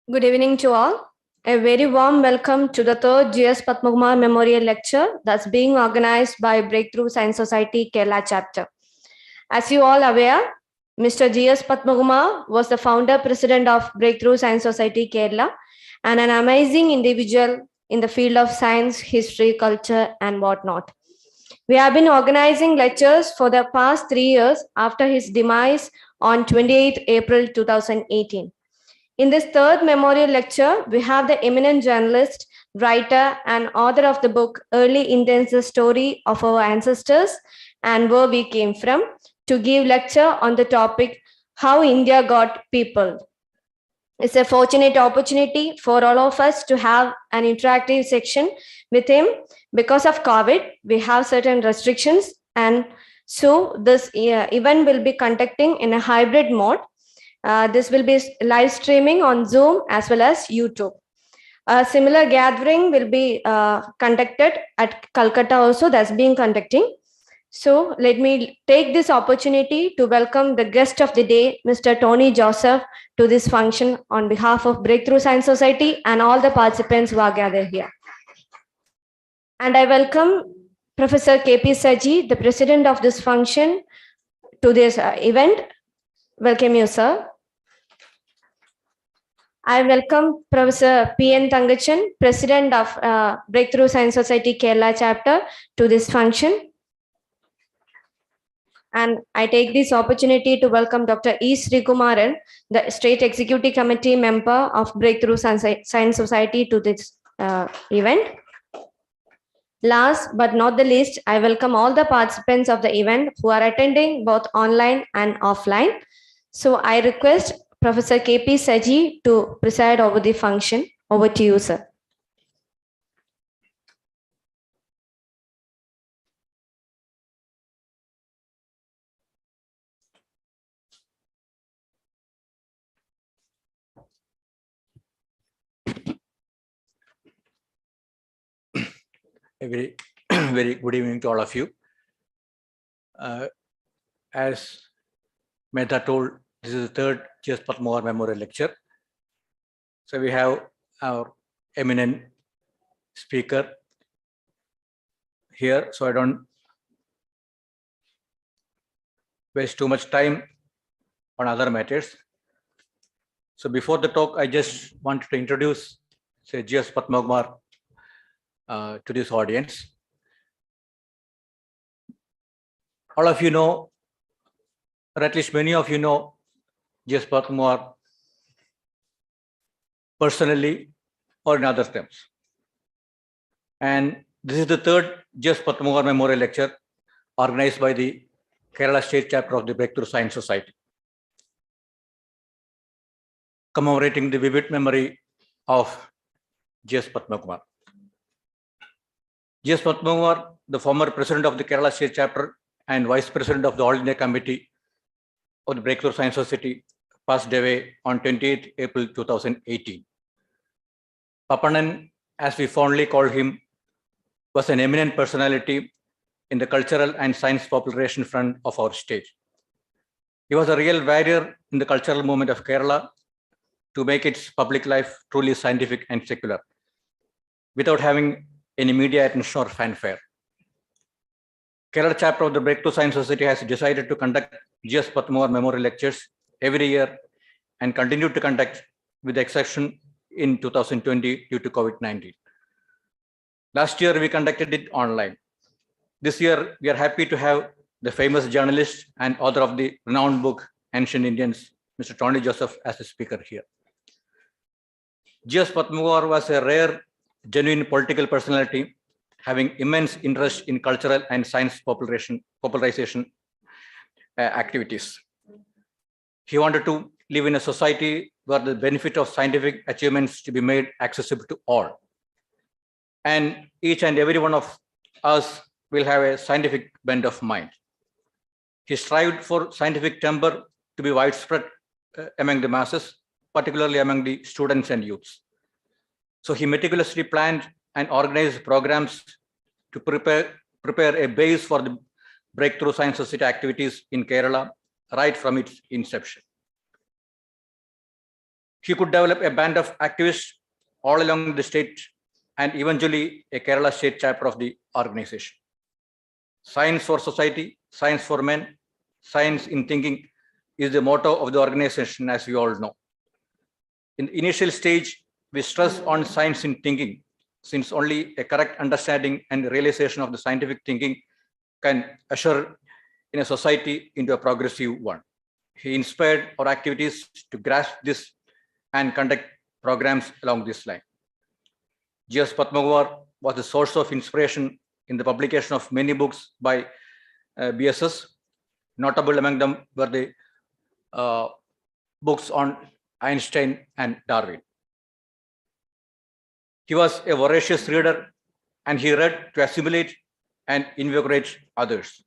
Good evening to all. A very warm welcome to the third Jias Patnaguma Memorial Lecture that's being organized by Breakthrough Science Society Kerala chapter. As you all aware, Mr. Jias Patnaguma was the founder president of Breakthrough Science Society Kerala and an amazing individual in the field of science, history, culture, and whatnot. We have been organizing lectures for the past 3 years after his demise on 28 April 2018. In this third memorial lecture, we have the eminent journalist, writer, and author of the book Early Indians, the Story of Our Ancestors and Where We Came From, to give lecture on the topic How India Got People. It's a fortunate opportunity for all of us to have an interactive section with him. Because of COVID, we have certain restrictions, and so this event will be conducting in a hybrid mode. This will be live streaming on Zoom as well as YouTube. A similar gathering will be conducted at Calcutta also, that's being conducting. So let me take this opportunity to welcome the guest of the day, Mr. Tony Joseph, to this function on behalf of Breakthrough Science Society and all the participants who are gathered here. And I welcome Professor KP Saji, the president of this function, to this event. Welcome you, sir. I welcome Professor P.N. Thangachan, President of Breakthrough Science Society Kerala chapter, to this function. And I take this opportunity to welcome Dr. E. Srikumaran, the State Executive Committee member of Breakthrough Science Society, to this event. Last but not the least, I welcome all the participants of the event who are attending both online and offline. So I request Professor KP Saji to preside over the function. Over to you, sir. A very good evening to all of you. As Mehta told, this is the third Jias Patnaguma Memorial Lecture. So we have our eminent speaker here, so I don't waste too much time on other matters. So before the talk, I just wanted to introduce Jias Patnaguma to this audience. All of you know, or at least many of you know, Jias Patnaguma personally or in other terms. And this is the third Jias Patnaguma Memorial Lecture organized by the Kerala State Chapter of the Breakthrough Science Society, commemorating the vivid memory of Jias Patnaguma. Jias Patnaguma, the former president of the Kerala State Chapter and vice president of the All India Committee of the Breakthrough Science Society, passed away on 28 April 2018. Papanan, as we fondly call him, was an eminent personality in the cultural and science popularization front of our state. He was a real warrior in the cultural movement of Kerala to make its public life truly scientific and secular, without having any media attention or fanfare. Kerala chapter of the Breakthrough Science Society has decided to conduct Jias Patnaguma Memorial Lectures every year and continue to conduct, with the exception in 2020 due to COVID-19. Last year, we conducted it online. This year, we are happy to have the famous journalist and author of the renowned book, Ancient Indians, Mr. Tony Joseph, as a speaker here. Jias Patnaguma was a rare, genuine political personality, having immense interest in cultural and science popularization activities. He wanted to live in a society where the benefit of scientific achievements to be made accessible to all. And each and every one of us will have a scientific bent of mind. He strived for scientific temper to be widespread among the masses, particularly among the students and youths. So he meticulously planned and organized programs to prepare a base for the Breakthrough Science Society activities in Kerala right from its inception. He could develop a band of activists all along the state and eventually a Kerala state chapter of the organization. Science for society, science for men, science in thinking is the motto of the organization, as we all know. In the initial stage, we stress on science in thinking, since only a correct understanding and realization of the scientific thinking can usher in a society into a progressive one. He inspired our activities to grasp this and conduct programs along this line. Jias Patnaguma was the source of inspiration in the publication of many books by BSS. Notable among them were the books on Einstein and Darwin. He was a voracious reader and he read to assimilate and invigorate others.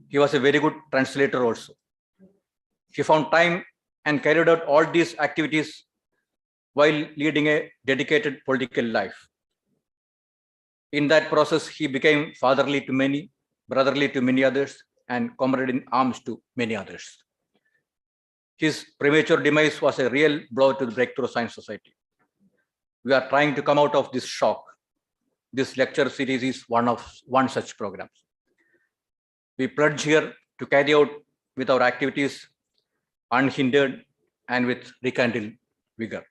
He was a very good translator also. He found time and carried out all these activities while leading a dedicated political life. In that process, he became fatherly to many, brotherly to many others, and comrade in arms to many others. His premature demise was a real blow to the Breakthrough Science Society. We are trying to come out of this shock. This lecture series is one such program. We pledge here to carry out with our activities unhindered and with rekindled vigor.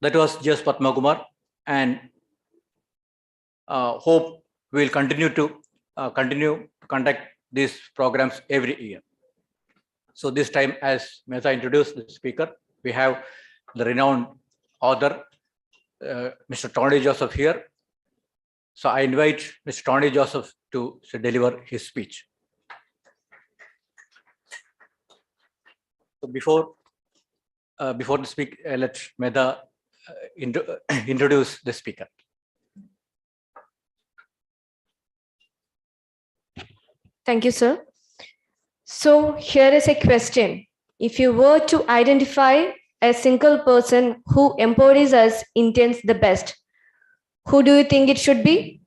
That was Jias Patnaguma, and hope we will continue to conduct these programs every year. So this time, as Mehta introduced the speaker, we have the renowned author, Mr. Tony Joseph here. So I invite Mr. Tony Joseph to deliver his speech. So before the speak, let Mehta introduce the speaker. Thank you, sir. So here is a question. If you were to identify a single person who embodies us Indians the best, who do you think it should be?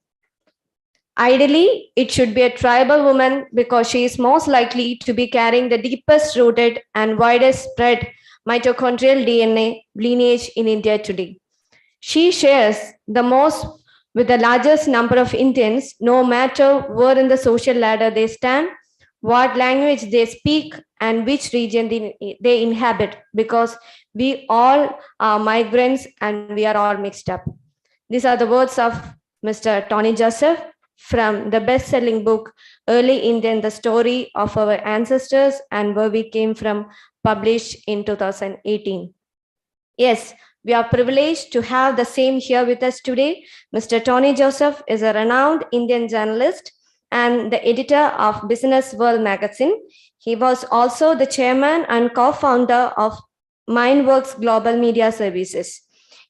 Ideally, it should be a tribal woman because she is most likely to be carrying the deepest rooted and widest spread mitochondrial DNA lineage in India today. She shares the most with the largest number of Indians, no matter where in the social ladder they stand, what language they speak, and which region they inhabit, because we all are migrants and we are all mixed up. These are the words of Mr. Tony Joseph from the best-selling book, Early Indian, The Story of Our Ancestors and Where We Came From, published in 2018. Yes, we are privileged to have the same here with us today. Mr. Tony Joseph is a renowned Indian journalist and the editor of Business World magazine. He was also the chairman and co-founder of Mindworks Global Media Services.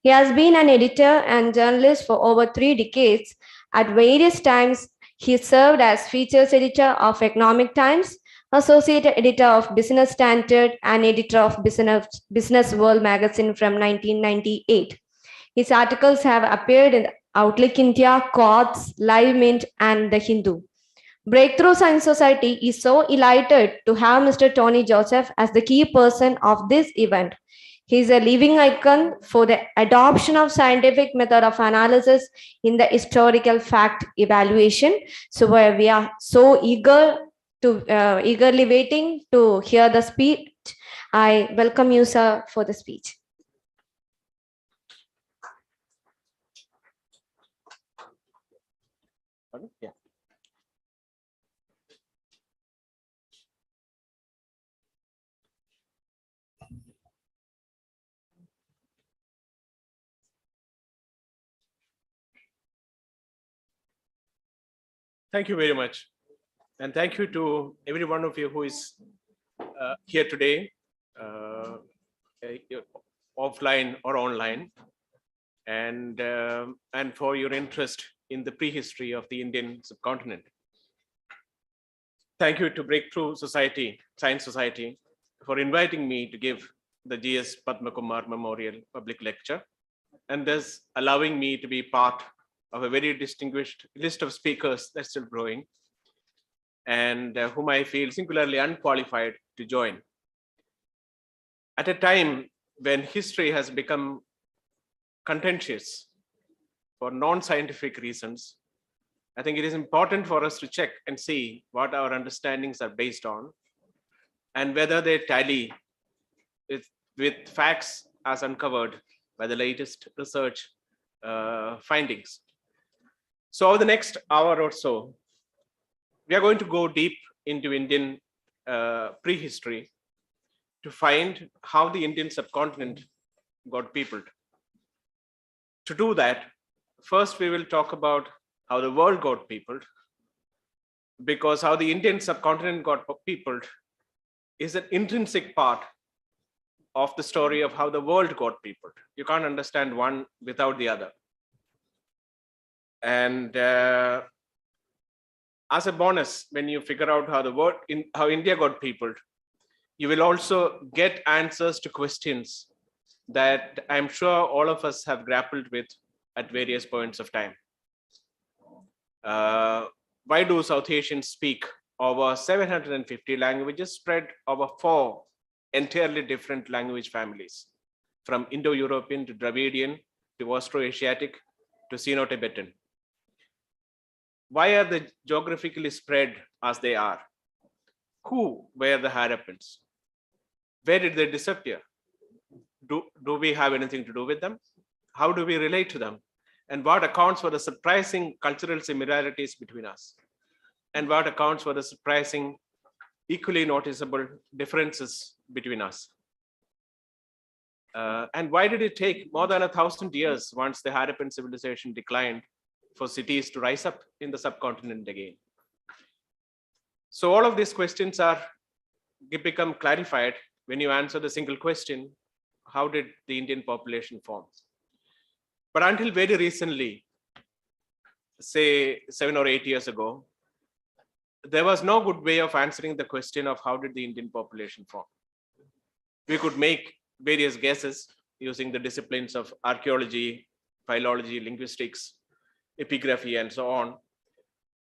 He has been an editor and journalist for over 3 decades. At various times, he served as features editor of Economic Times, associate editor of Business Standard, and editor of Business World magazine from 1998. His articles have appeared in Outlook India, Quartz, Live Mint, and The Hindu. Breakthrough Science Society is so elated to have Mr. Tony Joseph as the key person of this event. He is a living icon for the adoption of scientific method of analysis in the historical fact evaluation. So we are so eagerly waiting to hear the speech. I welcome you, sir, for the speech. Yeah. Thank you very much. And thank you to every one of you who is here today, offline or online, and for your interest in the prehistory of the Indian subcontinent. Thank you to Breakthrough Science Society, for inviting me to give the Jias Patnaguma Memorial Public Lecture, and thus allowing me to be part of a very distinguished list of speakers that's still growing, and whom I feel singularly unqualified to join. At a time when history has become contentious for non-scientific reasons, I think it is important for us to check and see what our understandings are based on and whether they tally with facts as uncovered by the latest research findings. So over the next hour or so, we are going to go deep into Indian prehistory to find how the Indian subcontinent got peopled. To do that, first we will talk about how the world got peopled, because how the Indian subcontinent got peopled is an intrinsic part of the story of how the world got peopled. You can't understand one without the other. And as a bonus, when you figure out how the world, how India got peopled, you will also get answers to questions that I'm sure all of us have grappled with at various points of time. Why do South Asians speak over 750 languages spread over 4 entirely different language families, from Indo-European to Dravidian to Austroasiatic to Sino-Tibetan? Why are they geographically spread as they are? Who were the Harappans? Where did they disappear? Do we have anything to do with them? How do we relate to them? And what accounts for the surprising cultural similarities between us? And what accounts for the surprising, equally noticeable differences between us? And why did it take more than 1,000 years once the Harappan civilization declined for cities to rise up in the subcontinent again? So all of these questions become clarified when you answer the single question: how did the Indian population form? But until very recently, say 7 or 8 years ago, there was no good way of answering the question of how did the Indian population form. We could make various guesses using the disciplines of archaeology, philology, linguistics, epigraphy, and so on.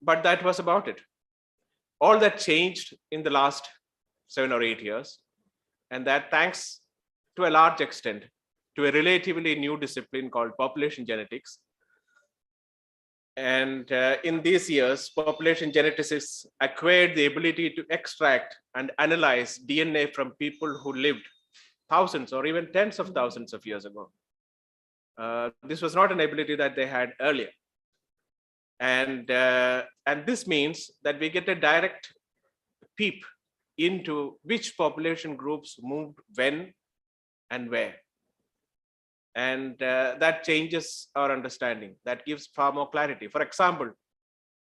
But that was about it. All that changed in the last 7 or 8 years, and that thanks to a large extent to a relatively new discipline called population genetics. And in these years, population geneticists acquired the ability to extract and analyze DNA from people who lived thousands or even tens of thousands of years ago. This was not an ability that they had earlier. And this means that we get a direct peep into which population groups moved when and where. And that changes our understanding. That gives far more clarity. For example,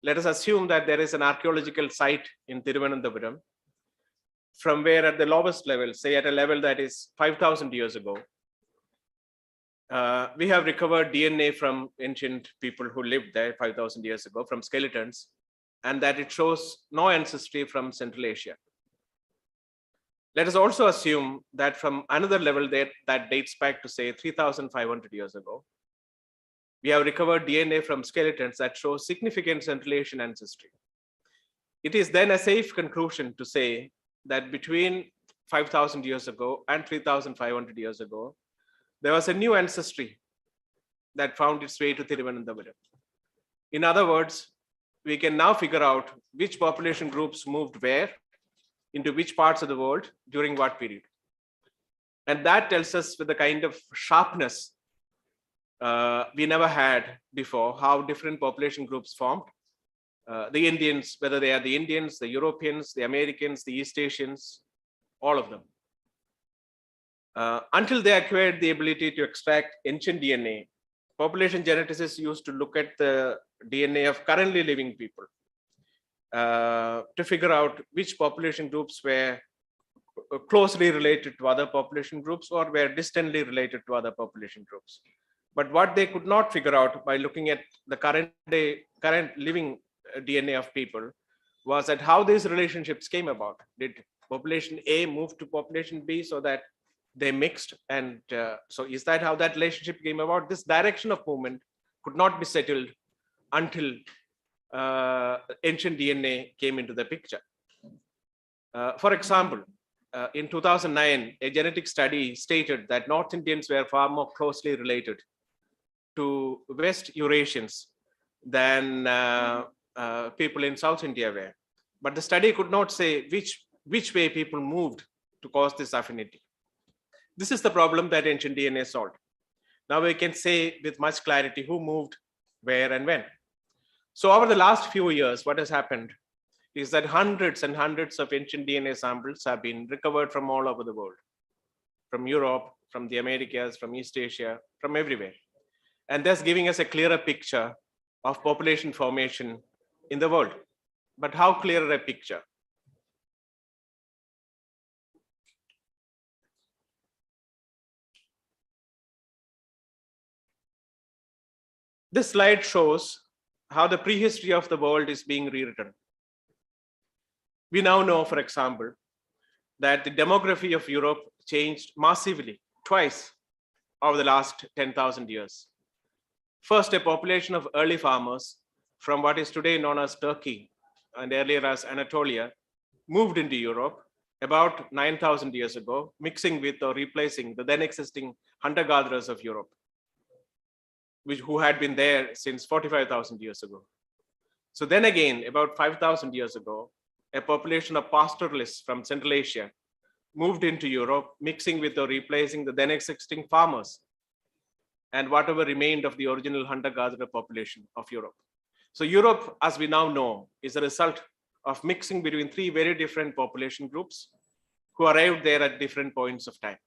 let us assume that there is an archaeological site in Thiruvananthapuram from where at the lowest level, say at a level that is 5,000 years ago, we have recovered DNA from ancient people who lived there 5,000 years ago, from skeletons, and that it shows no ancestry from Central Asia. Let us also assume that from another level that dates back to say 3,500 years ago, we have recovered DNA from skeletons that show significant Central Asian ancestry. It is then a safe conclusion to say that between 5,000 years ago and 3,500 years ago, there was a new ancestry that found its way to Thiruvananthapuram. In other words, we can now figure out which population groups moved where, into which parts of the world, during what period. And that tells us with the kind of sharpness we never had before, how different population groups formed. The Indians, whether they are the Indians, the Europeans, the Americans, the East Asians, all of them. Until they acquired the ability to extract ancient DNA, population geneticists used to look at the DNA of currently living people to figure out which population groups were closely related to other population groups or were distantly related to other population groups. But what they could not figure out by looking at the current living DNA of people was that how these relationships came about. Did population A move to population B so that they mixed? And so is that how that relationship came about? This direction of movement could not be settled until ancient DNA came into the picture. For example, in 2009, a genetic study stated that North Indians were far more closely related to West Eurasians than people in South India were. But the study could not say which way people moved to cause this affinity. This is the problem that ancient DNA solved. Now we can say with much clarity who moved, where, and when. So over the last few years, what has happened is that hundreds and hundreds of ancient DNA samples have been recovered from all over the world, from Europe, from the Americas, from East Asia, from everywhere, and thus giving us a clearer picture of population formation in the world. But how clearer a picture? This slide shows how the prehistory of the world is being rewritten. We now know, for example, that the demography of Europe changed massively, twice over the last 10,000 years. First, a population of early farmers from what is today known as Turkey and earlier as Anatolia moved into Europe about 9,000 years ago, mixing with or replacing the then existing hunter-gatherers of Europe, who had been there since 45,000 years ago. So then again, about 5,000 years ago, a population of pastoralists from Central Asia moved into Europe, mixing with or replacing the then existing farmers and whatever remained of the original hunter-gatherer population of Europe. So Europe, as we now know, is a result of mixing between three very different population groups who arrived there at different points of time.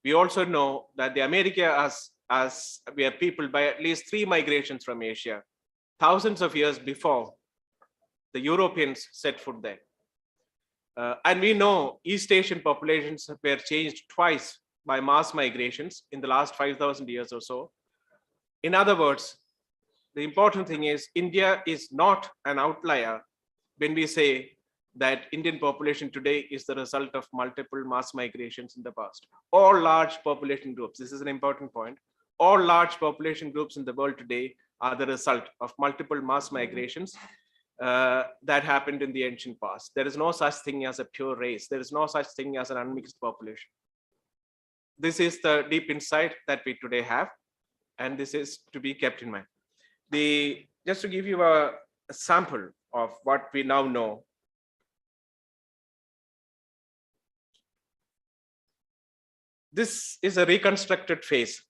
We also know that the America as we are peopled by at least three migrations from Asia, thousands of years before the Europeans set foot there. And we know East Asian populations were changed twice by mass migrations in the last 5,000 years or so. In other words, the important thing is India is not an outlier when we say that Indian population today is the result of multiple mass migrations in the past. All large population groups, this is an important point, all large population groups in the world today are the result of multiple mass migrations that happened in the ancient past. There is no such thing as a pure race. There is no such thing as an unmixed population. This is the deep insight that we today have, and this is to be kept in mind. Just to give you a sample of what we now know. This is a reconstructed phase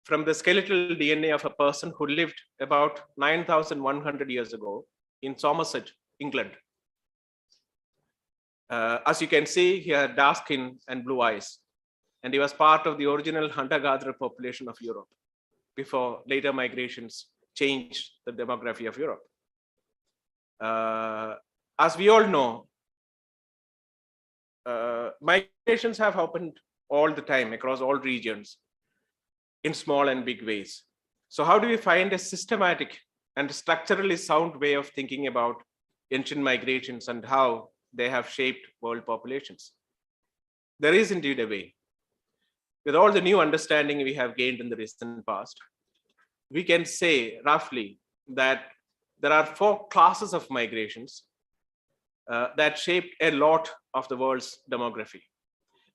from the skeletal DNA of a person who lived about 9,100 years ago in Somerset, England. As you can see, he had dark skin and blue eyes, and he was part of the original hunter-gatherer population of Europe before later migrations changed the demography of Europe. As we all know, migrations have happened all the time across all regions in small and big ways. So how do we find a systematic and structurally sound way of thinking about ancient migrations and how they have shaped world populations? There is indeed a way. With all the new understanding we have gained in the recent past, we can say roughly that there are four classes of migrations that shaped a lot of the world's demography.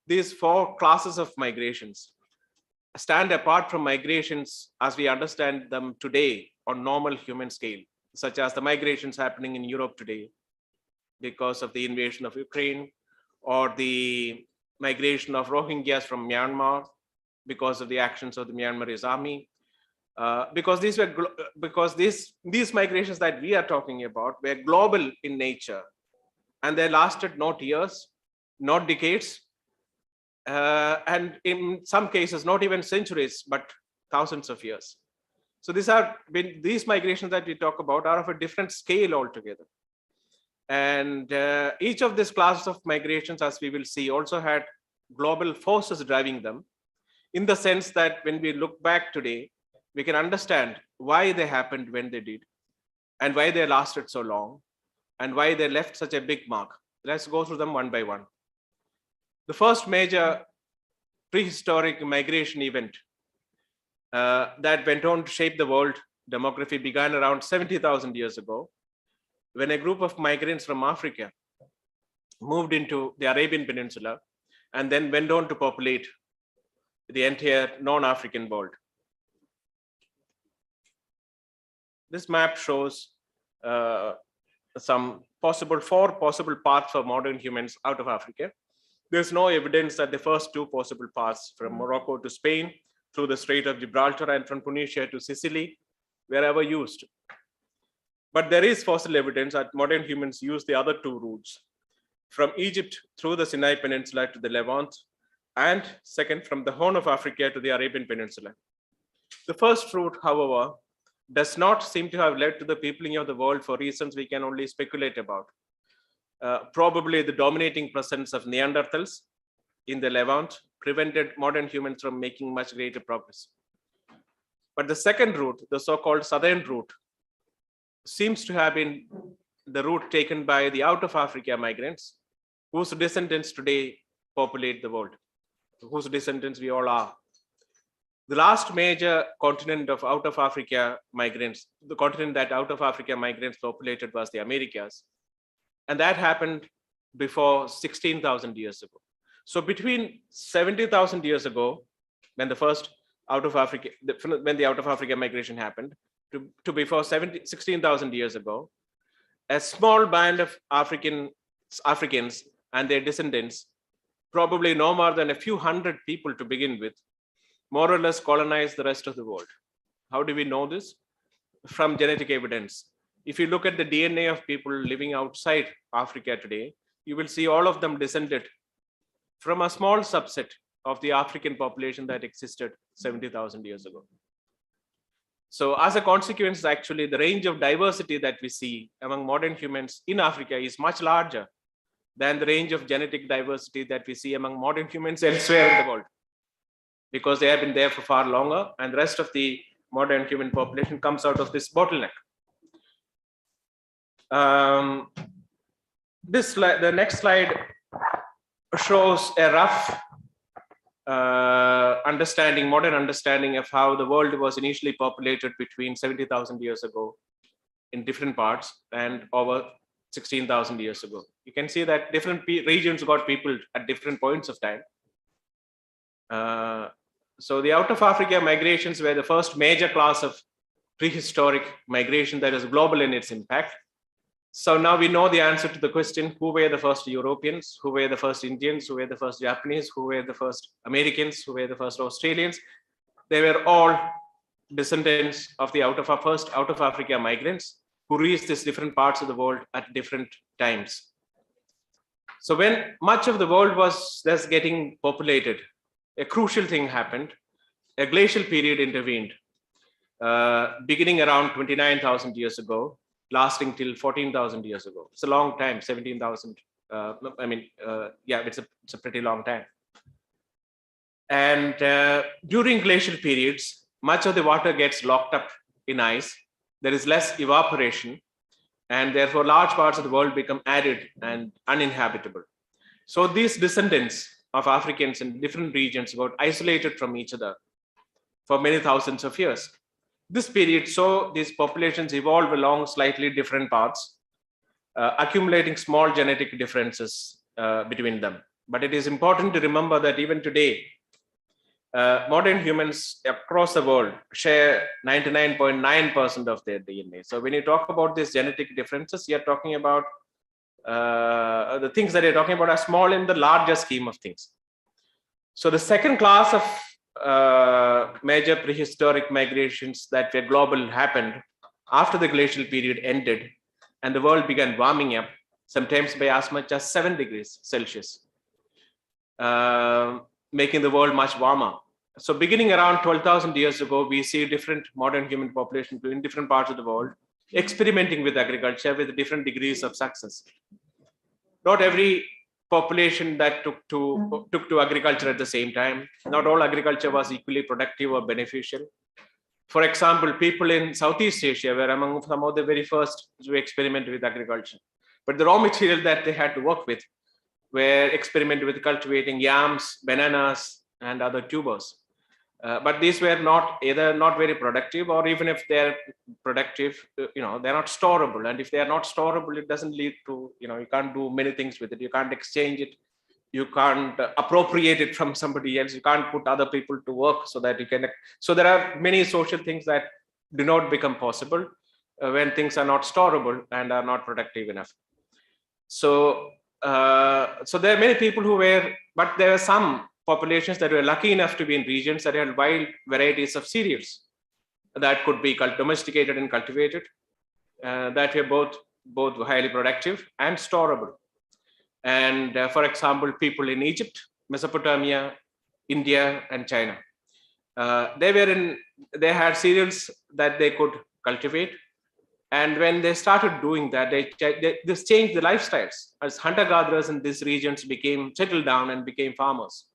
These four classes of migrations stand apart from migrations as we understand them today on normal human scale, such as the migrations happening in Europe today because of the invasion of Ukraine, or the migration of Rohingyas from Myanmar because of the actions of the Myanmarese army. Because these migrations that we are talking about were global in nature, and they lasted not years, not decades, and in some cases not even centuries, but thousands of years. So these migrations that we talk about are of a different scale altogether. And each of these classes of migrations, as we will see, also had global forces driving them, in the sense that when we look back today, we can understand why they happened when they did, and why they lasted so long, and why they left such a big mark. Let's go through them one by one. The first major prehistoric migration event that went on to shape the world demography began around 70,000 years ago, when a group of migrants from Africa moved into the Arabian Peninsula, and then went on to populate the entire non-African world. This map shows four possible paths for modern humans out of Africa. There's no evidence that the first two possible paths from Morocco to Spain, through the Strait of Gibraltar, and from Tunisia to Sicily were ever used. But there is fossil evidence that modern humans used the other two routes, from Egypt through the Sinai Peninsula to the Levant, and second, from the Horn of Africa to the Arabian Peninsula. The first route, however, does not seem to have led to the peopling of the world for reasons we can only speculate about. Probably the dominating presence of Neanderthals in the Levant prevented modern humans from making much greater progress. But the second route, the so-called southern route, seems to have been the route taken by the out of Africa migrants, whose descendants today populate the world, whose descendants we all are. The last major continent of out of Africa migrants, the continent that out of Africa migrants populated, was the Americas. And that happened before 16,000 years ago. So between 70,000 years ago, when the first out of Africa, when the out of Africa migration happened, to before 16,000 years ago, a small band of Africans and their descendants, probably no more than a few hundred people to begin with, more or less colonized the rest of the world. How do we know this? From genetic evidence. If you look at the DNA of people living outside Africa today, you will see all of them descended from a small subset of the African population that existed 70,000 years ago. So as a consequence, actually, the range of diversity that we see among modern humans in Africa is much larger than the range of genetic diversity that we see among modern humans elsewhere in the world, because they have been there for far longer, and the rest of the modern human population comes out of this bottleneck. The next slide shows a rough modern understanding of how the world was initially populated between 70,000 years ago in different parts and over 16,000 years ago. You can see that different regions got peopled at different points of time. So the out of Africa migrations were the first major class of prehistoric migration that is global in its impact. So now we know the answer to the question, who were the first Europeans, who were the first Indians, who were the first Japanese, who were the first Americans, who were the first Australians. They were all descendants of the first out of Africa migrants who reached these different parts of the world at different times. So when much of the world was thus getting populated, a crucial thing happened. A glacial period intervened, beginning around 29,000 years ago, lasting till 14,000 years ago. It's a long time, 17,000. It's a pretty long time. And during glacial periods, much of the water gets locked up in ice. There is less evaporation, and therefore large parts of the world become arid and uninhabitable. So these descendants of Africans in different regions got isolated from each other for many thousands of years. This period saw these populations evolve along slightly different paths, accumulating small genetic differences between them. But it is important to remember that even today, modern humans across the world share 99.9% of their DNA. So when you talk about these genetic differences, you're talking about the things that you're talking about are small in the larger scheme of things. So the second class of major prehistoric migrations that were global happened after the glacial period ended and the world began warming up, sometimes by as much as 7 degrees Celsius, making the world much warmer. So beginning around 12,000 years ago, we see different modern human populations in different parts of the world experimenting with agriculture with different degrees of success. Not every population that took to agriculture at the same time. Not all agriculture was equally productive or beneficial. For example, people in Southeast Asia were among some of the very first to experiment with agriculture. But the raw material that they had to work with were experimented with cultivating yams, bananas, and other tubers. But these were either not very productive, or even if they're productive, they're not storable. And if they are not storable, it doesn't lead to, you can't do many things with it. You can't exchange it. You can't appropriate it from somebody else. You can't put other people to work so that you can. So there are many social things that do not become possible when things are not storable and are not productive enough. So there are many people who were, but there are some populations that were lucky enough to be in regions that had wild varieties of cereals that could be domesticated and cultivated, that were both highly productive and storable. And for example, people in Egypt, Mesopotamia, India, and China, they had cereals that they could cultivate. And when they started doing that, this changed the lifestyles as hunter-gatherers in these regions settled down and became farmers.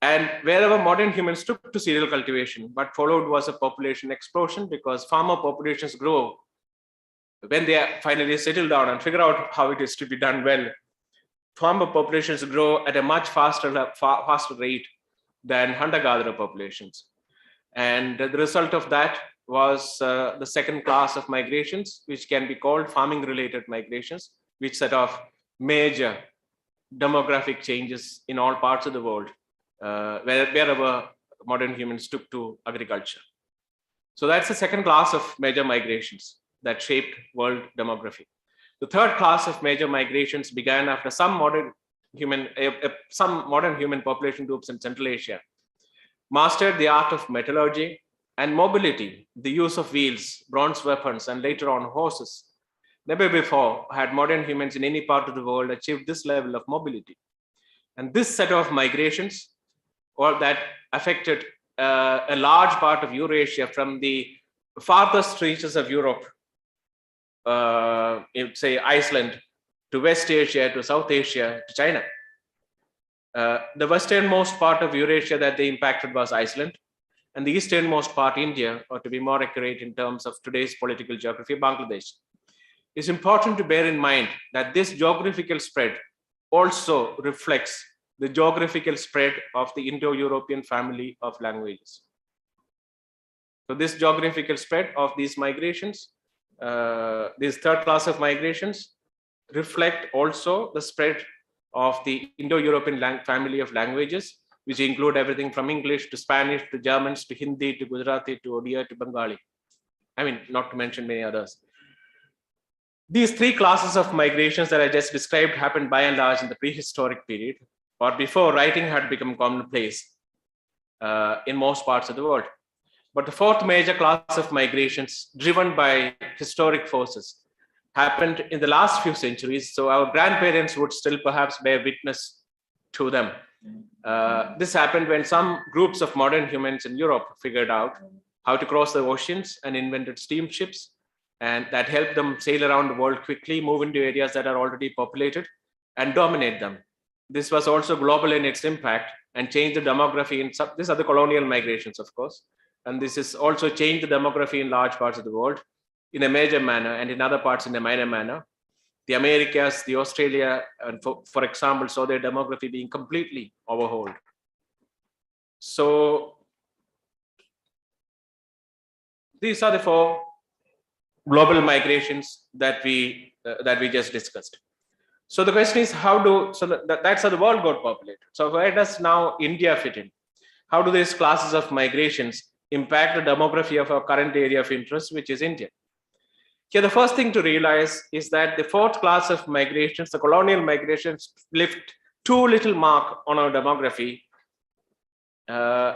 And wherever modern humans took to cereal cultivation, what followed was a population explosion, because farmer populations grow when they finally settle down and figure out how it is to be done well. Farmer populations grow at a much faster rate than hunter-gatherer populations. And the result of that was the second class of migrations, which can be called farming-related migrations, which set off major demographic changes in all parts of the world, wherever modern humans took to agriculture. So that's the second class of major migrations that shaped world demography. The third class of major migrations began after some modern human population groups in Central Asia mastered the art of metallurgy and mobility, the use of wheels, bronze weapons, and later on horses. Never before had modern humans in any part of the world achieved this level of mobility. And this set of migrations, that affected a large part of Eurasia, from the farthest reaches of Europe, say Iceland, to West Asia, to South Asia, to China. The westernmost part of Eurasia that they impacted was Iceland, and the easternmost part, India, or to be more accurate in terms of today's political geography, Bangladesh. It's important to bear in mind that this geographical spread also reflects the geographical spread of the Indo-European family of languages. So this geographical spread of these migrations, this third class of migrations, reflect also the spread of the Indo-European family of languages, which include everything from English to Spanish to Germans to Hindi to Gujarati to Odia to Bengali. I mean, not to mention many others. These three classes of migrations that I just described happened by and large in the prehistoric period, or before writing had become commonplace in most parts of the world. But the fourth major class of migrations, driven by historic forces, happened in the last few centuries. So our grandparents would still perhaps bear witness to them. This happened when some groups of modern humans in Europe figured out how to cross the oceans and invented steamships, and that helped them sail around the world quickly, move into areas that are already populated, and dominate them. This was also global in its impact and changed the demography in some. These are the colonial migrations, of course, and this has also changed the demography in large parts of the world in a major manner, and in other parts in a minor manner. The Americas, the Australia, and for example, saw their demography being completely overhauled. So these are the four global migrations that we just discussed. So the question is, that's how the world got populated. So where does now India fit in? How do these classes of migrations impact the demography of our current area of interest, which is India? Here, the first thing to realize is that the fourth class of migrations, the colonial migrations, left too little mark on our demography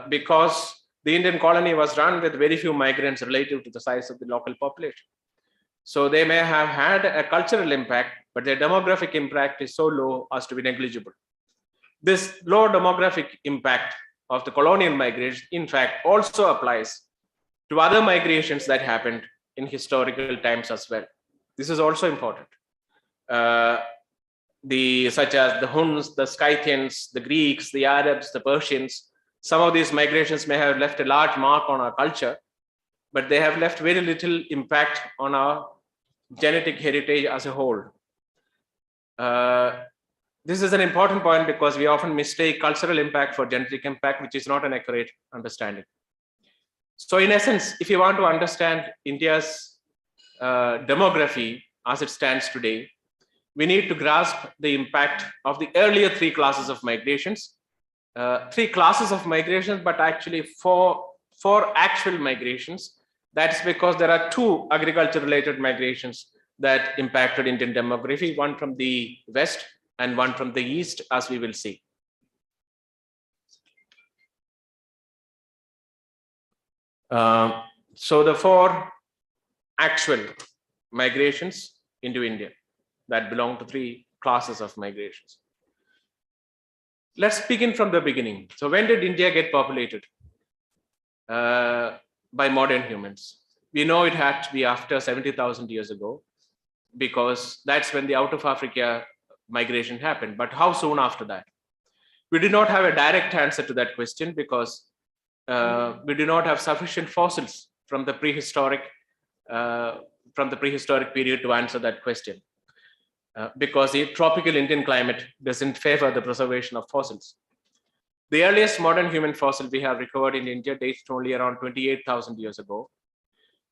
because the Indian colony was run with very few migrants relative to the size of the local population. So they may have had a cultural impact, but their demographic impact is so low as to be negligible. This low demographic impact of the colonial migration, in fact, also applies to other migrations that happened in historical times as well. This is also important. Such as the Huns, the Scythians, the Greeks, the Arabs, the Persians. Some of these migrations may have left a large mark on our culture, but they have left very little impact on our genetic heritage as a whole. This is an important point because we often mistake cultural impact for genetic impact, which is not an accurate understanding. So in essence, if you want to understand India's demography as it stands today, we need to grasp the impact of the earlier three classes of migrations. Three classes of migrations, but actually four actual migrations. That's because there are two agriculture-related migrations that impacted Indian demography, one from the west and one from the east, as we will see. So the four actual migrations into India that belong to three classes of migrations. Let's begin from the beginning. So when did India get populated by modern humans? We know it had to be after 70,000 years ago, because that's when the out of Africa migration happened. But how soon after that? We do not have a direct answer to that question because we do not have sufficient fossils from the prehistoric period to answer that question. Because the tropical Indian climate doesn't favor the preservation of fossils. The earliest modern human fossil we have recovered in India dates to only around 28,000 years ago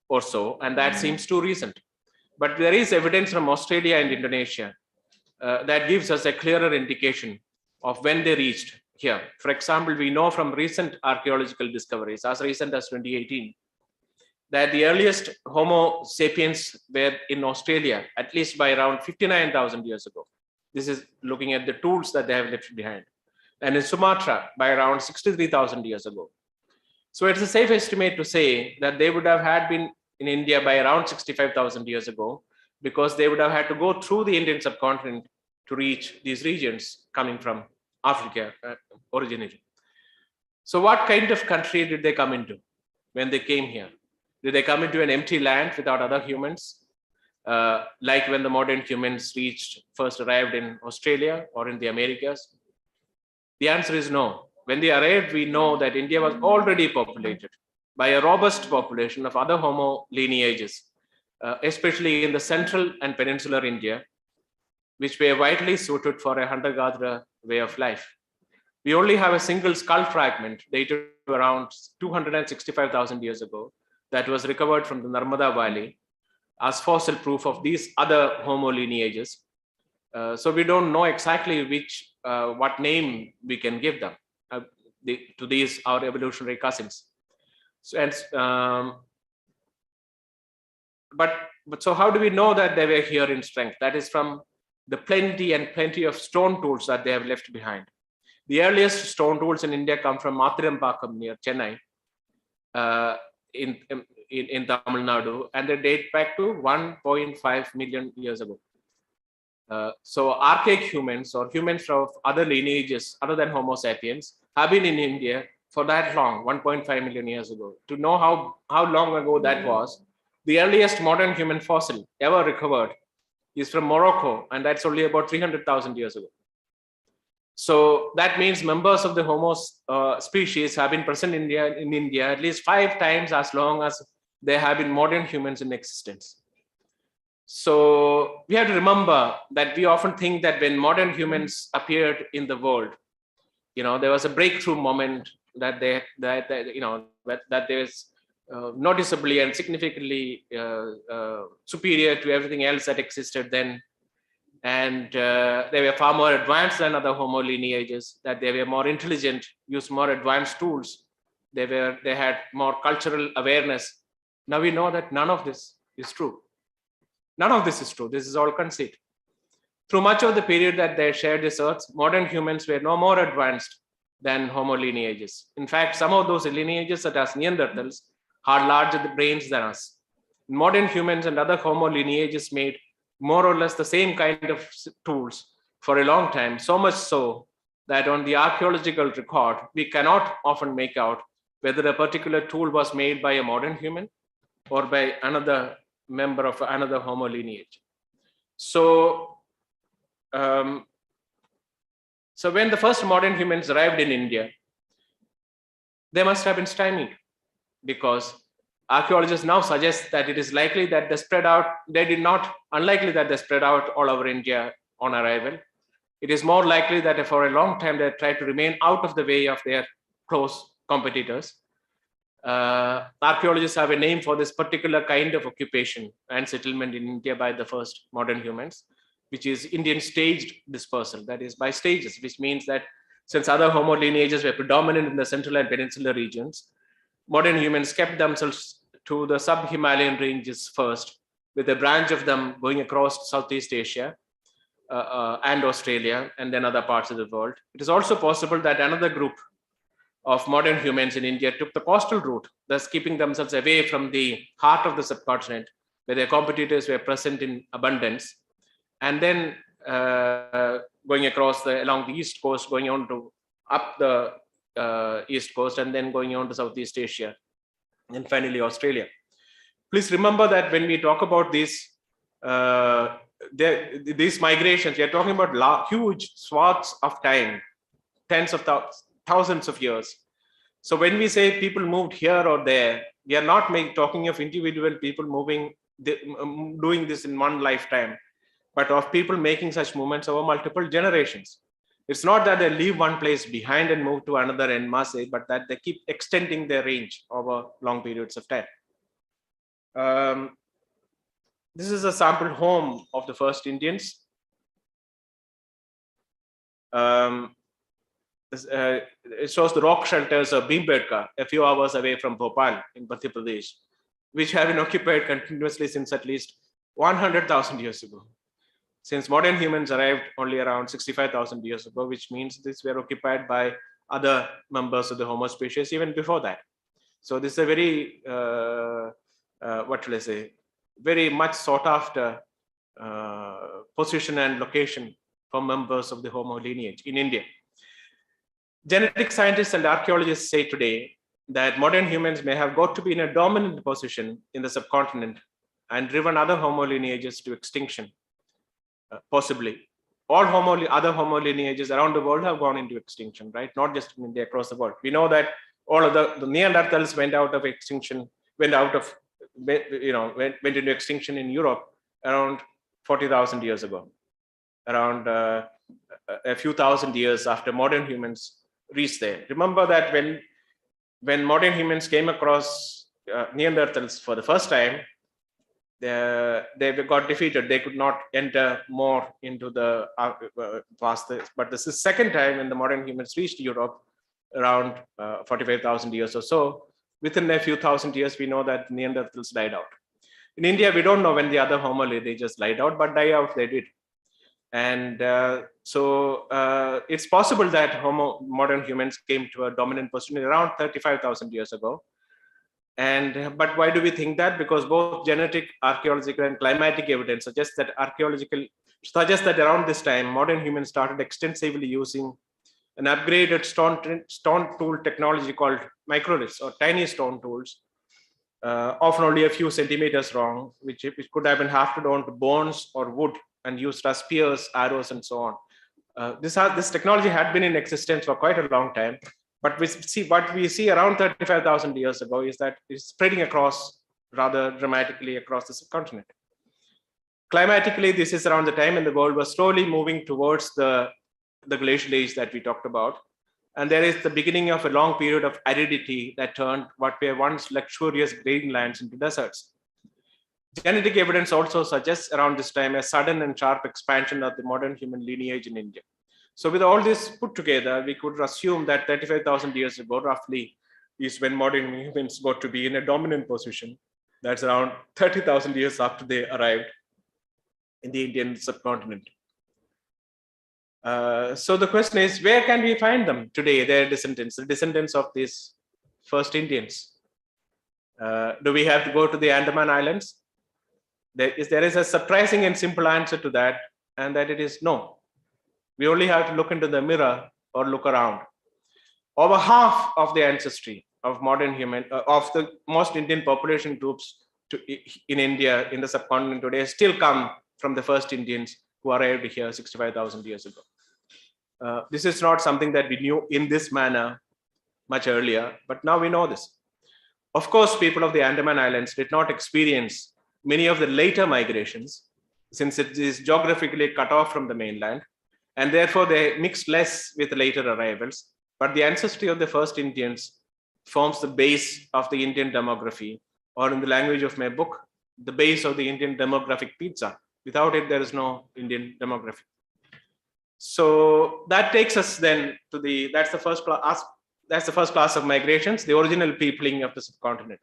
or so, and that seems too recent. But there is evidence from Australia and Indonesia that gives us a clearer indication of when they reached here. For example, we know from recent archaeological discoveries, as recent as 2018, that the earliest Homo sapiens were in Australia, at least by around 59,000 years ago. This is looking at the tools that they have left behind. And in Sumatra, by around 63,000 years ago. So it's a safe estimate to say that they would have had been in India by around 65,000 years ago, because they would have had to go through the Indian subcontinent to reach these regions coming from Africa originating. So what kind of country did they come into when they came here? Did they come into an empty land without other humans? Like when the modern humans first arrived in Australia or in the Americas? The answer is no. When they arrived, we know that India was already populated by a robust population of other Homo lineages, especially in the central and peninsular India, which were widely suited for a hunter-gatherer way of life. We only have a single skull fragment dated around 265,000 years ago that was recovered from the Narmada Valley as fossil proof of these other Homo lineages. So we don't know exactly what name we can give them to these our evolutionary cousins. So, but so how do we know that they were here in strength? That is from the plenty of stone tools that they have left behind. The earliest stone tools in India come from Mathurampakkam near Chennai, in Tamil Nadu, and they date back to 1.5 million years ago. So archaic humans or humans of other lineages other than Homo sapiens have been in India for that long, 1.5 million years ago. To know how long ago that was, the earliest modern human fossil ever recovered is from Morocco, and that's only about 300,000 years ago. So that means members of the Homo species have been present in India at least 5 times as long as there have been modern humans in existence. So we have to remember that we often think that when modern humans appeared in the world, there was a breakthrough moment that there's noticeably and significantly superior to everything else that existed then. And they were far more advanced than other Homo lineages, that they were more intelligent, used more advanced tools. They had more cultural awareness. Now we know that none of this is true. None of this is true. This is all conceit. Through much of the period that they shared this earth, modern humans were no more advanced than Homo lineages. In fact, some of those lineages, such as Neanderthals, had larger brains than us. Modern humans and other Homo lineages made more or less the same kind of tools for a long time, so much so that on the archaeological record, we cannot often make out whether a particular tool was made by a modern human or by another member of another Homo lineage. So when the first modern humans arrived in India, they must have been stymied, because archaeologists now suggest that it is likely that unlikely that they spread out all over India on arrival. it is more likely that for a long time they tried to remain out of the way of their close competitors. Archaeologists have a name for this particular kind of occupation and settlement in India by the first modern humans, which is Indian staged dispersal, that is by stages, which means that since other Homo lineages were predominant in the central and peninsular regions, modern humans kept themselves to the sub-Himalayan ranges first, with a branch of them going across Southeast Asia and Australia, and then other parts of the world. It is also possible that another group of modern humans in India took the coastal route, thus keeping themselves away from the heart of the subcontinent, where their competitors were present in abundance, and then going across along the east coast, going on to up the east coast, and then going on to Southeast Asia, and finally Australia. Please remember that when we talk about these migrations, we are talking about huge swaths of time, tens of thousands of years. So when we say people moved here or there, we are not talking of individual people moving, doing this in one lifetime, but of people making such movements over multiple generations. It's not that they leave one place behind and move to another en masse, but that they keep extending their range over long periods of time. This is a sample home of the first Indians. It shows the rock shelters of Bhimbedka, a few hours away from Bhopal in Madhya Pradesh, which have been occupied continuously since at least 100,000 years ago. Since modern humans arrived only around 65,000 years ago, which means these were occupied by other members of the Homo species even before that. So this is a very, what shall I say, very much sought after position and location for members of the Homo lineage in India. Genetic scientists and archaeologists say today that modern humans may have got to be in a dominant position in the subcontinent and driven other Homo lineages to extinction, possibly. All other Homo lineages around the world have gone into extinction, right? Not just in India, across the world. We know that all of the Neanderthals went out of extinction, went into extinction in Europe around 40,000 years ago, around a few thousand years after modern humans reached there. Remember that when modern humans came across Neanderthals for the first time, they got defeated. They could not enter more into the past. But this is the second time when the modern humans reached Europe, around 45,000 years or so. Within a few thousand years, we know that Neanderthals died out. In India, we don't know when the other Homo lineages died out, but die out they did. And so it's possible that modern humans came to a dominant position around 35,000 years ago. But why do we think that? Because both genetic, archaeological, and climatic evidence suggests that around this time, modern humans started extensively using an upgraded stone tool technology called microliths, or tiny stone tools, often only a few centimeters long, which could have been hafted onto bones or wood and used as spears, arrows, and so on. This technology had been in existence for quite a long time, but what we see around 35,000 years ago is that it's spreading across rather dramatically across the subcontinent. Climatically, this is around the time when the world was slowly moving towards the glacial age that we talked about. And there is the beginning of a long period of aridity that turned what were once luxurious grain lands into deserts. Genetic evidence also suggests around this time a sudden and sharp expansion of the modern human lineage in India. So with all this put together, we could assume that 35,000 years ago, roughly, is when modern humans got to be in a dominant position. That's around 30,000 years after they arrived in the Indian subcontinent. So the question is, where can we find them today, their descendants, the descendants of these first Indians? Do we have to go to the Andaman Islands? There is a surprising and simple answer to that, and that it is no. We only have to look into the mirror or look around. Over half of the ancestry of modern human, of the most Indian population groups in India, in the subcontinent today, still come from the first Indians who arrived here 65,000 years ago. This is not something that we knew in this manner much earlier, but now we know this. Of course, people of the Andaman Islands did not experience many of the later migrations, since it is geographically cut off from the mainland. and therefore they mixed less with later arrivals. But the ancestry of the first Indians forms the base of the Indian demography, or in the language of my book, the base of the Indian demographic pizza. Without it, there is no Indian demography. So that takes us then to that's the first class of migrations, the original peopling of the subcontinent.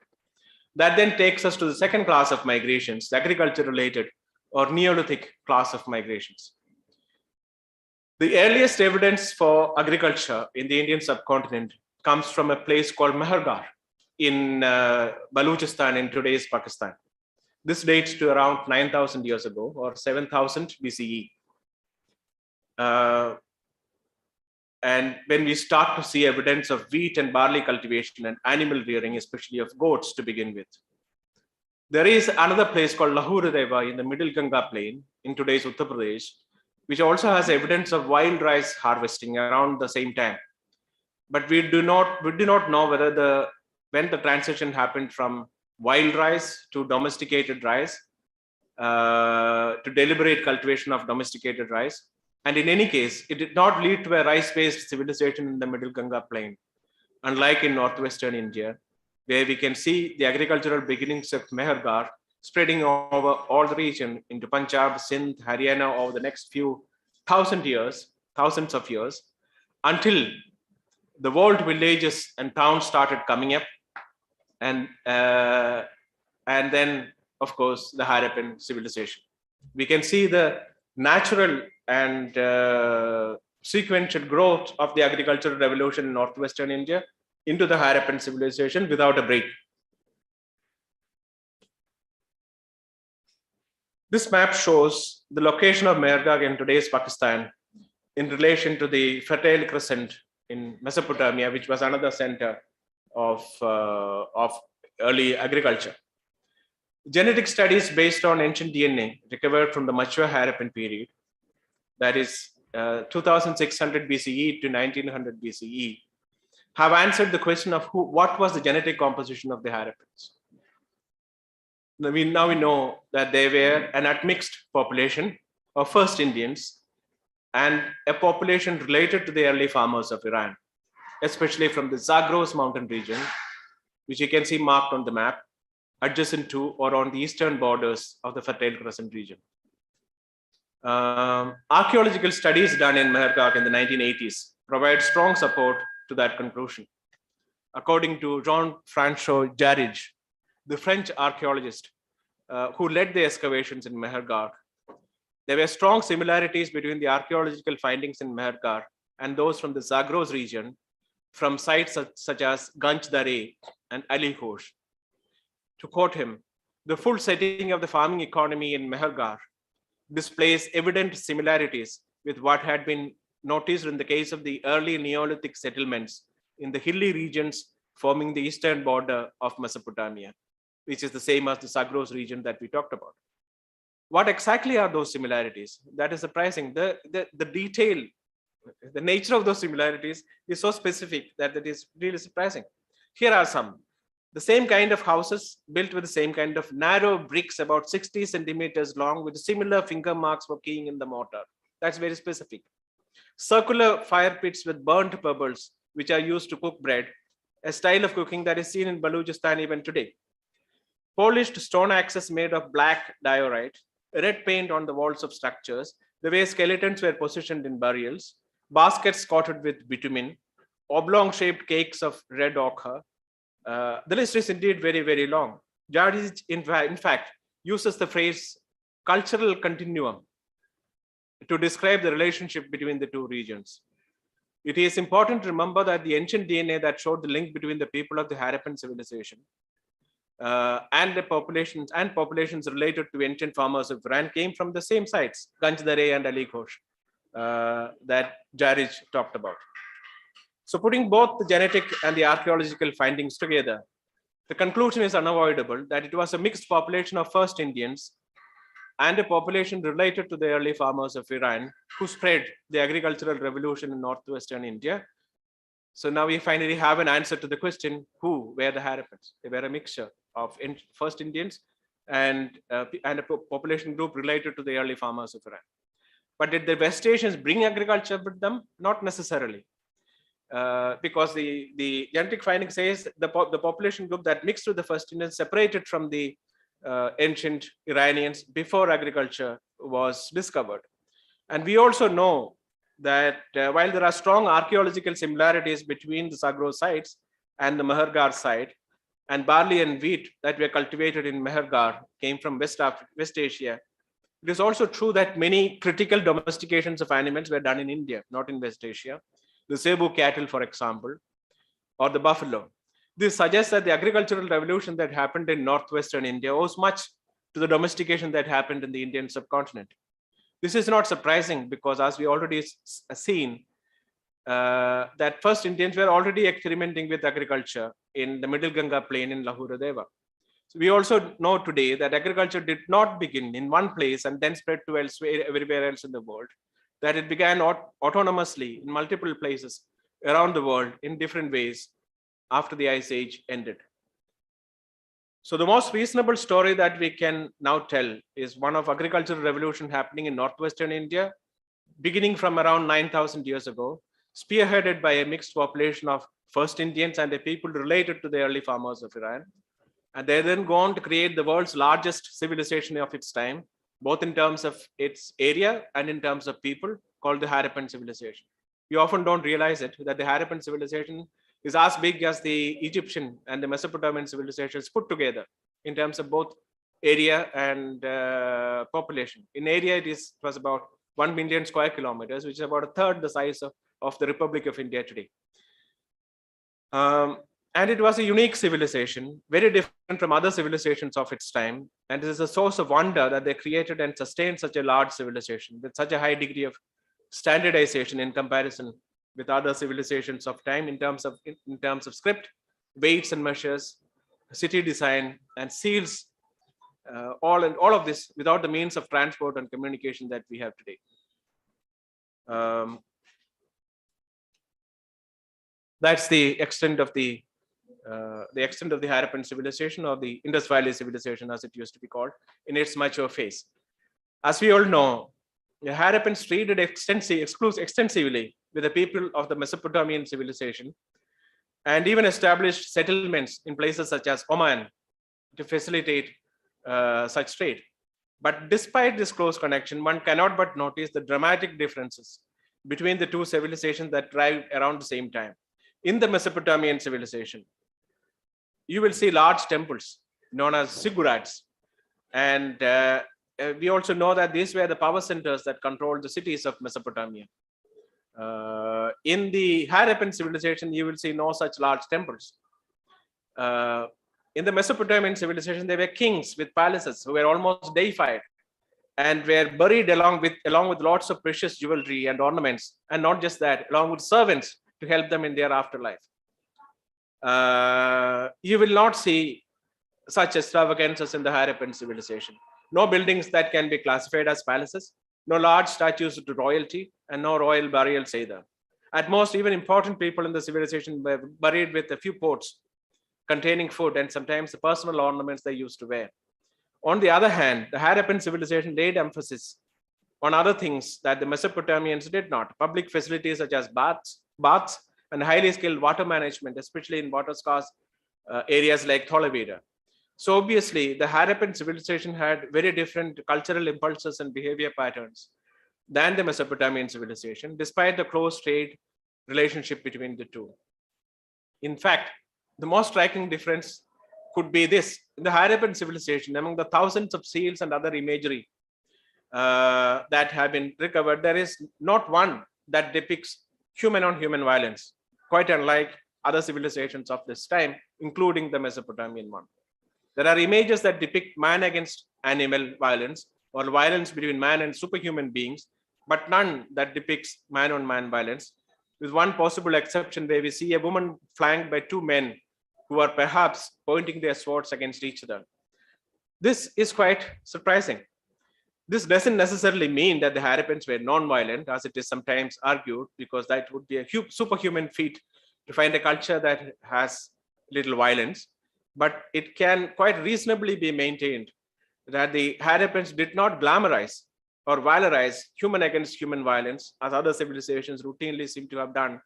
That then takes us to the second class of migrations, the agriculture related or Neolithic class of migrations. The earliest evidence for agriculture in the Indian subcontinent comes from a place called Mehrgarh in Balochistan in today's Pakistan. This dates to around 9,000 years ago, or 7,000 BCE. And when we start to see evidence of wheat and barley cultivation and animal rearing, especially of goats to begin with. There is another place called Lahore-Rewa in the Middle Ganga plain in today's Uttar Pradesh, which also has evidence of wild rice harvesting around the same time. But we do not know whether when the transition happened from wild rice to domesticated rice, to deliberate cultivation of domesticated rice. And in any case, it did not lead to a rice-based civilization in the Middle Ganga plain, unlike in northwestern India, where we can see the agricultural beginnings of Mehrgarh spreading over all the region into Punjab, Sindh, Haryana over the next few thousands of years, until the walled villages and towns started coming up, and then, of course, the Harappan civilization. We can see the natural and sequential growth of the agricultural revolution in northwestern India into the Harappan civilization without a break. This map shows the location of Mehrgarh in today's Pakistan in relation to the Fertile Crescent in Mesopotamia, which was another center of early agriculture. Genetic studies based on ancient DNA recovered from the mature Harappan period, that is 2600 BCE to 1900 BCE, have answered the question of what was the genetic composition of the Harappans. Now we know that they were an admixed population of first Indians and a population related to the early farmers of Iran, especially from the Zagros mountain region, which you can see marked on the map, adjacent to or on the eastern borders of the Fertile Crescent region. Archaeological studies done in Mehrgarh in the 1980s provide strong support to that conclusion. According to Jean-François Jarige, the French archaeologist who led the excavations in Mehrgarh, there were strong similarities between the archaeological findings in Mehrgarh and those from the Zagros region from sites such as Ganj Dare and Ali Khosh. To quote him, the full setting of the farming economy in Mehrgarh displays evident similarities with what had been noticed in the case of the early Neolithic settlements in the hilly regions forming the eastern border of Mesopotamia, which is the same as the Zagros region that we talked about. What exactly are those similarities? That is surprising. The detail, the nature of those similarities is so specific that it is really surprising. Here are some. The same kind of houses built with the same kind of narrow bricks about 60 centimeters long with similar finger marks for keying in the mortar. That's very specific. Circular fire pits with burnt pebbles, which are used to cook bread, a style of cooking that is seen in Balochistan even today. Polished stone axes made of black diorite, red paint on the walls of structures, the way skeletons were positioned in burials, baskets coated with bitumen, oblong-shaped cakes of red ochre. The list is indeed very, very long. Jarige, in fact, uses the phrase cultural continuum to describe the relationship between the two regions. It is important to remember that the ancient DNA that showed the link between the people of the Harappan civilization and the populations related to ancient farmers of Iran came from the same sites, Ganj Dare and Ali Khosh, that Jarige talked about. So putting both the genetic and the archaeological findings together, the conclusion is unavoidable that it was a mixed population of first Indians and a population related to the early farmers of Iran who spread the agricultural revolution in northwestern India. So now we finally have an answer to the question, who were the Harappans? They were a mixture of first Indians and a population group related to the early farmers of Iran. But did the West Asians bring agriculture with them? Not necessarily. Because the genetic finding says the population group that mixed with the first Indians separated from the ancient Iranians before agriculture was discovered. And we also know that while there are strong archaeological similarities between the Sagro sites and the Mehergar site, and barley and wheat that were cultivated in Mehergar came from West Asia, it is also true that many critical domestications of animals were done in India, not in West Asia. The Cebu cattle, for example, or the buffalo. This suggests that the agricultural revolution that happened in northwestern India owes much to the domestication that happened in the Indian subcontinent. This is not surprising because, as we already seen, that first Indians were already experimenting with agriculture in the Middle Ganga plain in Lahore Deva. So we also know today that agriculture did not begin in one place and then spread to everywhere else in the world, that it began autonomously in multiple places around the world in different ways after the Ice Age ended. So the most reasonable story that we can now tell is one of agricultural revolution happening in northwestern India, beginning from around 9,000 years ago, spearheaded by a mixed population of first Indians and the people related to the early farmers of Iran. And they then go on to create the world's largest civilization of its time, both in terms of its area and in terms of people, called the Harappan civilization. We often don't realize it, that the Harappan civilization is as big as the Egyptian and the Mesopotamian civilizations put together in terms of both area and population. In area, it was about 1 million square kilometers, which is about a third the size of the Republic of India today. And it was a unique civilization, very different from other civilizations of its time. And it is a source of wonder that they created and sustained such a large civilization with such a high degree of standardization in comparison with other civilizations of time in terms of script, weights and measures, city design, and seals, all of this without the means of transport and communication that we have today. That's the extent of the Harappan civilization, or the Indus Valley civilization, as it used to be called, in its mature phase. As we all know, the Harappans traded extensively with the people of the Mesopotamian civilization, and even established settlements in places such as Oman to facilitate such trade. But despite this close connection, one cannot but notice the dramatic differences between the two civilizations that thrive around the same time. In the Mesopotamian civilization, you will see large temples known as ziggurats. And we also know that these were the power centers that controlled the cities of Mesopotamia. In the Harappan civilization, you will see no such large temples. In the Mesopotamian civilization, there were kings with palaces who were almost deified and were buried along with lots of precious jewelry and ornaments, and not just that, along with servants to help them in their afterlife. You will not see such extravagances in the Harappan civilization. No buildings that can be classified as palaces, no large statues to royalty, and no royal burials either. At most, even important people in the civilization were buried with a few pots containing food and sometimes the personal ornaments they used to wear. On the other hand, the Harappan civilization laid emphasis on other things that the Mesopotamians did not. Public facilities such as baths, and highly skilled water management, especially in water-scarce areas like Tholevida. So obviously, the Harappan civilization had very different cultural impulses and behavior patterns than the Mesopotamian civilization, despite the close trade relationship between the two. In fact, the most striking difference could be this. In the Harappan civilization, among the thousands of seals and other imagery that have been recovered, there is not one that depicts human-on-human violence, quite unlike other civilizations of this time, including the Mesopotamian one. There are images that depict man against animal violence or violence between man and superhuman beings, but none that depicts man-on-man violence, with one possible exception where we see a woman flanked by two men who are perhaps pointing their swords against each other. This is quite surprising. This doesn't necessarily mean that the Harappans were non-violent, as it is sometimes argued, because that would be a superhuman feat to find a culture that has little violence. But it can quite reasonably be maintained that the Harappans did not glamorize or valorize human against human violence, as other civilizations routinely seem to have done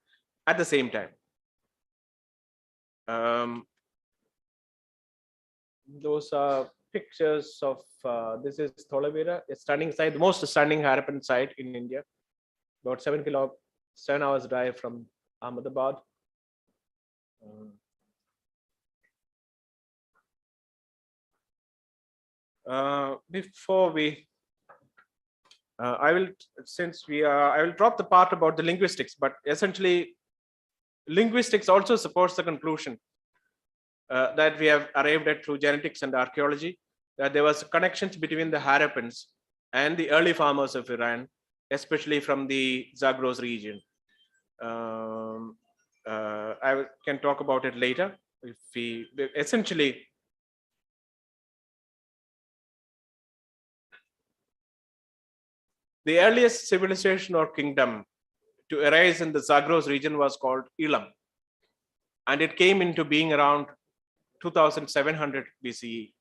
at the same time. Those are pictures of, this is Tholavira, a stunning site, the most stunning Harappan site in India, about 7 hours drive from Ahmedabad. Before we, I will drop the part about the linguistics, but essentially linguistics also supports the conclusion that we have arrived at through genetics and archaeology, that there was connections between the Harappans and the early farmers of Iran, especially from the Zagros region. I can talk about it later. If we essentially, the earliest civilization or kingdom to arise in the Zagros region was called Elam, and it came into being around 2700 BCE.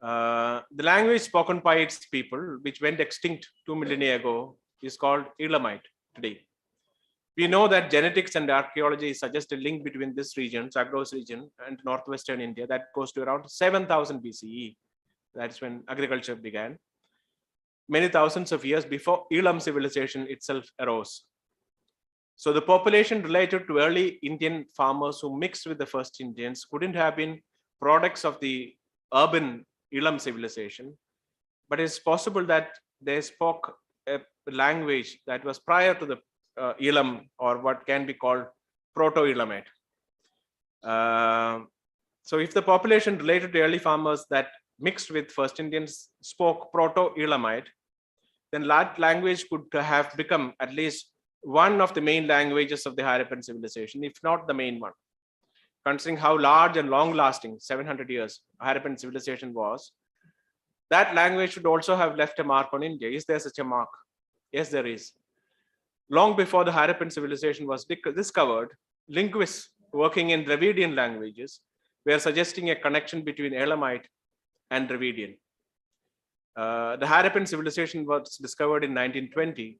The language spoken by its people, which went extinct 2 millennia ago, is called Elamite today. We know that genetics and archaeology suggest a link between this region, Zagros region, and northwestern India that goes to around 7000 BCE. That's when agriculture began, many thousands of years before Elam civilization itself arose. So the population related to early Indian farmers who mixed with the first Indians couldn't have been products of the urban Elam civilization, but it's possible that they spoke a language that was prior to the Elam, or what can be called Proto-Elamite. So if the population related to early farmers that mixed with first Indians spoke Proto-Elamite, then that language could have become at least one of the main languages of the Harappan civilization, if not the main one. Considering how large and long-lasting 700 years Harappan civilization was, that language should also have left a mark on India. Is there such a mark? Yes, there is. Long before the Harappan civilization was discovered, linguists working in Dravidian languages were suggesting a connection between Elamite and Dravidian. The Harappan civilization was discovered in 1920,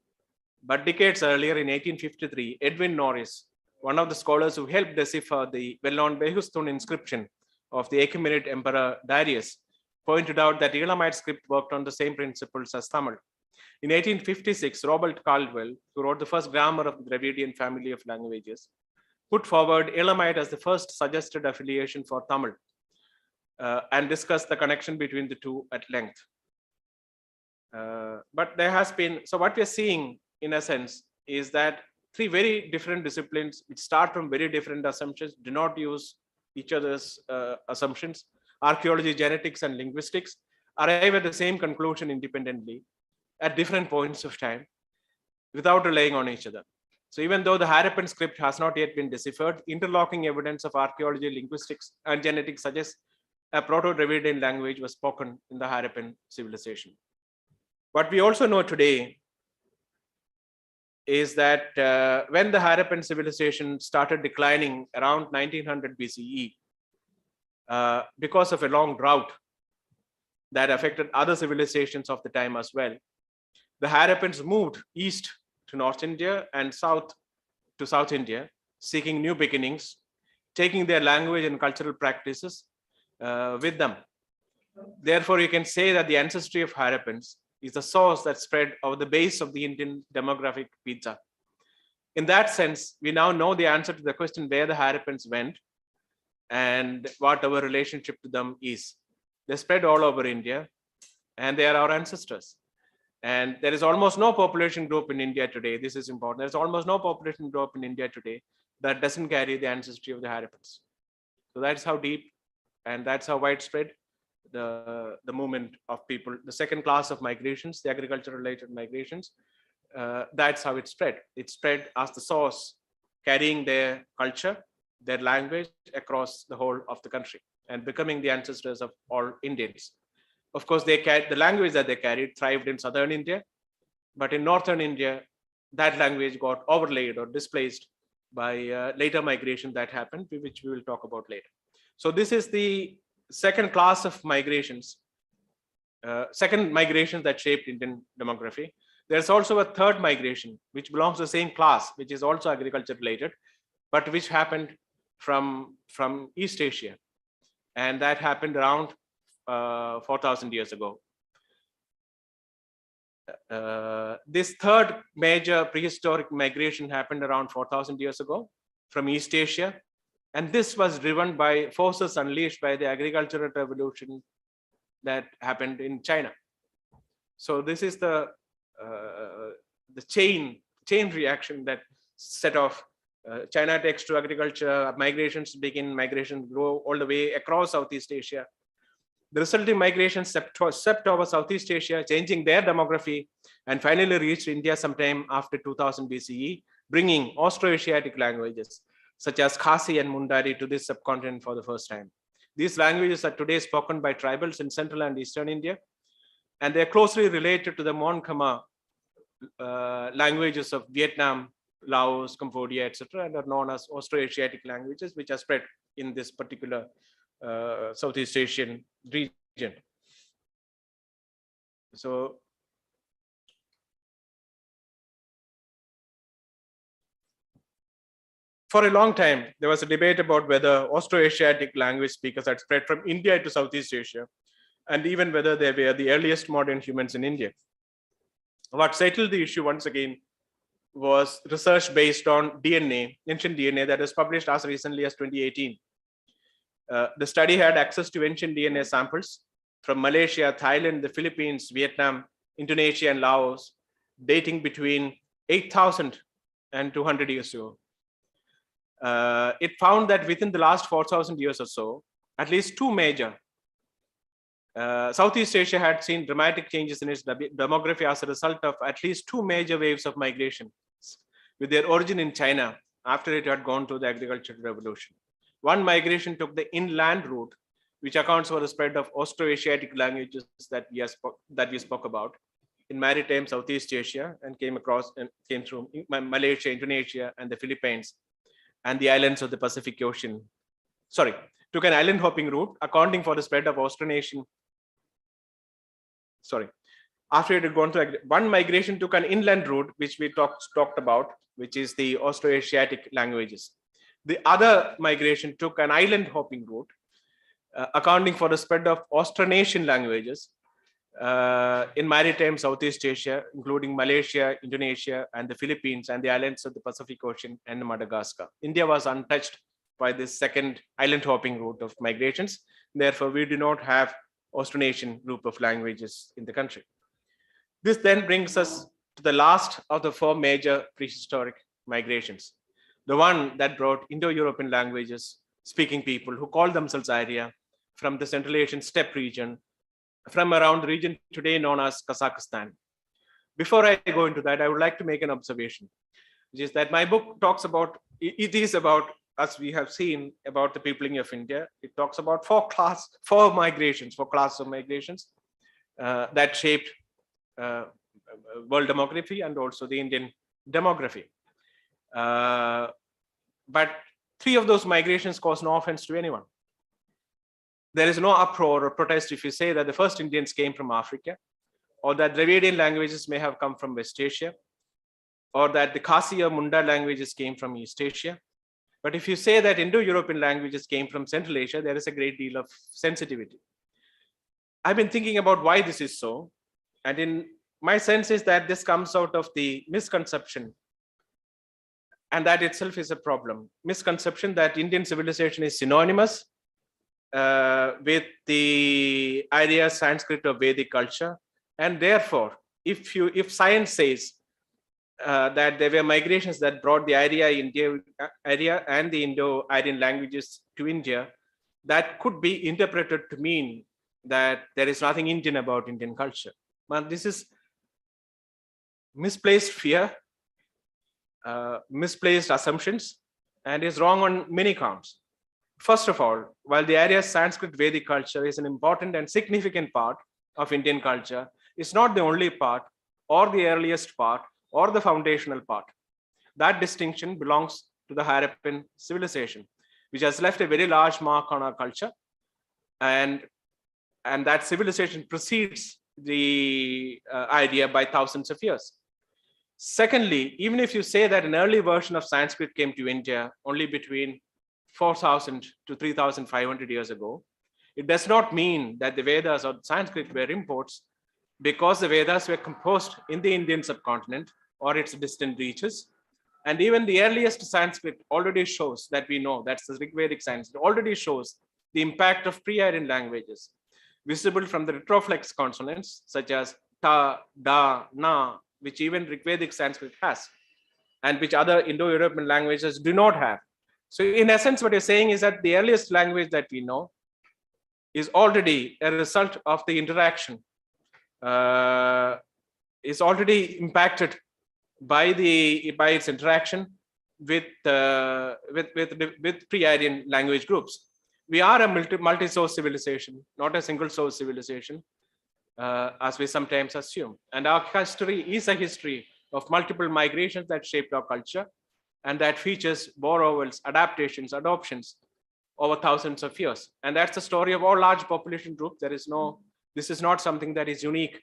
but decades earlier, in 1853, Edwin Norris, one of the scholars who helped decipher the well-known Behistun inscription of the Eminent Emperor Darius, pointed out that Elamite script worked on the same principles as Tamil. In 1856, Robert Caldwell, who wrote the first grammar of the Dravidian family of languages, put forward Elamite as the first suggested affiliation for Tamil, and discussed the connection between the two at length. But there has been, so what we're seeing in a sense is that three very different disciplines which start from very different assumptions, do not use each other's assumptions, archaeology, genetics, and linguistics, arrive at the same conclusion independently at different points of time without relying on each other. So even though the Harappan script has not yet been deciphered, interlocking evidence of archaeology, linguistics, and genetics suggests a Proto-Dravidian language was spoken in the Harappan civilization. What we also know today is that when the Harappan civilization started declining around 1900 BCE, because of a long drought that affected other civilizations of the time as well, the Harappans moved east to North India and south to South India, seeking new beginnings, taking their language and cultural practices with them. Therefore, you can say that the ancestry of Harappans is the source that spread over the base of the Indian demographic pizza. In that sense, we now know the answer to the question where the Harappans went and what our relationship to them is. They spread all over India, and they are our ancestors. And there is almost no population group in India today. This is important. There's almost no population group in India today that doesn't carry the ancestry of the Harappans. So that's how deep and that's how widespread the movement of people, the second class of migrations, the agriculture-related migrations, that's how it spread. It spread as the source, carrying their culture, their language across the whole of the country and becoming the ancestors of all Indians. Of course, they carried the language that they carried thrived in southern India, but in northern India, that language got overlaid or displaced by later migration that happened, which we will talk about later. So this is the second class of migrations second migration that shaped Indian demography. There's also a third migration, which belongs to the same class, which is also agriculture related, but which happened from East Asia. And that happened around 4,000 years ago. This third major prehistoric migration happened around 4,000 years ago from East Asia. And this was driven by forces unleashed by the agricultural revolution that happened in China. So this is the chain reaction that set off. China takes to agriculture, migrations begin, migrations grow all the way across Southeast Asia. The resulting migration swept over Southeast Asia, changing their demography, and finally reached India sometime after 2000 BCE, bringing Austroasiatic languages such as Khasi and Mundari to this subcontinent for the first time. These languages are today spoken by tribals in central and eastern India, and they're closely related to the Mon Khmer languages of Vietnam, Laos, Cambodia, etc., and are known as Austroasiatic languages, which are spread in this particular Southeast Asian region. So for a long time, there was a debate about whether Austroasiatic language speakers had spread from India to Southeast Asia, and even whether they were the earliest modern humans in India. What settled the issue once again was research based on DNA, ancient DNA, that was published as recently as 2018. The study had access to ancient DNA samples from Malaysia, Thailand, the Philippines, Vietnam, Indonesia, and Laos, dating between 8,000 and 200 years ago. It found that within the last 4,000 years or so, at least two major Southeast Asia had seen dramatic changes in its demography as a result of at least two major waves of migration, with their origin in China after it had gone through the agricultural revolution. One migration took the inland route, which accounts for the spread of Austroasiatic languages that we spoke about in maritime Southeast Asia, and came through Malaysia, Indonesia, and the Philippines, and the islands of the Pacific Ocean. Took an island hopping route, accounting for the spread of Austronesian. After it had gone through, one migration took an inland route, which we talked about, which is the Austroasiatic languages. The other migration took an island hopping route, accounting for the spread of Austronesian languages in maritime Southeast Asia, including Malaysia, Indonesia, and the Philippines, and the islands of the Pacific Ocean and Madagascar. India was untouched by this second island hopping route of migrations. Therefore, we do not have Austronesian group of languages in the country. This then brings us to the last of the four major prehistoric migrations, the one that brought Indo-European languages speaking people who call themselves Aryan from the Central Asian steppe region, from around the region today known as Kazakhstan. Before I go into that, I would like to make an observation, which is that my book talks about, it is about, as we have seen, about the peopling of India. It talks about four classes of migrations that shaped world demography and also the Indian demography. But three of those migrations cause no offense to anyone. There is no uproar or protest if you say that the first Indians came from Africa, or that Dravidian languages may have come from West Asia, or that the Khasi or Munda languages came from East Asia. But if you say that Indo-European languages came from Central Asia, there is a great deal of sensitivity. I've been thinking about why this is so. And in my sense is that this comes out of the misconception, and that itself is a problem. Misconception that Indian civilization is synonymous with the Arya, Sanskrit, or Vedic culture. And therefore, if science says that there were migrations that brought the Arya and the Indo-Aryan languages to India, that could be interpreted to mean that there is nothing Indian about Indian culture. But this is misplaced fear, misplaced assumptions, and is wrong on many counts. First of all, while the Arya, Sanskrit, Vedic culture is an important and significant part of Indian culture, it's not the only part, or the earliest part, or the foundational part. That distinction belongs to the Harappan civilization, which has left a very large mark on our culture. And and that civilization precedes the idea by thousands of years. Secondly, even if you say that an early version of Sanskrit came to India only between 4,000 to 3,500 years ago, it does not mean that the Vedas or Sanskrit were imports, because the Vedas were composed in the Indian subcontinent or its distant reaches. And even the earliest Sanskrit already shows that we know, that's the Rigvedic Sanskrit, already shows the impact of pre-Aryan languages, visible from the retroflex consonants such as ta, da, na, which even Rigvedic Sanskrit has, and which other Indo-European languages do not have. So in essence, what you're saying is that the earliest language that we know is already a result of the interaction, is already impacted by its interaction with pre-Aryan language groups. We are a multi-source civilization, not a single-source civilization, as we sometimes assume. And our history is a history of multiple migrations that shaped our culture, and that features borrowals, adaptations, adoptions over thousands of years. And that's the story of all large population groups. This is not something that is unique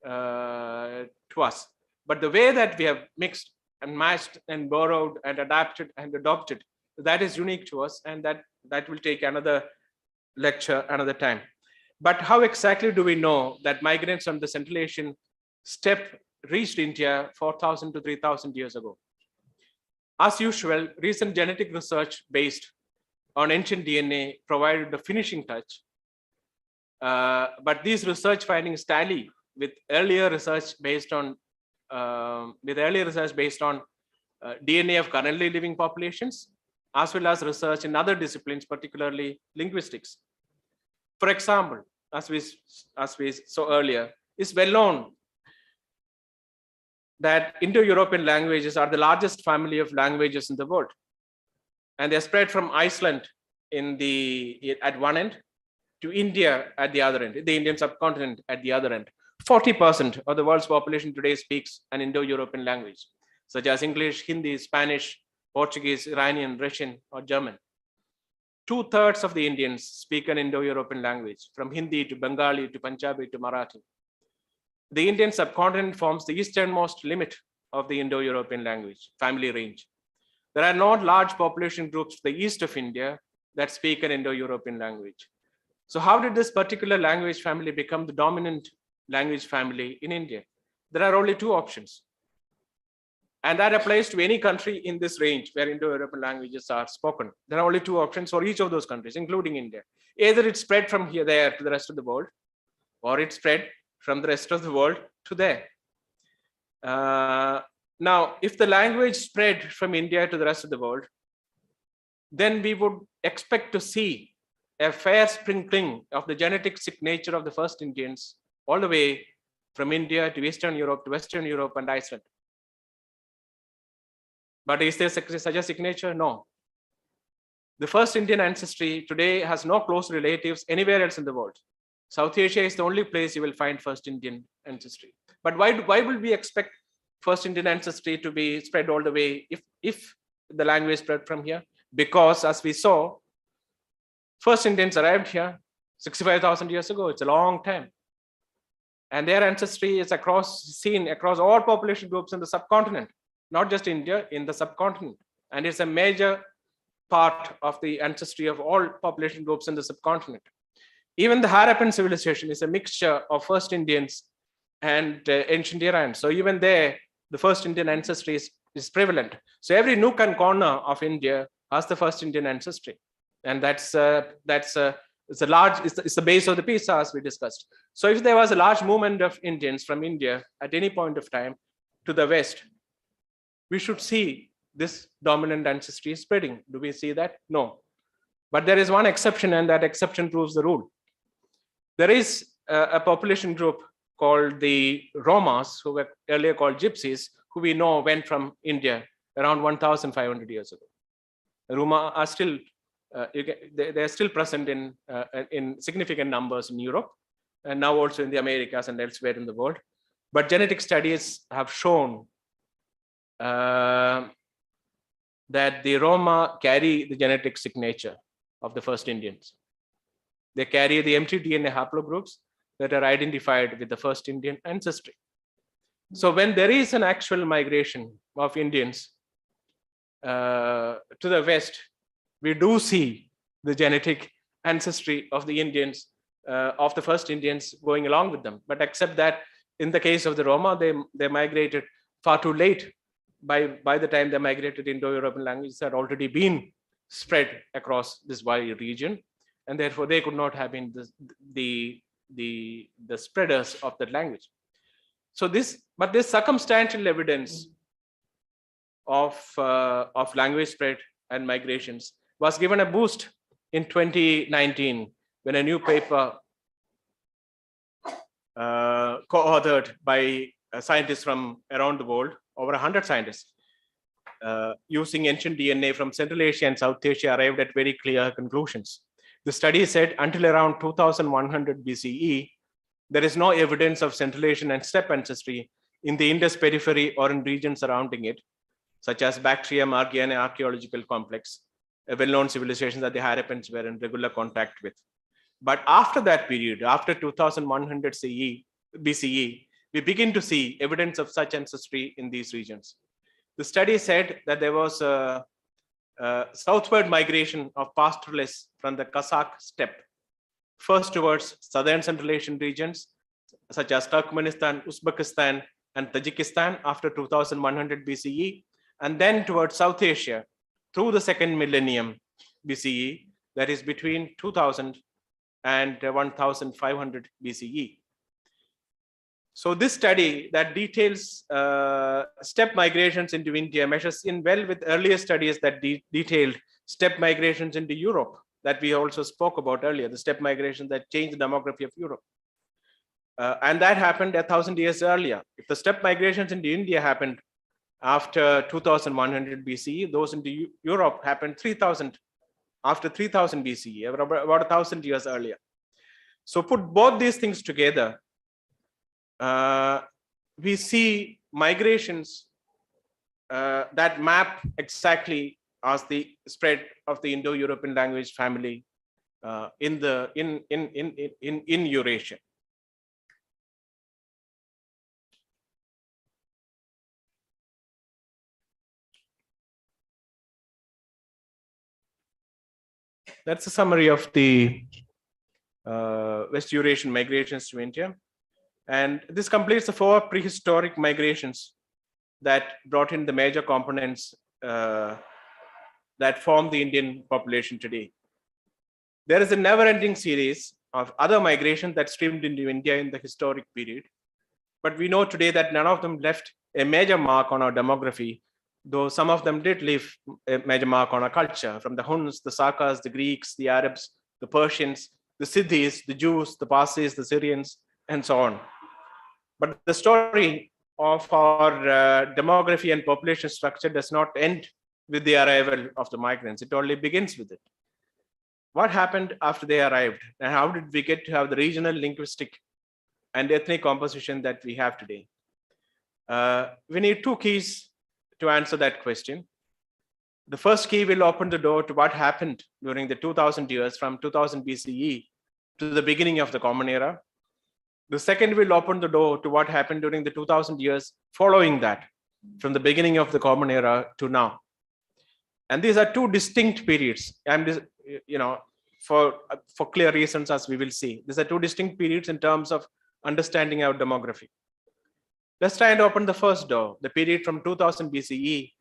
to us. But the way that we have mixed and matched and borrowed and adapted and adopted, that is unique to us, and that will take another lecture another time. But how exactly do we know that migrants from the Central Asian steppe reached India 4,000 to 3,000 years ago? As usual, recent genetic research based on ancient DNA provided the finishing touch. But these research findings tally with earlier research based on DNA of currently living populations, as well as research in other disciplines, particularly linguistics. For example, as we saw earlier, it's well known that Indo-European languages are the largest family of languages in the world. And they're spread from Iceland at one end to India at the other end, the Indian subcontinent at the other end. 40% of the world's population today speaks an Indo-European language, such as English, Hindi, Spanish, Portuguese, Iranian, Russian, or German. 2/3 of the Indians speak an Indo-European language, from Hindi to Bengali to Punjabi to Marathi. The Indian subcontinent forms the easternmost limit of the Indo-European language family range. There are not large population groups to the east of India that speak an Indo-European language. So how did this particular language family become the dominant language family in India? There are only two options. And that applies to any country in this range where Indo-European languages are spoken. There are only two options for each of those countries, including India. Either it spread from there to the rest of the world, or it spread from the rest of the world to there. Now, if the language spread from India to the rest of the world, then we would expect to see a fair sprinkling of the genetic signature of the first Indians all the way from India to Eastern Europe to Western Europe and Iceland. But is there such a signature? No. The first Indian ancestry today has no close relatives anywhere else in the world. South Asia is the only place you will find first Indian ancestry. But why will we expect first Indian ancestry to be spread all the way if the language spread from here? Because as we saw, first Indians arrived here 65,000 years ago. It's a long time. And their ancestry is seen across all population groups in the subcontinent, not just India, in the subcontinent. And it's a major part of the ancestry of all population groups in the subcontinent. Even the Harappan civilization is a mixture of first Indians and ancient Aryans. So even there, the first Indian ancestry is prevalent. So every nook and corner of India has the first Indian ancestry. And it's the base of the pizza, as we discussed. So if there was a large movement of Indians from India at any point of time to the West, we should see this dominant ancestry spreading. Do we see that? No. But there is one exception, and that exception proves the rule. There is a population group called the Romas, who were earlier called Gypsies, who we know went from India around 1,500 years ago. The Roma are still, they're still present in significant numbers in Europe, and now also in the Americas and elsewhere in the world. But genetic studies have shown that the Roma carry the genetic signature of the first Indians. They carry the empty DNA haplogroups that are identified with the first Indian ancestry. So when there is an actual migration of Indians to the West, we do see the genetic ancestry of the Indians, of the first Indians going along with them. But except that in the case of the Roma, they migrated far too late. By the time they migrated, Indo-European languages had already been spread across this wide region, and therefore they could not have been the spreaders of that language. So this circumstantial evidence of language spread and migrations was given a boost in 2019 when a new paper co-authored by scientists from around the world, over 100 scientists, using ancient DNA from Central Asia and South Asia, arrived at very clear conclusions. The study said until around 2100 BCE, there is no evidence of Central Asian and steppe ancestry in the Indus periphery or in regions surrounding it, such as Bactrium, Aryan archaeological complex, a well-known civilization that the Harappans were in regular contact with. But after that period, after 2100 BCE, we begin to see evidence of such ancestry in these regions. The study said that there was a southward migration of pastoralists from the Kazakh steppe, first towards southern Central Asian regions, such as Turkmenistan, Uzbekistan, and Tajikistan after 2100 BCE, and then towards South Asia through the second millennium BCE, that is between 2000 and 1500 BCE. So this study that details steppe migrations into India measures in well with earlier studies that detailed steppe migrations into Europe that we also spoke about earlier, the steppe migrations that changed the demography of Europe. And that happened 1,000 years earlier. If the steppe migrations into India happened after 2100 BCE, those into Europe happened after 3000 BCE, about 1,000 years earlier. So put both these things together, we see migrations that map exactly as the spread of the Indo-European language family in Eurasia. That's a summary of the West Eurasian migrations to India. And this completes the 4 prehistoric migrations that brought in the major components that form the Indian population today. There is a never-ending series of other migrations that streamed into India in the historic period. But we know today that none of them left a major mark on our demography, though some of them did leave a major mark on our culture, from the Huns, the Sakas, the Greeks, the Arabs, the Persians, the Siddhis, the Jews, the Parsis, the Syrians, and so on. But the story of our demography and population structure does not end with the arrival of the migrants. It only begins with it. What happened after they arrived, and how did we get to have the regional, linguistic, and ethnic composition that we have today? We need 2 keys to answer that question. The first key will open the door to what happened during the 2000 years from 2000 BCE to the beginning of the Common Era. The second will open the door to what happened during the 2000 years following that, from the beginning of the Common Era to now. And these are 2 distinct periods. And for clear reasons, as we will see, these are 2 distinct periods in terms of understanding our demography. Let's try and open the first door, the period from 2000 BCE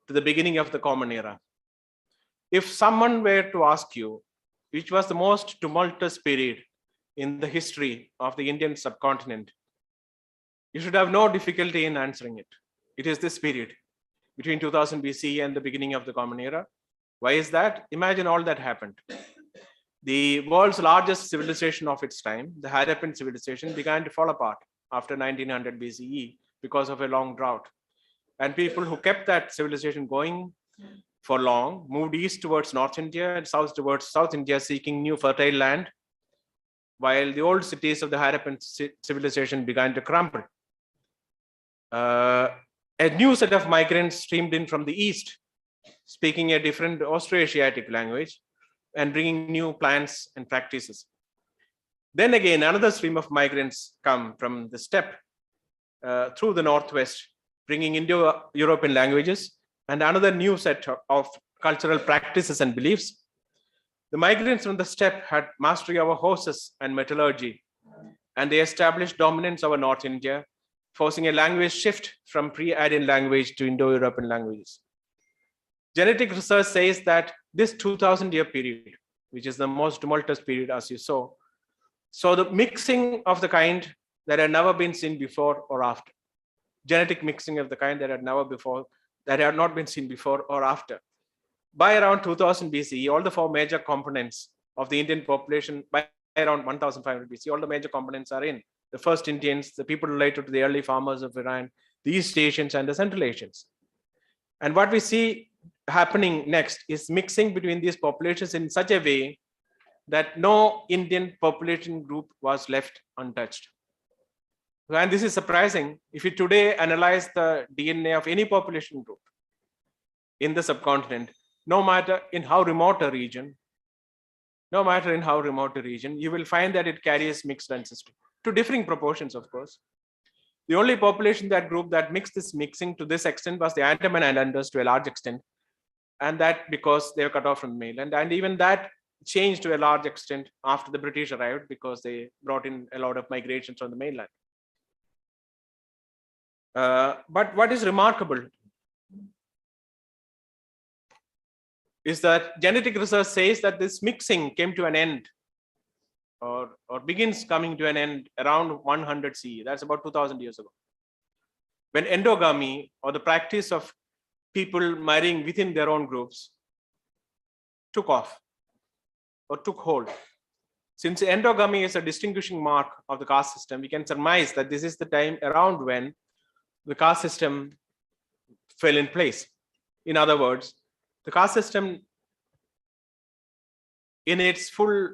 to the beginning of the Common Era. If someone were to ask you, which was the most tumultuous period in the history of the Indian subcontinent, you should have no difficulty in answering it. It is this period between 2000 BCE and the beginning of the Common Era. Why is that? Imagine all that happened. The world's largest civilization of its time, the Harappan civilization, began to fall apart after 1900 BCE because of a long drought. And people who kept that civilization going for long moved east towards North India and south towards South India, seeking new fertile land, while the old cities of the Harappan civilization began to crumble. A new set of migrants streamed in from the east, speaking a different Austroasiatic language, and bringing new plans and practices. Then again, another stream of migrants come from the steppe through the northwest, bringing Indo-European languages and another new set of cultural practices and beliefs. The migrants from the steppe had mastery over horses and metallurgy, and they established dominance over North India, forcing a language shift from pre-Aryan language to Indo-European languages. Genetic research says that this 2000-year period, which is the most tumultuous period as you saw the mixing of the kind that had never been seen before or after. Genetic mixing of the kind that had not been seen before or after. By around 2000 BCE, all the four major components of the Indian population, by around 1500 BCE, all the major components are in. The first Indians, the people related to the early farmers of Iran, the East Asians and the Central Asians. And what we see happening next is mixing between these populations in such a way that no Indian population group was left untouched. And this is surprising. If you today analyze the DNA of any population group in the subcontinent, no matter in how remote a region, you will find that it carries mixed ancestry to differing proportions, of course. The only population group that mixed this mixing to this extent was the Andaman Islanders to a large extent, and that because they were cut off from the mainland. And even that changed to a large extent after the British arrived, because they brought in a lot of migrations from the mainland. But what is remarkable is that genetic research says that this mixing came to an end or begins coming to an end around 100 CE. That's about 2000 years ago, when endogamy, or the practice of people marrying within their own groups, took off or took hold. Since endogamy is a distinguishing mark of the caste system, we can surmise that this is the time around when the caste system fell in place. In other words, the caste system in its full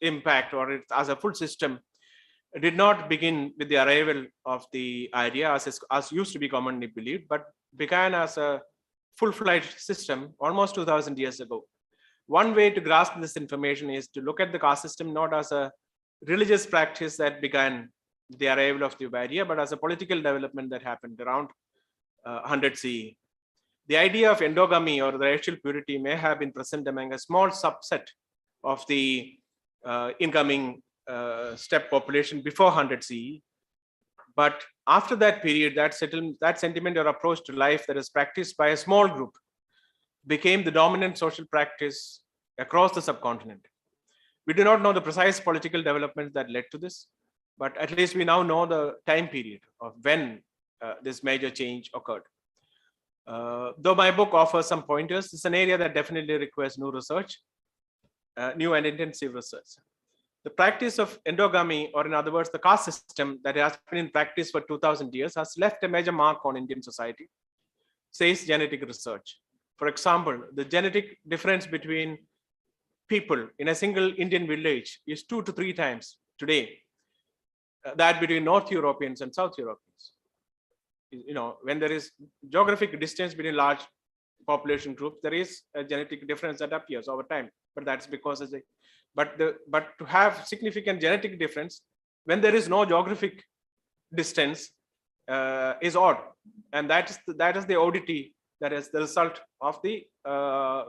impact, or as a full system, did not begin with the arrival of the Arya as used to be commonly believed, but began as a full-fledged system almost 2000 years ago. One way to grasp this information is to look at the caste system not as a religious practice that began with the arrival of the Arya, but as a political development that happened around 100 CE. The idea of endogamy or the racial purity may have been present among a small subset of the incoming steppe population before 100 CE. But after that period, that sentiment or approach to life that is practiced by a small group became the dominant social practice across the subcontinent. We do not know the precise political developments that led to this, but at least we now know the time period of when this major change occurred. Though my book offers some pointers, it's an area that definitely requires new research, new and intensive research. The practice of endogamy, or in other words, the caste system that has been in practice for 2000 years, has left a major mark on Indian society, says genetic research. For example, the genetic difference between people in a single Indian village is 2 to 3 times today that between North Europeans and South Europeans. You know, when there is geographic distance between large population groups, there is a genetic difference that appears over time. But that's because but to have significant genetic difference when there is no geographic distance is odd, and that is the oddity that is the result of the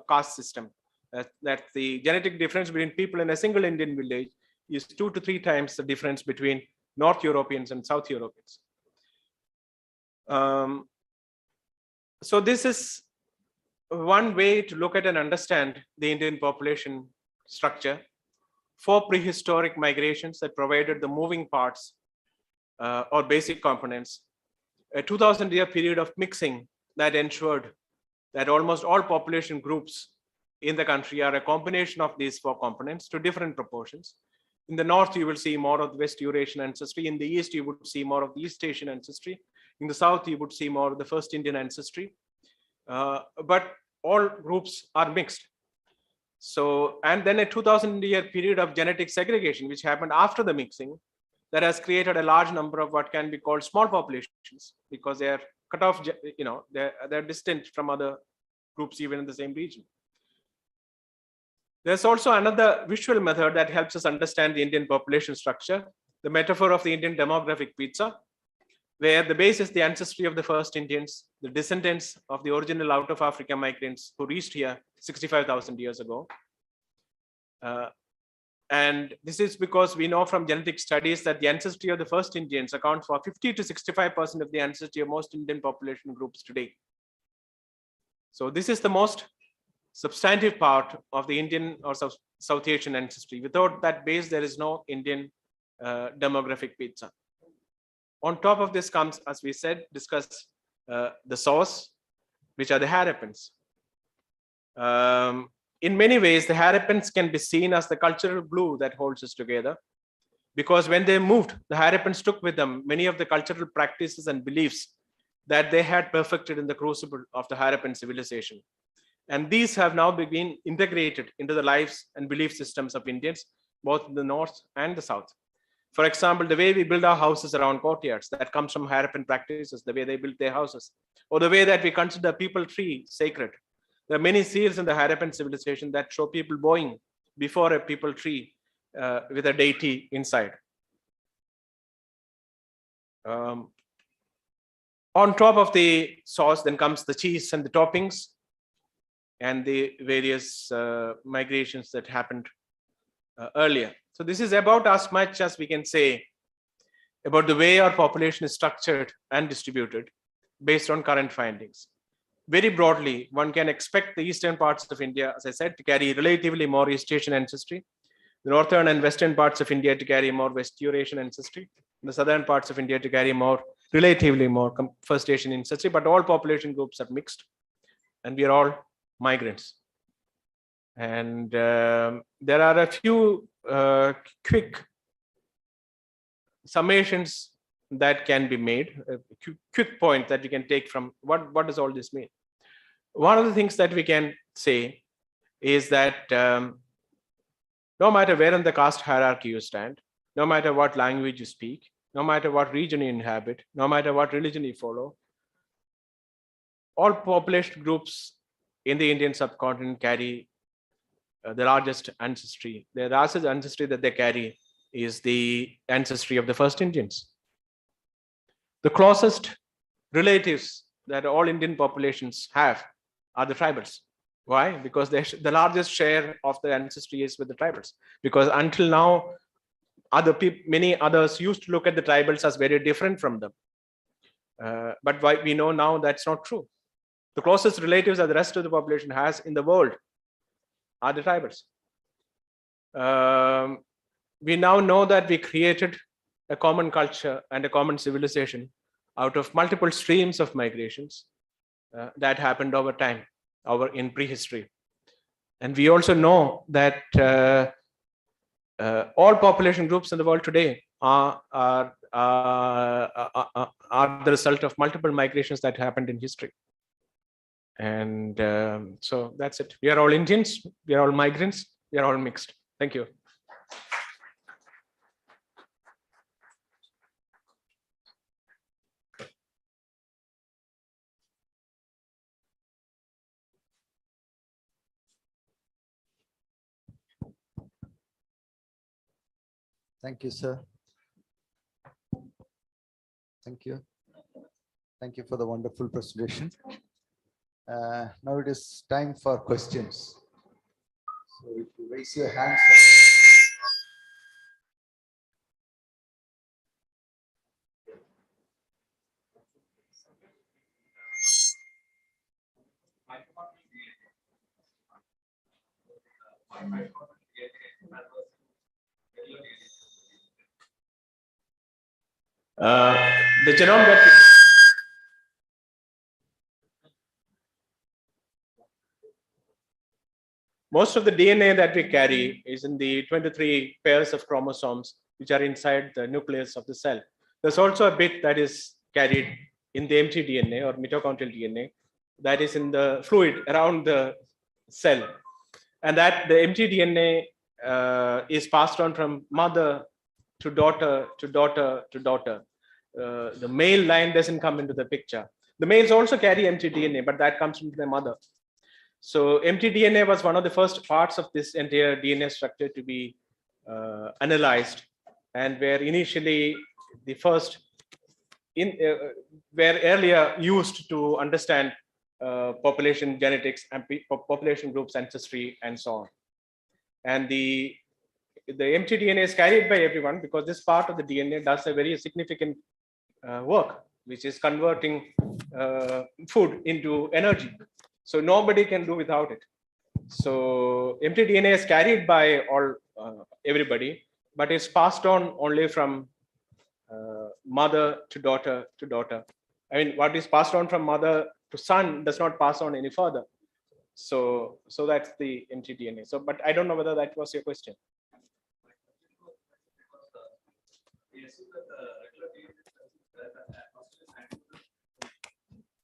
caste system. That the genetic difference between people in a single Indian village is 2 to 3 times the difference between North Europeans and South Europeans. So this is one way to look at and understand the Indian population structure. 4 prehistoric migrations that provided the moving parts or basic components. A 2000-year period of mixing that ensured that almost all population groups in the country are a combination of these 4 components to different proportions. In the north, you will see more of the West Eurasian ancestry. In the east, you would see more of the East Asian ancestry. In the south, you would see more of the first Indian ancestry. But all groups are mixed. So, and then a 2000-year period of genetic segregation, which happened after the mixing, that has created a large number of what can be called small populations, because they are cut off, you know, they're distant from other groups even in the same region. There's also another visual method that helps us understand the Indian population structure, the metaphor of the Indian demographic pizza, where the base is the ancestry of the first Indians, the descendants of the original out of Africa migrants who reached here 65,000 years ago. And this is because we know from genetic studies that the ancestry of the first Indians accounts for 50 to 65% of the ancestry of most Indian population groups today. So this is the most substantive part of the Indian or South Asian ancestry. Without that base, there is no Indian demographic pizza. On top of this comes, as we said, discuss the source, which are the Harappans. In many ways, the Harappans can be seen as the cultural glue that holds us together, because when they moved, the Harappans took with them many of the cultural practices and beliefs that they had perfected in the crucible of the Harappan civilization. And these have now been integrated into the lives and belief systems of Indians, both in the north and the south. For example, the way we build our houses around courtyards, that comes from Harappan practices, the way they built their houses, or the way that we consider people tree sacred. There are many seals in the Harappan civilization that show people bowing before a people tree with a deity inside. On top of the sauce, then comes the cheese and the toppings and the various migrations that happened earlier. So this is about as much as we can say about the way our population is structured and distributed based on current findings. Very broadly, one can expect the eastern parts of India, as I said, to carry relatively more East Asian ancestry, the northern and western parts of India to carry more West Eurasian ancestry, and the southern parts of India to carry relatively more First Asian ancestry, but all population groups are mixed, and we are all migrants. And there are a few quick summations that can be made, a quick point that we can take from what does all this mean. One of the things that we can say is that no matter where in the caste hierarchy you stand, no matter what language you speak, no matter what region you inhabit, no matter what religion you follow, all population groups in the Indian subcontinent carry the largest ancestry. The largest ancestry that they carry is the ancestry of the first Indians. The closest relatives that all Indian populations have are the tribals. Why? Because the largest share of the ancestry is with the tribals. Because until now, many others used to look at the tribals as very different from them. But we know now that's not true. The closest relatives that the rest of the population has in the world are the tribals. We now know that we created a common culture and a common civilization out of multiple streams of migrations that happened over time, in prehistory. And we also know that all population groups in the world today are the result of multiple migrations that happened in history. And so that's it. We are all Indians, we are all migrants, we are all mixed. Thank you. Thank you, sir. Thank you. Thank you for the wonderful presentation. Now it is time for questions. So if you raise your hands. The genome that most of the DNA that we carry is in the 23 pairs of chromosomes which are inside the nucleus of the cell. There's also a bit that is carried in the empty DNA or mitochondrial DNA that is in the fluid around the cell, and that the empty DNA is passed on from mother to daughter to daughter to daughter. The male line doesn't come into the picture. The males also carry empty DNA, but that comes from their mother. So mtDNA was one of the first parts of this entire DNA structure to be analyzed, and where initially the first were earlier used to understand population genetics and population groups, ancestry, and so on. And the mtDNA is carried by everyone because this part of the DNA does a very significant work, which is converting food into energy. So nobody can do without it. So mtDNA is carried by all everybody, but it's passed on only from mother to daughter to daughter. I mean, what is passed on from mother to son does not pass on any further. So that's the mtDNA. So, but I don't know whether that was your question.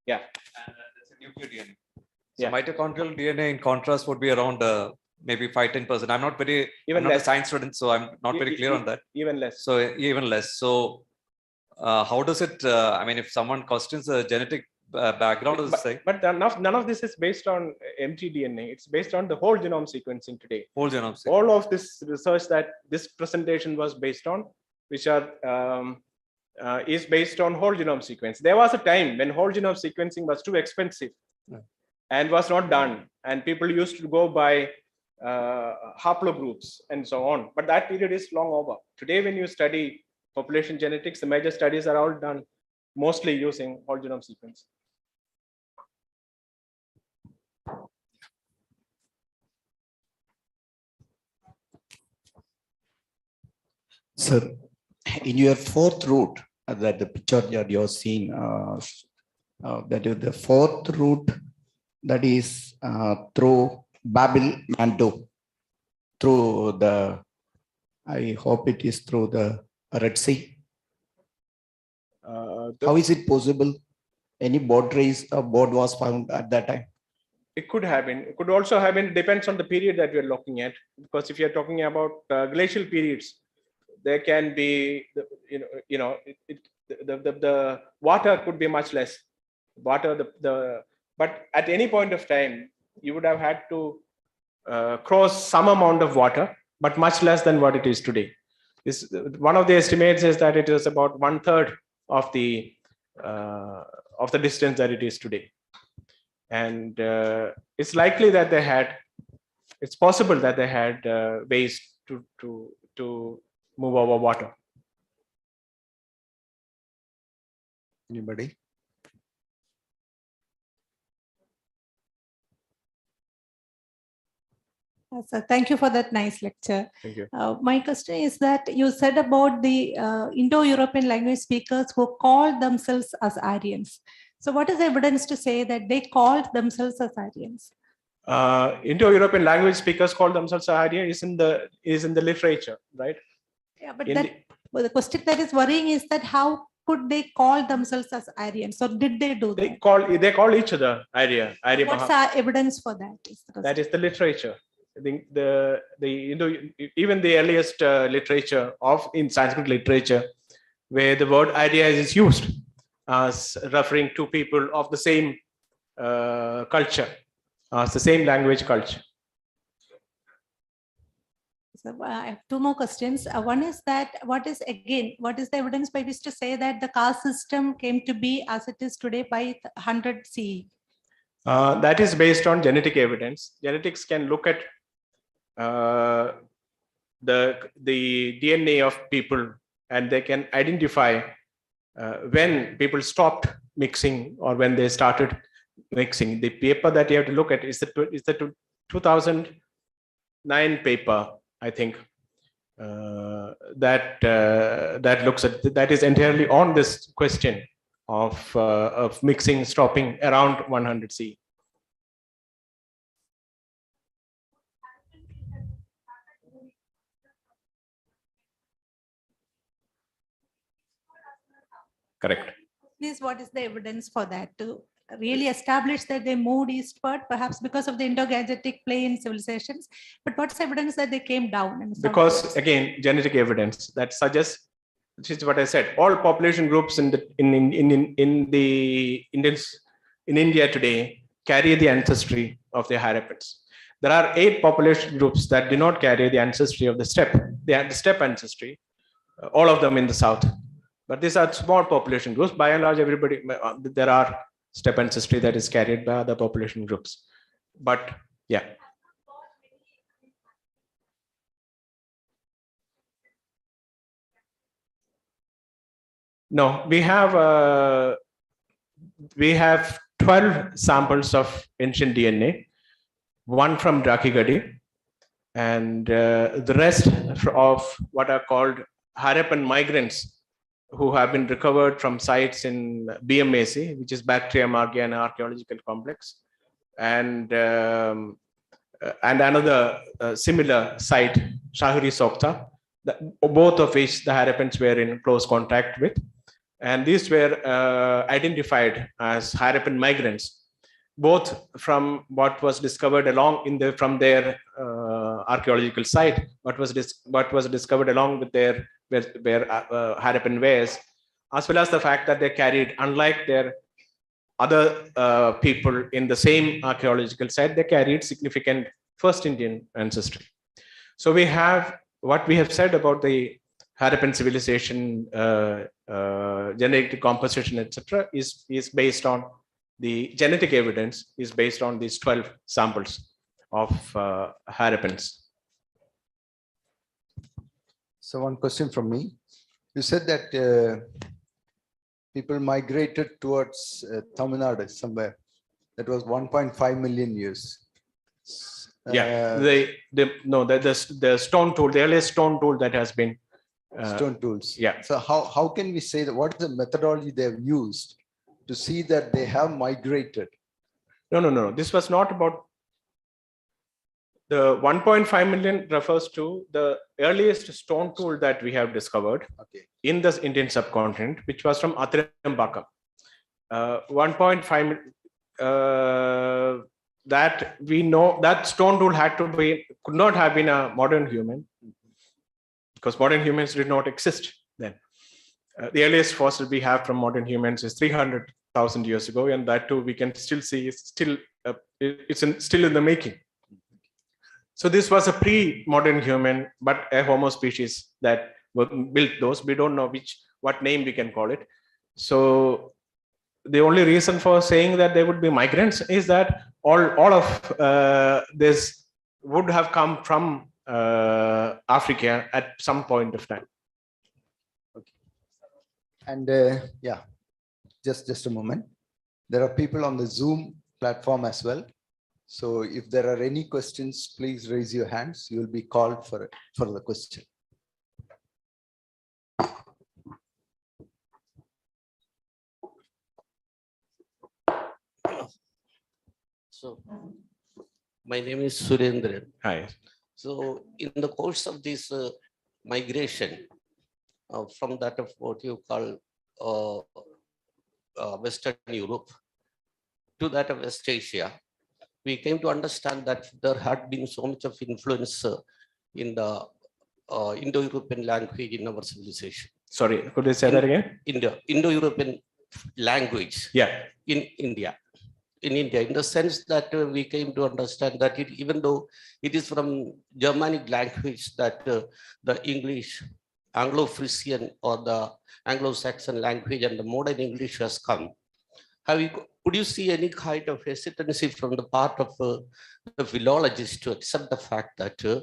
Yeah. That's a nuclear DNA. So Yeah. mitochondrial DNA, in contrast, would be around maybe 5-10%. I'm not Even I'm not a less. science student, so I'm not very clear on that. Even less. So even less. So how does it? I mean, if someone questions the genetic background of this thing, But none of this is based on mtDNA. It's based on the whole genome sequencing today. whole genome. All of this research that this presentation was based on, which are is based on whole genome sequence. There was a time when whole genome sequencing was too expensive and was not done, and people used to go by haplogroups and so on. But that period is long over. Today, when you study population genetics, the major studies are all done mostly using whole genome sequence. Sir, in your fourth route, that the picture that you're seeing, that is the fourth route, that is through Babel Mando, through the, I hope it is through the Red Sea. How is it possible? Any boat race, a boat was found at that time? It could have been. It could also have been. Depends on the period that we're looking at. Because if you're talking about glacial periods, there can be, the water could be much less. But at any point of time, you would have had to cross some amount of water, but much less than what it is today. One of the estimates is that it is about 1/3 of the distance that it is today. And it's likely that they had, it's possible that they had ways to move over water. Anybody? So thank you for that nice lecture. Thank you. My question is that you said about the Indo-European language speakers who called themselves as Aryans. So what is the evidence to say that they called themselves as Aryans? Indo-European language speakers call themselves Aryan is in the literature, right? Yeah, but the question that is worrying is that how could they call themselves as Aryans? So did they do that? They call each other Arya. What's the evidence for that? That is the literature. I think even the earliest literature in Sanskrit literature, where the word Arya is used as referring to people of the same culture, the same language culture. So I have two more questions. One is that what is the evidence by which to say that the caste system came to be as it is today by 100 CE? That is based on genetic evidence. Genetics can look at the DNA of people, and they can identify when people stopped mixing or when they started mixing. The paper that you have to look at is the 2009 paper, I think, that looks at, that is entirely on this question of mixing stopping around 100 C. Correct. Please, what is the evidence for that to really establish that they moved eastward, perhaps because of the Indo-Gangetic plain civilizations? But what's evidence that they came down? Because again, genetic evidence that suggests, which is what I said, all population groups in India today carry the ancestry of the Harappans. There are 8 population groups that do not carry the ancestry of the steppe. They have the steppe ancestry, all of them in the south. But these are small population groups. By and large, everybody, there are steppe ancestry that is carried by other population groups. But yeah. No, we have 12 samples of ancient DNA, one from Rakigadi, and the rest of what are called Harappan migrants who have been recovered from sites in BMAC, which is Bactrium Aryan archaeological complex, and another similar site, Shahiri Sokta, both of which the Harappans were in close contact with. And these were identified as Harappan migrants, both from what was discovered from their archaeological site, what was discovered along with their Harappan wares, as well as the fact that they carried, unlike their other people in the same archaeological site, they carried significant first Indian ancestry. So we have what we have said about the Harappan civilization, genetic composition, etc., is based on the genetic evidence is based on these 12 samples of Harappans. So one question from me. You said that people migrated towards Tamil Nadu somewhere. That was 1.5 million years. Yeah, the stone tool, the earliest stone tool that has been stone tools. Yeah. So how can we say that? What is the methodology they have used to see that they have migrated? No. This was not about the 1.5 million refers to the earliest stone tool that we have discovered in the Indian subcontinent, which was from Athirambakam. 1.5 that we know that stone tool could not have been a modern human, because modern humans did not exist then. The earliest fossil we have from modern humans is 300,000 years ago, and that too we can still see it's still in the making. So this was a pre-modern human, but a Homo species that built those. We don't know what name we can call it. So the only reason for saying that they would be migrants is that all of this would have come from Africa at some point of time. Okay. And yeah, just a moment. There are people on the Zoom platform as well. So if there are any questions, please raise your hands. You will be called for the question. So my name is Surendran. Hi. So in the course of this migration from that of what you call Western Europe to that of West Asia, we came to understand that there had been so much of influence in the Indo-European language in our civilization. Sorry, could you say that again? Indo-European language. Yeah. In India, in the sense that we came to understand that even though it is from Germanic language that the English, Anglo-Frisian or the Anglo-Saxon language and the modern English has come. Could you see any kind of hesitancy from the part of the philologists to accept the fact that a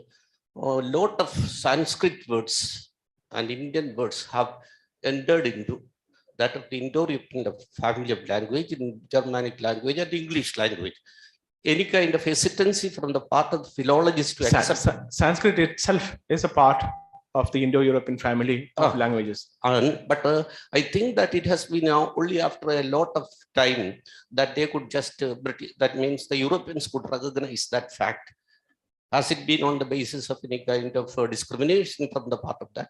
lot of Sanskrit words and Indian words have entered into that of the Indo-European family of language, in Germanic language and English language? Any kind of hesitancy from the part of the philologists to accept? Sanskrit itself is a part of the Indo-European family of languages. But I think that it has been now only after a lot of time that they could just, that means the Europeans could recognize that fact. Has it been on the basis of any kind of discrimination from the part of that?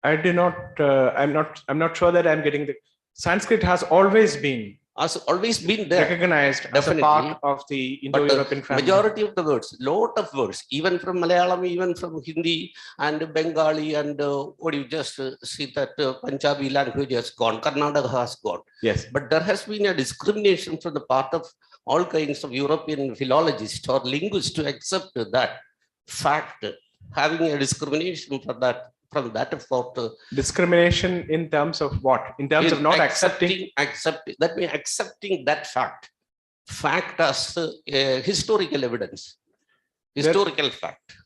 I do not, I'm not sure that I'm getting the, Sanskrit has always been there, recognized definitely, as a part of the Indo-European family. Majority of the words, lot of words, even from Malayalam, even from Hindi and Bengali, and what you just see that Punjabi language has gone, Karnataka has gone. Yes. But there has been a discrimination from the part of all kinds of European philologists or linguists to accept that fact, having a discrimination for that, from that effort. Discrimination in terms of what? In terms of not accepting that means accepting that fact as historical evidence, historical fact.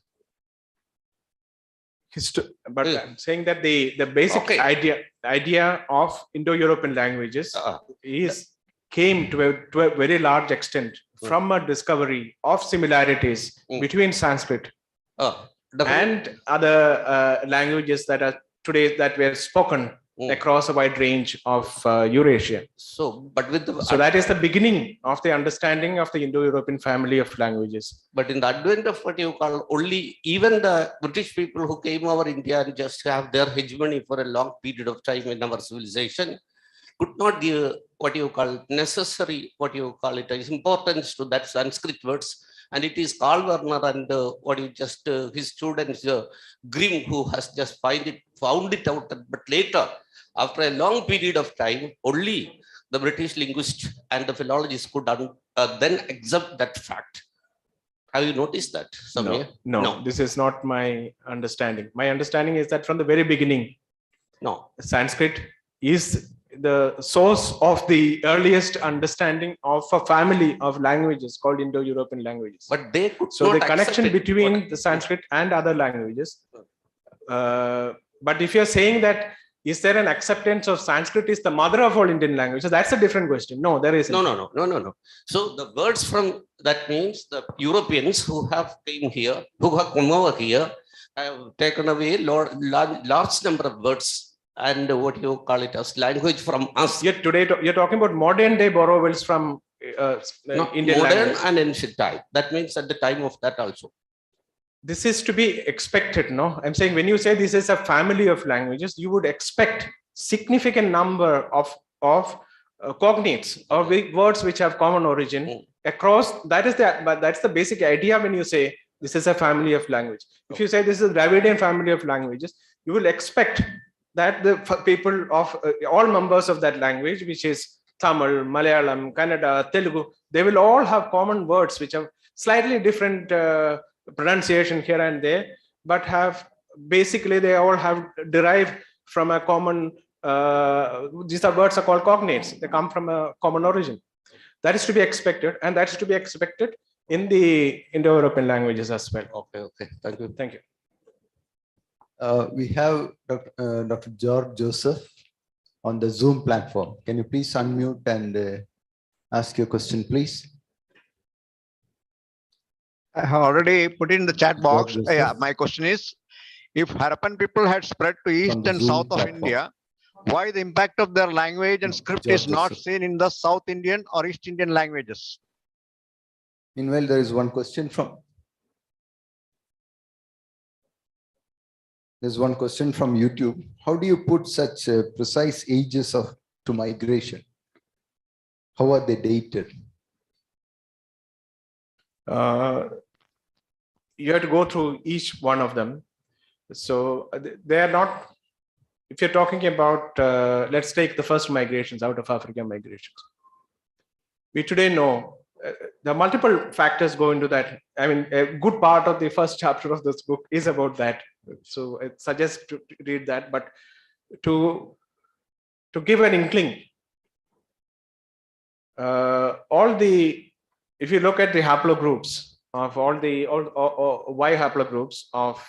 But I'm saying that the basic idea of Indo-European languages came to a very large extent from a discovery of similarities between Sanskrit and other languages that are today that were spoken across a wide range of Eurasia. So that is the beginning of the understanding of the Indo-European family of languages. But in the advent of what you call only, even the British people who came over India and just have their hegemony for a long period of time in our civilization could not give what you call necessary, what you call it, is importance to that Sanskrit words. And it is Karl Werner and his students, Grimm, who has just found it out. But later, after a long period of time, only the British linguists and the philologists could then accept that fact. Have you noticed that? No, this is not my understanding. My understanding is that from the very beginning, Sanskrit is the source of the earliest understanding of a family of languages called Indo-European languages. But they could so the connection between the Sanskrit and other languages. But if you're saying that, is there an acceptance of Sanskrit is the mother of all Indian languages? So that's a different question. No, there isn't. No. So the words from that means the Europeans who have came here, who have come over here, have taken away large number of words and what you call it as language from us. Yet today you're talking about modern day borrowals from Indian modern language. And ancient time. That means at the time of that also. This is to be expected, no? I'm saying when you say this is a family of languages, you would expect significant number of cognates or words which have common origin across. That's the basic idea when you say this is a family of language. If you say this is a Dravidian family of languages, you will expect that the people of all members of that language, which is Tamil, Malayalam, Kannada, Telugu, they will all have common words which have slightly different pronunciation here and there, but basically they all have derived from a common, these words are called cognates. They come from a common origin. That is to be expected, and that is to be expected in the Indo-European languages as well. Okay. Thank you. We have Dr. George Joseph on the Zoom platform. Can you please unmute and ask your question, please? I have already put in the chat box. My question is, if Harappan people had spread to east and south of India, why the impact of their language and script is not seen in the South Indian or East Indian languages? Meanwhile, there is one question from YouTube. How do you put such precise ages to migration? How are they dated? You have to go through each one of them. So they are not, if you're talking about, let's take the first migrations, out of Africa migrations. We today know there are multiple factors go into that. I mean, a good part of the first chapter of this book is about that. So I suggest to read that, but to give an inkling, if you look at the haplogroups of all Y haplogroups of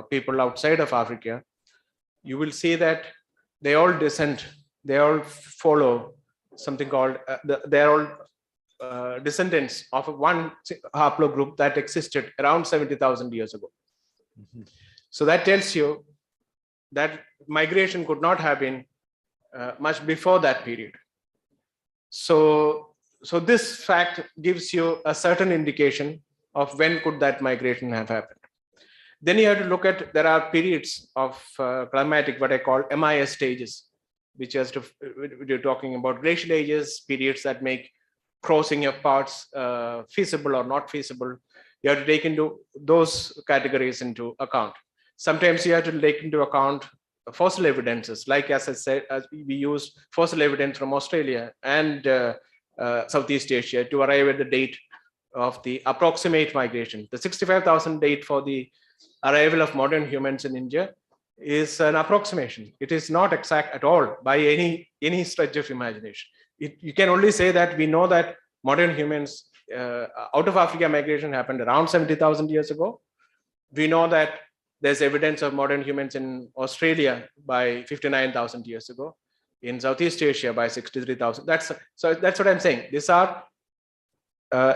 people outside of Africa, you will see that they all follow something called, they are all descendants of one haplogroup that existed around 70,000 years ago. So that tells you that migration could not have been much before that period. So this fact gives you a certain indication of when could that migration have happened. Then you have to look at, there are periods of climatic, what I call MIS stages, which is we're talking about glacial ages, periods that make crossing of parts feasible or not feasible. You have to take into those categories into account. Sometimes you have to take into account fossil evidences, like as I said, as we use fossil evidence from Australia and Southeast Asia to arrive at the date of the approximate migration. The 65,000 date for the arrival of modern humans in India is an approximation. It is not exact at all by any stretch of imagination. You can only say that we know that modern humans out of Africa migration happened around 70,000 years ago. We know that there's evidence of modern humans in Australia by 59,000 years ago, in Southeast Asia by 63,000. That's what I'm saying. These are,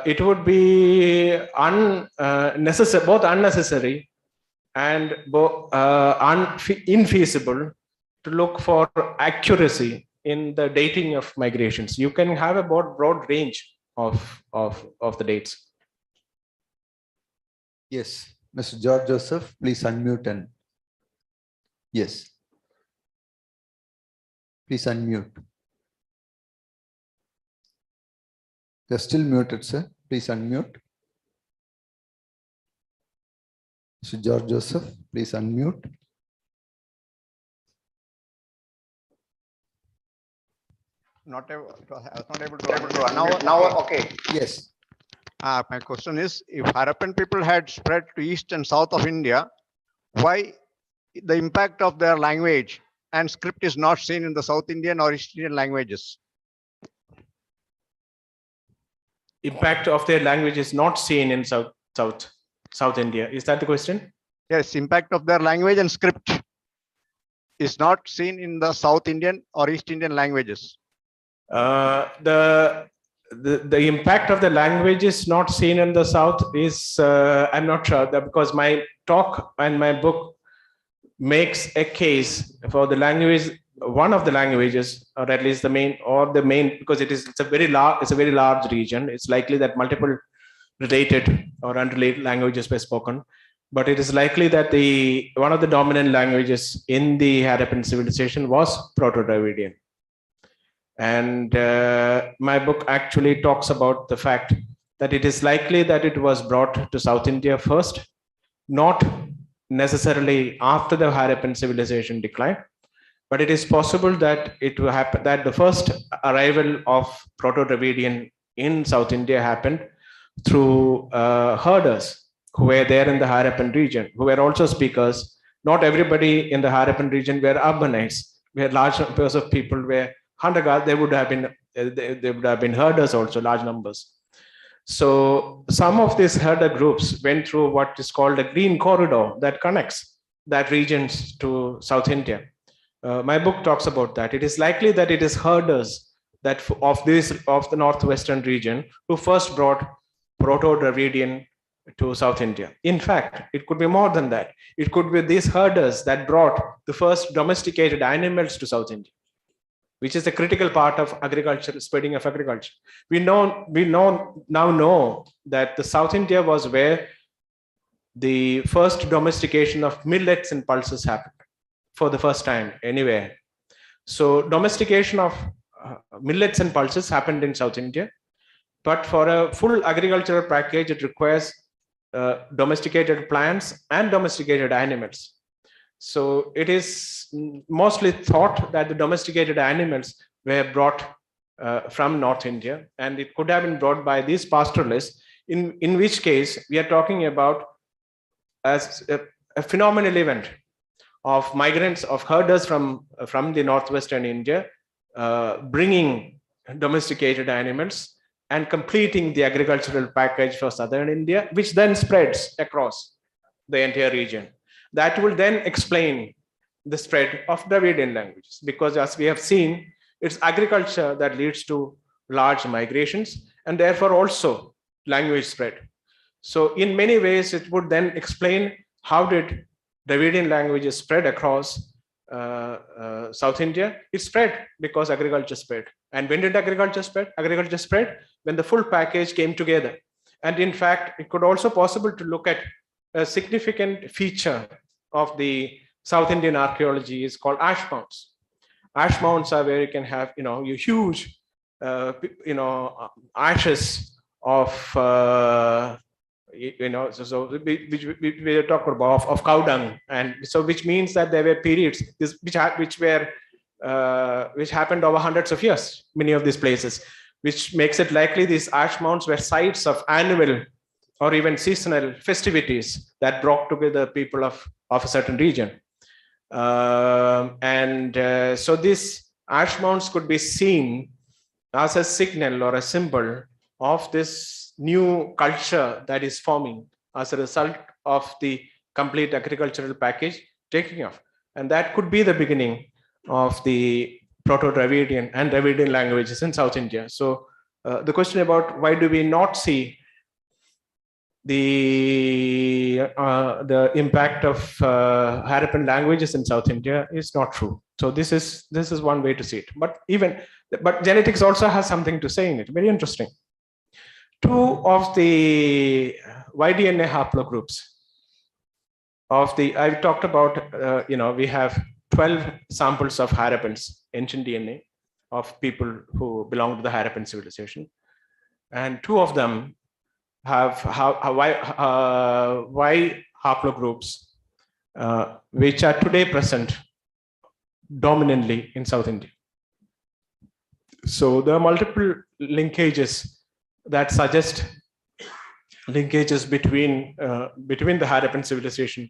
it would be unnecessary, both unnecessary and infeasible to look for accuracy in the dating of migrations. You can have a broad range of the dates. Yes, Mr. George Joseph, please unmute and yes. Please unmute. You're still muted, sir. Please unmute. Mr. George Joseph, please unmute. Not able to. Now, okay. Yes. My question is, if Harappan people had spread to east and south of India, why the impact of their language and script is not seen in the South Indian or East Indian languages? Impact of their language is not seen in South India. Is that the question? Yes, impact of their language and script is not seen in the South Indian or East Indian languages. The impact of the language is not seen in the South is, I'm not sure, that because my talk and my book makes a case for the language, one of the languages, or at least the main, because it's a very large region. It's likely that multiple related or unrelated languages were spoken, but it is likely that one of the dominant languages in the Harappan civilization was Proto-Dravidian. And my book actually talks about the fact that it is likely that it was brought to South India first, not necessarily after the Harappan civilization declined, but it is possible that it will happen that the first arrival of Proto-Dravidian in South India happened through herders who were there in the Harappan region, who were also speakers. Not everybody in the Harappan region were urbanites. We had large numbers of people were hunter-gatherers. There would have been herders also, large numbers. So some of these herder groups went through what is called a green corridor that connects that regions to South India. My book talks about that. It is likely that it is herders that of the northwestern region who first brought Proto-Dravidian to South India. In fact, it could be more than that. It could be these herders that brought the first domesticated animals to South India, which is a critical part of agriculture, spreading of agriculture. We now know that the South India was where the first domestication of millets and pulses happened for the first time anywhere. So domestication of millets and pulses happened in South India, but for a full agricultural package, it requires domesticated plants and domesticated animals. So it is mostly thought that the domesticated animals were brought from North India, and it could have been brought by these pastoralists, in which case we are talking about as a phenomenal event of migrants, of herders from the northwestern India, bringing domesticated animals and completing the agricultural package for southern India, which then spreads across the entire region. That will then explain the spread of Dravidian languages, because as we have seen, it's agriculture that leads to large migrations and therefore also language spread. So in many ways, it would then explain how did Dravidian languages spread across South India. It spread because agriculture spread. And when did agriculture spread? Agriculture spread when the full package came together. And in fact, it could also be possible to look at a significant feature of the South Indian archaeology is called ash mounds. Ash mounds are where you can have, your huge, ashes of, which we are talking about of cow dung, and so which means that there were periods which happened over hundreds of years. Many of these places, which makes it likely these ash mounds were sites of annual or even seasonal festivities that brought together people of a certain region. So these ash mounds could be seen as a signal or a symbol of this new culture that is forming as a result of the complete agricultural package taking off. And that could be the beginning of the Proto-Dravidian and Dravidian languages in South India. So the question about why do we not see the impact of Harappan languages in South India is not true. So this is one way to see it. But genetics also has something to say in it. Very interesting. 2 of the Y-DNA haplogroups I've talked about, we have 12 samples of Harappans, ancient DNA of people who belong to the Harappan civilization. And 2 of them have Y haplogroups, which are today present dominantly in South India. So there are multiple linkages that suggest linkages between the Harappan civilization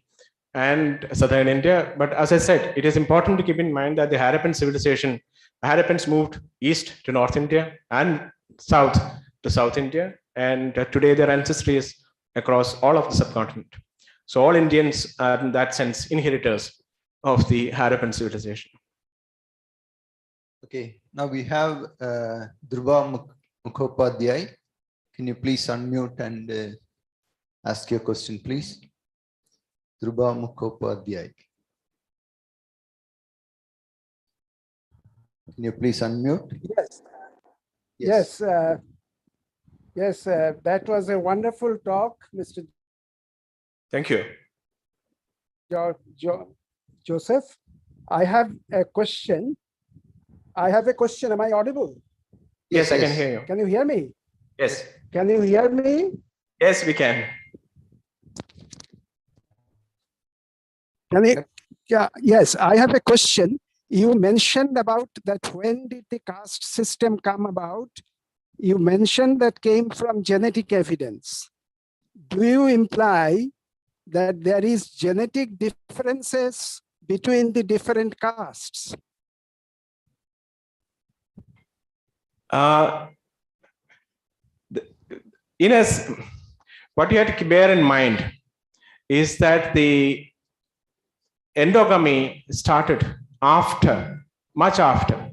and southern India. But as I said, it is important to keep in mind that the Harappan civilization, Harappans moved east to North India and south to South India. And today their ancestry is across all of the subcontinent. So all Indians are in that sense inheritors of the Harappan civilization. Okay, now we have Dhruva Mukhopadhyay. Can you please unmute and ask your question, please? Dhruva Mukhopadhyay. Can you please unmute? Yes. Yes, that was a wonderful talk, Mr. Thank you. Joseph. I have a question. Am I audible? Yes, I can hear you. Can you hear me? Yes. Can you hear me? Yes, we can. Yes, I have a question. You mentioned about that when did the caste system come about? You mentioned that came from genetic evidence. Do you imply that there is genetic differences between the different castes? What you have to bear in mind is that the endogamy started much after.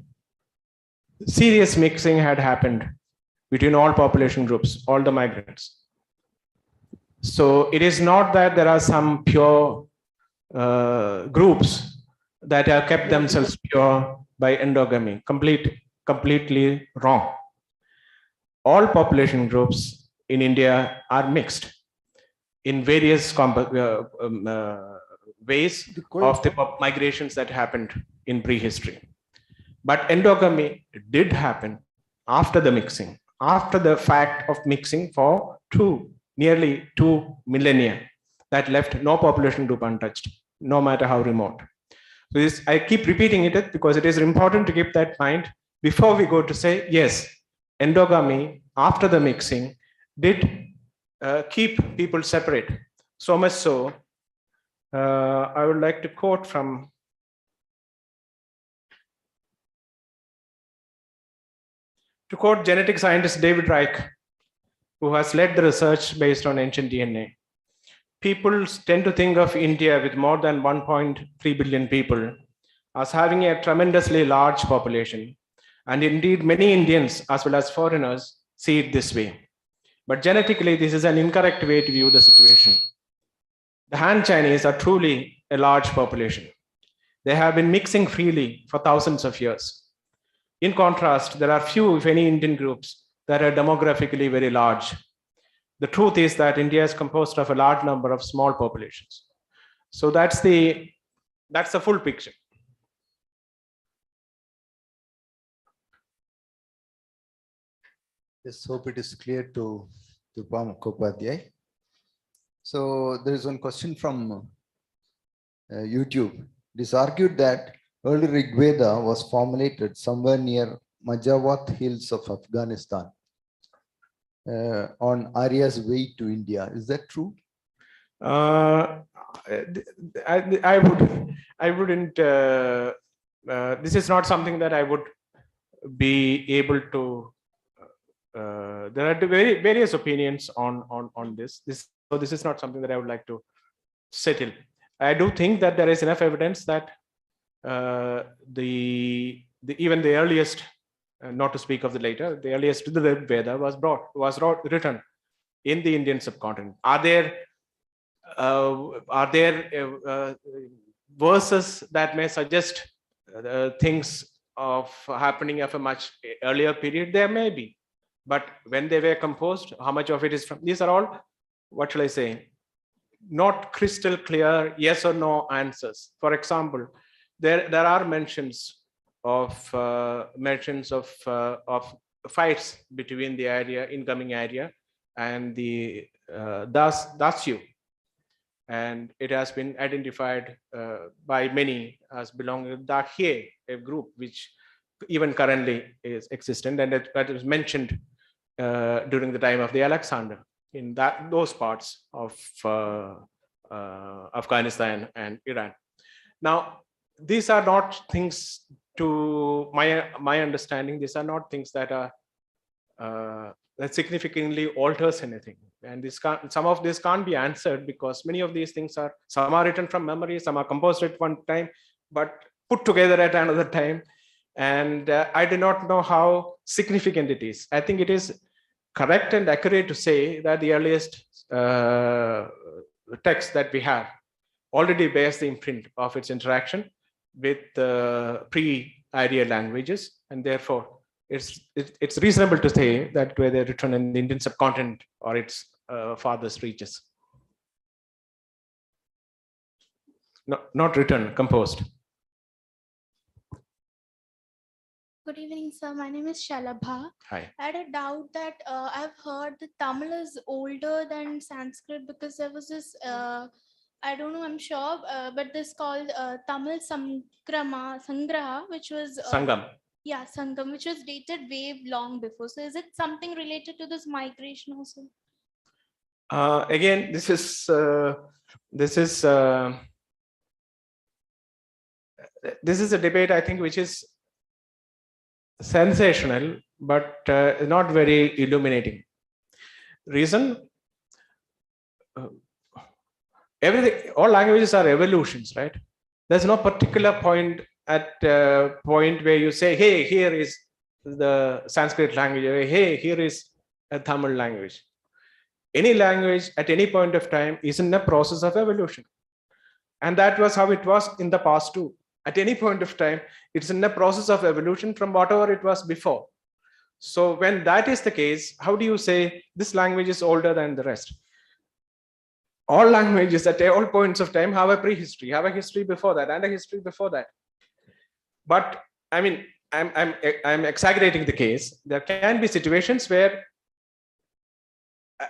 Serious mixing had happened between all population groups, all the migrants. So it is not that there are some pure groups that have kept themselves pure by endogamy. Completely wrong. All population groups in India are mixed in various ways of the migrations that happened in prehistory. But endogamy did happen after the mixing, after the fact of mixing for nearly 2 millennia that left no population group untouched, no matter how remote. So I keep repeating it because it is important to keep that in mind before we go to say, yes, endogamy after the mixing did keep people separate. So much so, I would like to quote genetic scientist David Reich, who has led the research based on ancient DNA. People tend to think of India with more than 1.3 billion people as having a tremendously large population. And indeed, many Indians, as well as foreigners, see it this way. But genetically, this is an incorrect way to view the situation. The Han Chinese are truly a large population. They have been mixing freely for thousands of years. In contrast, there are few, if any, Indian groups that are demographically very large. The truth is that India is composed of a large number of small populations. So that's the full picture. Just hope it is clear to Dhruva Mukhopadhyay. So there is one question from YouTube. It is argued that early Rig Veda was formulated somewhere near Majawat hills of Afghanistan on Arya's way to India. Is that true? I wouldn't. This is not something that I would be able to. There are various opinions on this. So this is not something that I would like to settle. I do think that there is enough evidence that even the earliest, not to speak of the later, the earliest the Veda was written in the Indian subcontinent. Are there verses that may suggest things of happening of a much earlier period? There may be, but when they were composed, how much of it is from? These are all, what shall I say, not crystal clear yes or no answers. For example, there are mentions of fights between the incoming area and the Dasyu, and it has been identified by many as belonging to Dakhe, a group which even currently is existent, and that was mentioned during the time of the Alexander in those parts of Afghanistan and Iran. Now, these are not things, to my understanding, these are not things that are that significantly alters anything. And some of this can't be answered because many of these things some are written from memory, some are composed at one time, but put together at another time. And I do not know how significant it is. I think it is correct and accurate to say that the earliest text that we have already bears the imprint of its interaction with pre-Aryan languages, and therefore it's reasonable to say that whether written in the Indian subcontinent or its farthest reaches. Not written, composed. Good evening, sir. My name is Shalabha. Hi. I had a doubt that I've heard that Tamil is older than Sanskrit because there was this, I don't know, I'm sure, but this called Tamil Sangraha, which was... Sangam. Yeah, Sangam, which was dated way long before. So is it something related to this migration also? Again, this is a debate, I think, which is sensational, but not very illuminating. Reason? All languages are evolutions, right? There's no particular point where you say, hey, here is the Sanskrit language, or hey, here is a Tamil language. Any language at any point of time is in a process of evolution. And that was how it was in the past too. At any point of time, it's in a process of evolution from whatever it was before. So when that is the case, how do you say this language is older than the rest? All languages at all points of time have a prehistory, have a history before that, and a history before that. But I mean, I'm exaggerating the case. There can be situations where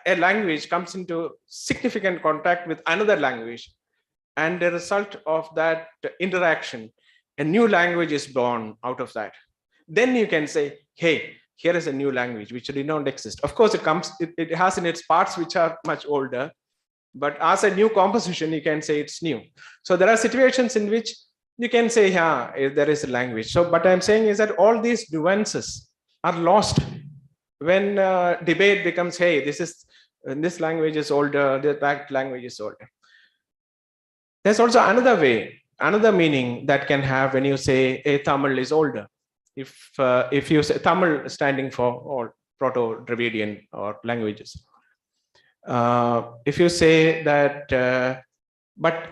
a language comes into significant contact with another language, and the result of that interaction, a new language is born out of that. Then you can say, hey, here is a new language which did not exist. Of course, it has in its parts which are much older, but as a new composition, you can say it's new. So there are situations in which you can say, yeah, there is a language. So what I'm saying is that all these nuances are lost when debate becomes, hey, this language is older, that language is older. There's also another way, another meaning that can have when you say a Tamil is older. If you say Tamil standing for all Proto-Dravidian or languages. If you say that, but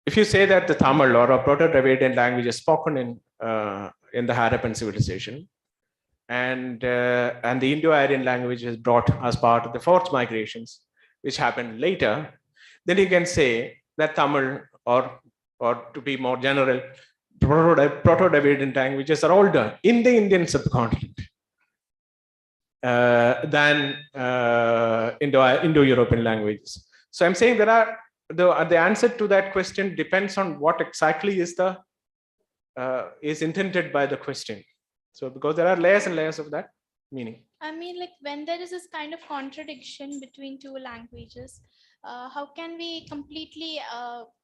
if you say that the Tamil or a Proto-Dravidian language is spoken in the Harappan civilization, and the Indo-Aryan language is brought as part of the forced migrations, which happened later, then you can say that Tamil, or to be more general, Proto-Dravidian languages are older in the Indian subcontinent than Indo-European languages. So I'm saying there are the answer to that question depends on what exactly is intended by the question. So because there are layers and layers of that meaning. I mean, like when there is this kind of contradiction between two languages, how can we completely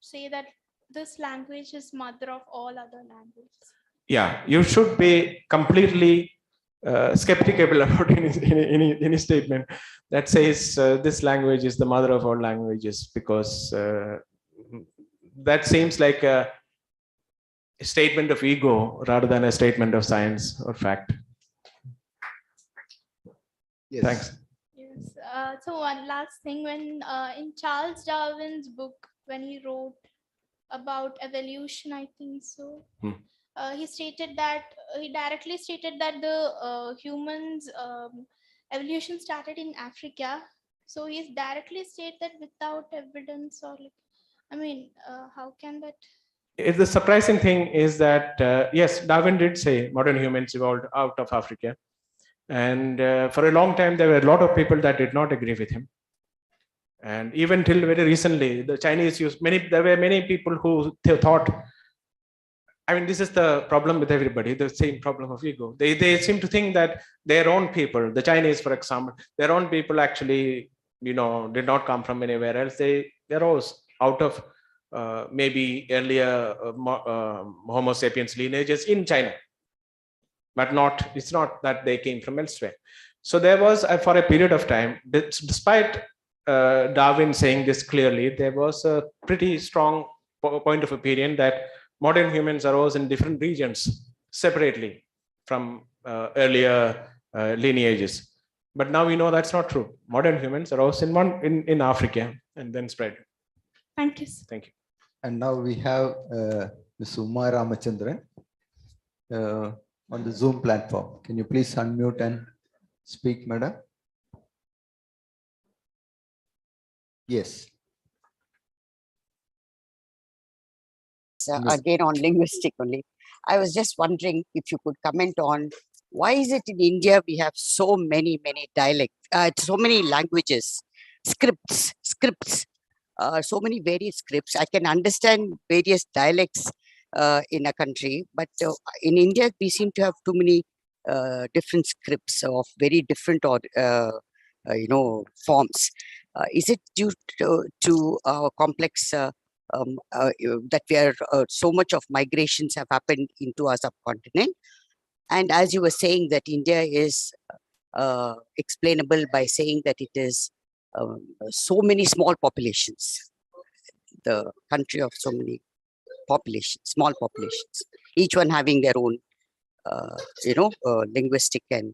say that this language is mother of all other languages? Yeah, you should be completely skeptical about any statement that says this language is the mother of all languages, because that seems like a statement of ego rather than a statement of science or fact. Yes. Thanks. Yes. So one last thing, when in Charles Darwin's book, when he wrote about evolution, I think so, he stated that he directly stated that the humans evolution started in Africa. So he's directly stated that without evidence, or like, I mean, how can that? The surprising thing is that yes, Darwin did say modern humans evolved out of Africa, and for a long time there were a lot of people that did not agree with him. And even till very recently, the Chinese used there were many people who thought, I mean, this is the problem with everybody, the same problem of ego. They seem to think that their own people, the Chinese, for example, their own people actually, did not come from anywhere else. They rose out of maybe earlier Homo sapiens lineages in China, but it's not that they came from elsewhere. So there was, for a period of time, despite Darwin saying this clearly, there was a pretty strong point of opinion that modern humans arose in different regions separately from earlier lineages. But now we know that's not true. Modern humans arose in Africa and then spread. Thank you. Thank you. And now we have Ms. Uma Ramachandran on the Zoom platform. Can you please unmute and speak, madam? Yes. Again on linguistic only. I was just wondering if you could comment on why is it in India we have so many dialects, so many languages, scripts, so many various scripts. I can understand various dialects in a country, but in India we seem to have too many different scripts of very different forms. Is it due to our complex that we are so much of migrations have happened into our subcontinent? And as you were saying that India is explainable by saying that it is so many small populations, the country of so many populations, small populations, each one having their own, linguistic and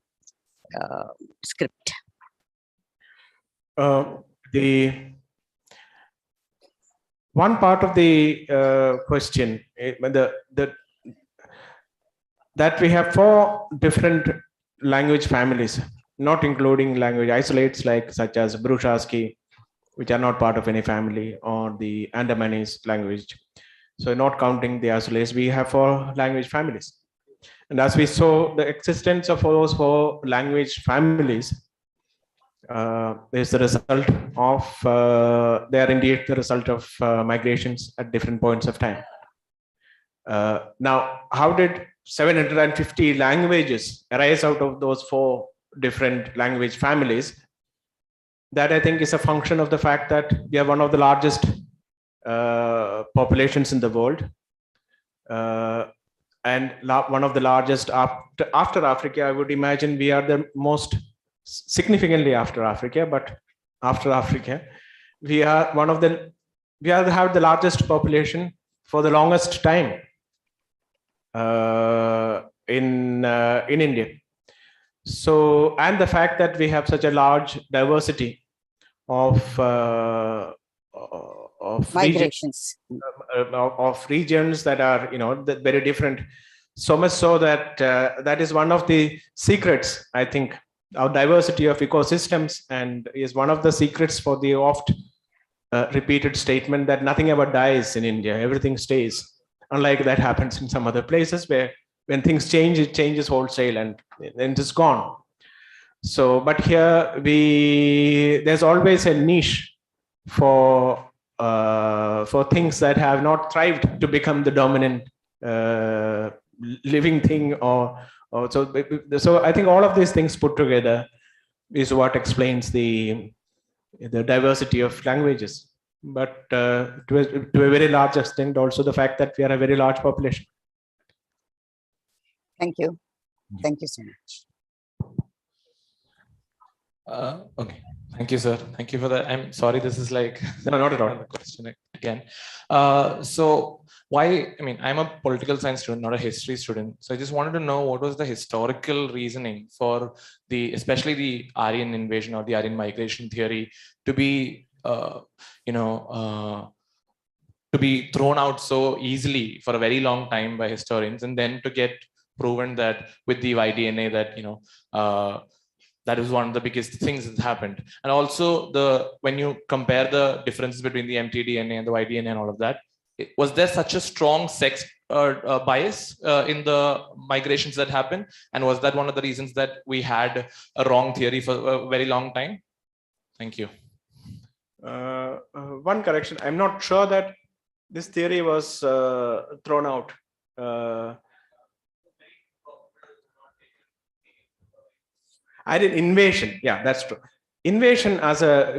script. The one part of the question, that we have 4 different language families, not including language isolates such as Brushaski, which are not part of any family, or the Andamanese language. So not counting the isolates, we have 4 language families. And as we saw, the existence of those 4 language families is the result of, they are indeed the result of migrations at different points of time. Now, how did 750 languages arise out of those 4 different language families? That I think is a function of the fact that we are one of the largest populations in the world, and one of the largest after Africa. I would imagine we are the most significantly after Africa, but after Africa, we are we have the largest population for the longest time in India. So, and the fact that we have such a large diversity of migrations, of regions that are very different, so much so that that is one of the secrets, I think, our diversity of ecosystems, and is one of the secrets for the oft repeated statement that nothing ever dies in India, everything stays. Unlike that happens in some other places where when things change, it changes wholesale and it's gone. So, but here there's always a niche for things that have not thrived to become the dominant living thing or So I think all of these things put together is what explains the diversity of languages. But to a very large extent, also the fact that we are a very large population. Thank you. Thank you so much. Okay, thank you, sir. Thank you for that. I'm sorry, this is like no, not at all. The question again. So why? I mean, I'm a political science student, not a history student. So I just wanted to know what was the historical reasoning for especially the Aryan invasion or the Aryan migration theory to be, to be thrown out so easily for a very long time by historians, and then to get proven that with the Y-DNA that that is one of the biggest things that happened. And also when you compare the differences between the mtDNA and the Y-DNA and all of that, was there such a strong sex bias in the migrations that happened? And was that one of the reasons that we had a wrong theory for a very long time? Thank you. One correction, I'm not sure that this theory was thrown out. Aryan invasion, yeah, that's true. Invasion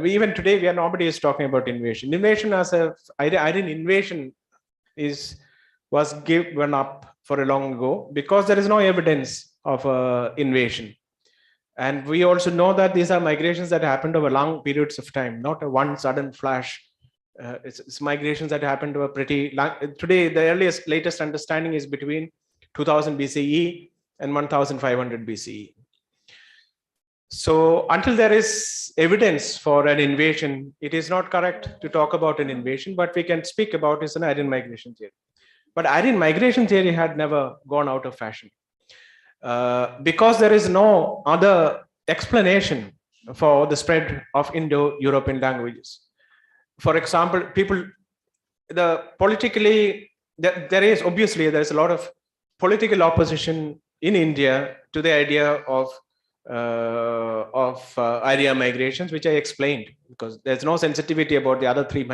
even today, nobody is talking about invasion. Invasion Aryan invasion was given up for a long ago because there is no evidence of invasion. And we also know that these are migrations that happened over long periods of time, not a one sudden flash. It's migrations that happened over pretty long. Today, the latest understanding is between 2000 BCE and 1500 BCE. So until there is evidence for an invasion, it is not correct to talk about an invasion, but we can speak about is an Aryan migration theory. But Aryan migration theory had never gone out of fashion because there is no other explanation for the spread of Indo-European languages. For example, there is a lot of political opposition in India to the idea of Aryan migrations, which I explained, because there's no sensitivity about the other three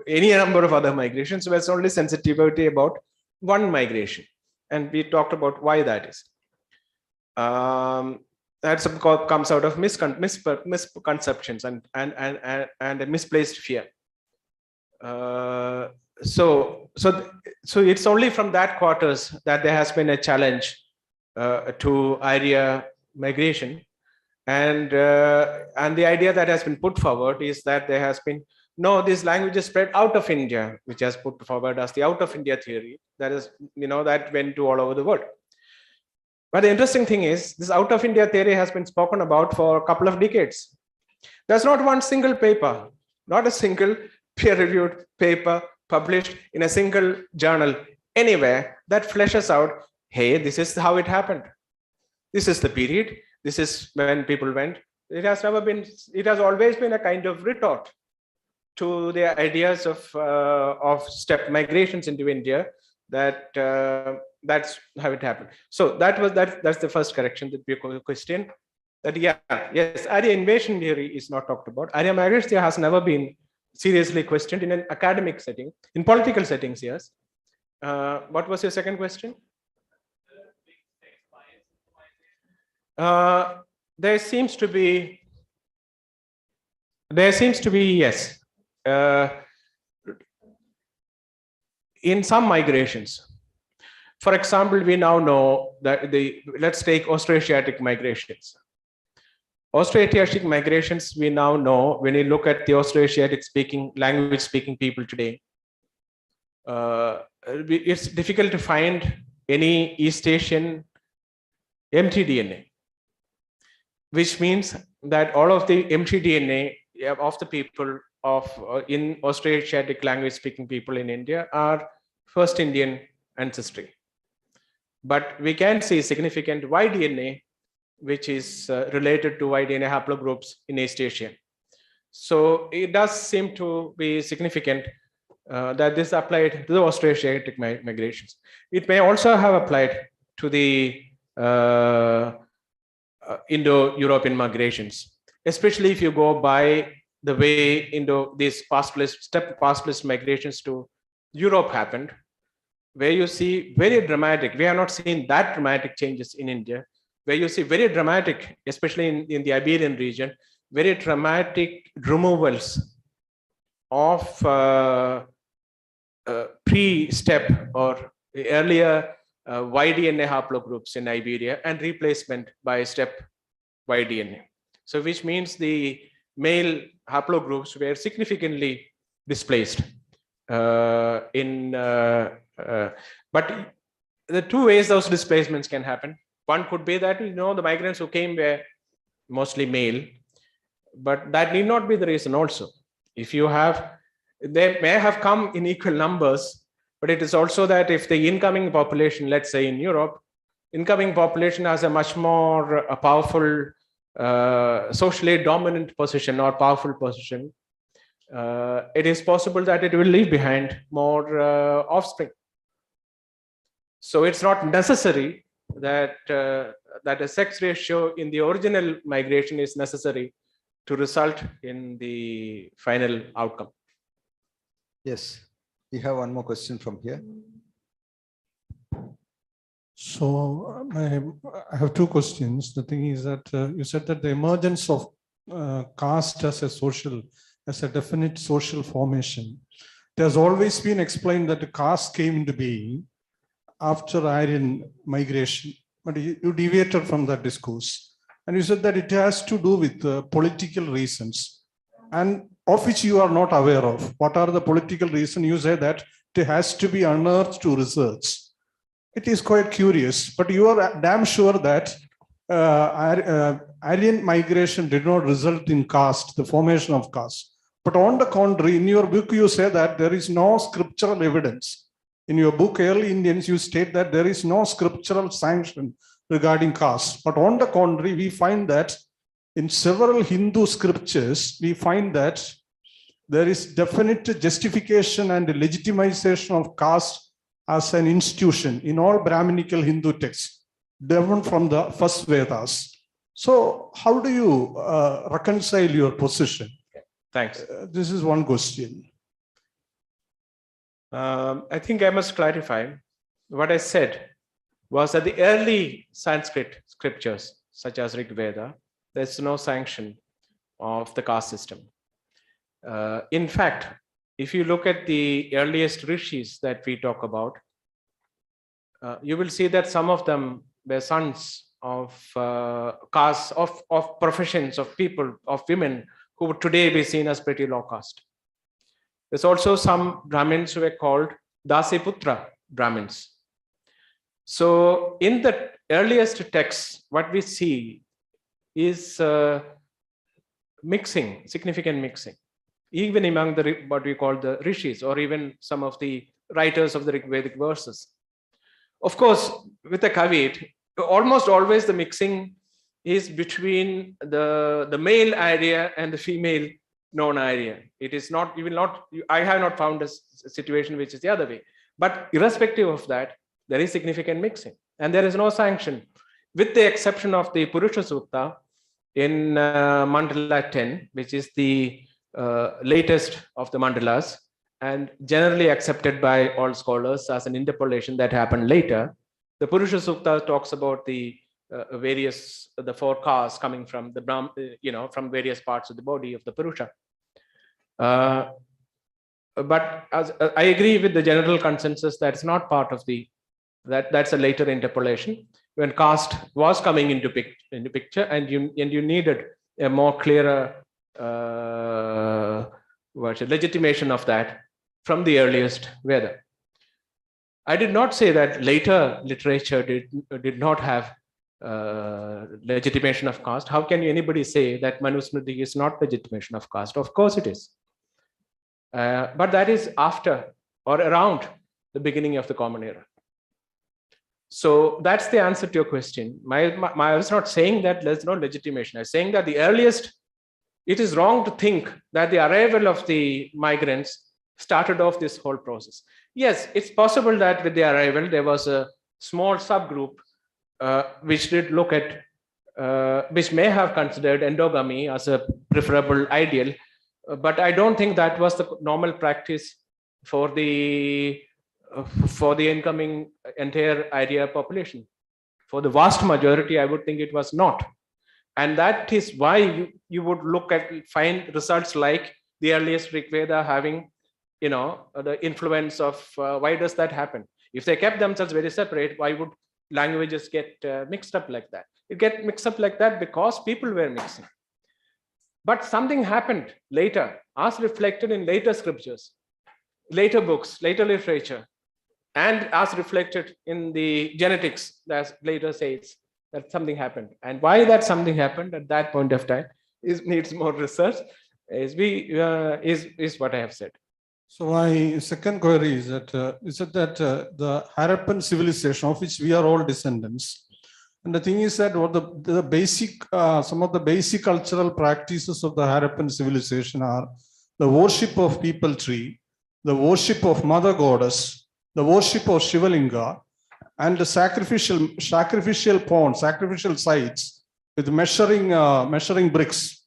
any number of other migrations. There's only sensitivity about one migration, and we talked about why that is. That comes out of misconceptions and a misplaced fear. So it's only from that quarters that there has been a challenge to Aryan migration, and the idea that has been put forward is that there has been these languages spread out of India, which has put forward as the out of India theory, that is that went to all over the world. But the interesting thing is this out of India theory has been spoken about for a couple of decades. There's not one single paper, not a single peer-reviewed paper published in a single journal anywhere that fleshes out, hey, this is how it happened. This is the period. This is when people went. It has always been a kind of retort to the ideas of steppe migrations into India. That's how it happened. So that's the first correction that we question. That yes, Aryan invasion theory is not talked about. Aryan migration theory has never been seriously questioned in an academic setting. In political settings, yes. What was your second question? There seems to be yes. In some migrations, for example, we now know that let's take Austroasiatic migrations. Austroasiatic migrations, we now know when you look at the Austroasiatic language speaking people today, it's difficult to find any East Asian mtDNA, which means that all of the mtDNA of the people in Austroasiatic language speaking people in India are first Indian ancestry. But we can see significant Y-DNA, which is related to Y-DNA haplogroups in East Asia. So it does seem to be significant that this applied to the Austroasiatic migrations. It may also have applied to the Indo-European migrations, especially if you go by the way these steppe pastoralist migrations to Europe happened. where you see very dramatic, we have not seen that dramatic changes in India, where you see very dramatic, especially in the Iberian region, very dramatic removals of pre-steppe or earlier Y-DNA haplogroups in Iberia and replacement by steppe Y-DNA. So which means the male haplogroups were significantly displaced. But the two ways those displacements can happen. One could be that, the migrants who came were mostly male, but that need not be the reason also. If you have, they may have come in equal numbers, but it is also that if the incoming population, let's say in Europe, incoming population has a much more powerful, socially dominant position or powerful position, it is possible that it will leave behind more offspring. So it's not necessary that that a sex ratio in the original migration is necessary to result in the final outcome. Yes, we have one more question from here. So I have two questions. The thing is that you said that the emergence of caste as a definite social formation. It has always been explained that the caste came into being after Aryan migration, but you deviated from that discourse. And you said that it has to do with political reasons, and of which you are not aware of. What are the political reasons? You say that it has to be unearthed to research. It is quite curious, but you are damn sure that Aryan migration did not result in caste, the formation of caste. But on the contrary, in your book, you say that there is no scriptural evidence. In your book, Early Indians, you state that there is no scriptural sanction regarding caste. But on the contrary, we find that in several Hindu scriptures, we find that there is definite justification and legitimization of caste as an institution in all Brahminical Hindu texts, driven from the first Vedas. So how do you reconcile your position? Thanks. This is one question. I think I must clarify. What I said was that the early Sanskrit scriptures, such as Rig Veda, there's no sanction of the caste system. In fact, if you look at the earliest rishis that we talk about, you will see that some of them were sons of castes, of professions, of people, of women who would today be seen as pretty low caste. There's also some Brahmins who were called Dasiputra Brahmins. So in the earliest texts, what we see is mixing, significant mixing, even among the what we call the rishis, or even some of the writers of the Vedic verses. Of course, with a caveat, almost always the mixing is between the male Arya and the female non-Aryan. It is not, you will not, I have not found a situation which is the other way. But irrespective of that, there is significant mixing, and there is no sanction, with the exception of the Purusha Sutta in Mandala 10, which is the latest of the mandalas, and generally accepted by all scholars as an interpolation that happened later. The Purusha Sutta talks about the the four castes coming from the from various parts of the body of the Purusha. But as I agree with the general consensus, that's not part of the that's a later interpolation when caste was coming into picture, and you needed a more clearer legitimation of that from the earliest Veda. I did not say that later literature did not have legitimation of caste. How can anybody say that Manusmriti is not legitimation of caste? Of course it is. But that is after or around the beginning of the Common Era. So that's the answer to your question. I was not saying that there's no legitimation. I was saying that the earliest, it is wrong to think that the arrival of the migrants started off this whole process. Yes, it's possible that with the arrival, there was a small subgroup which did look at, which may have considered endogamy as a preferable ideal, but I don't think that was the normal practice for the for the incoming entire Arya population. For the vast majority, I would think it was not. And that is why you would find results like the earliest Rig Veda having, the influence of, why does that happen? If they kept themselves very separate, why would languages get mixed up like that? It get mixed up like that because people were mixing. But something happened later, as reflected in later scriptures, later books, later literature, and as reflected in the genetics that later says that something happened. And why that something happened at that point of time needs more research, is what I have said. So my second query is that the Harappan civilization, of which we are all descendants, and the thing is that what the basic, some of the basic cultural practices of the Harappan civilization are the worship of people tree, the worship of mother goddess, the worship of Shivalinga, and the sacrificial ponds, sacrificial sites with measuring bricks.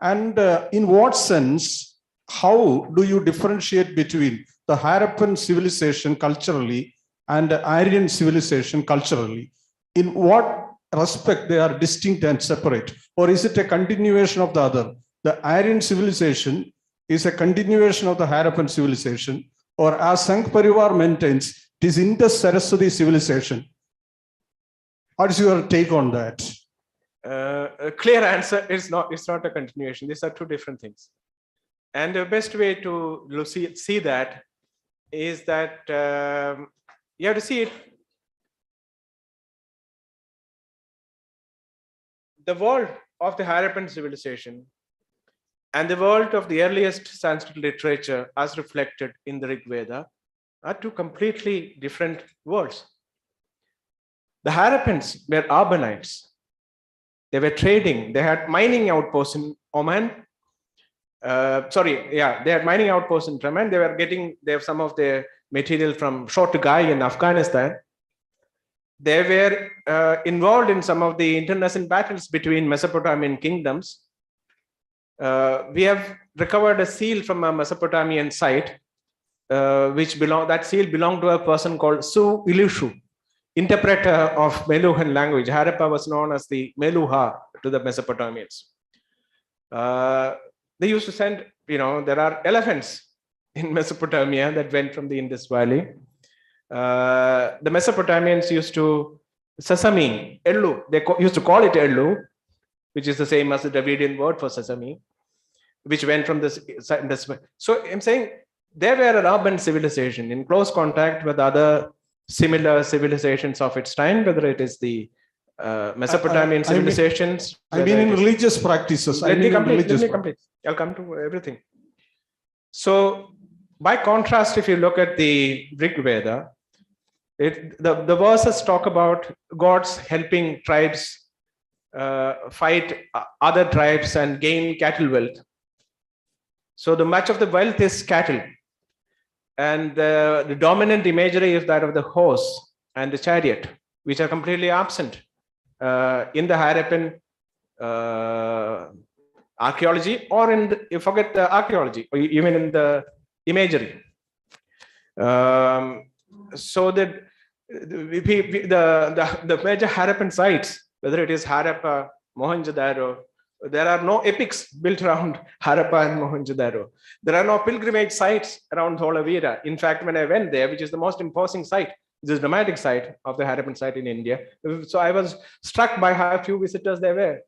And in what sense, how do you differentiate between the Harappan civilization culturally and the Aryan civilization culturally? In what respect they are distinct and separate? Or is it a continuation of the other? The Aryan civilization is a continuation of the Harappan civilization, or as Sangh Parivar maintains, it is Indus-Saraswati civilization. What is your take on that? A clear answer is it's not a continuation. These are two different things. And the best way to see that is that you have to see it. The world of the Harappan civilization and the world of the earliest Sanskrit literature as reflected in the Rig Veda are two completely different worlds. The Harappans were urbanites. They were trading. They had mining outposts in Oman. They had mining outposts in Oman. They have some of their material from Shortugai in Afghanistan. They were involved in some of the internecine battles between Mesopotamian kingdoms. We have recovered a seal from a Mesopotamian site, that seal belonged to a person called Su Ilushu, interpreter of Meluhan language. Harappa was known as the Meluha to the Mesopotamians. They used to send, there are elephants in Mesopotamia that went from the Indus Valley. The Mesopotamians used to sesame, ellu. They used to call it ellu, which is the same as the Davidian word for sesame, which went from this. So I'm saying they were an urban civilization in close contact with other similar civilizations of its time, whether it is the Mesopotamian civilizations. I mean in religious practices. Let me complete. I'll come to everything. So by contrast, if you look at the Rig Veda, the verses talk about gods helping tribes fight other tribes and gain cattle wealth. So the much of the wealth is cattle. And the dominant imagery is that of the horse and the chariot, which are completely absent in the Harappan archaeology, or you forget the archaeology, or even in the imagery. So that the major Harappan sites, whether it is Harappa, Mohenjo-daro, there are no epics built around Harappa and Mohenjo-daro. There are no pilgrimage sites around Dholavira. In fact, when I went there, which is the most imposing site, this dramatic site of the Harappan site in India. So I was struck by how few visitors there were.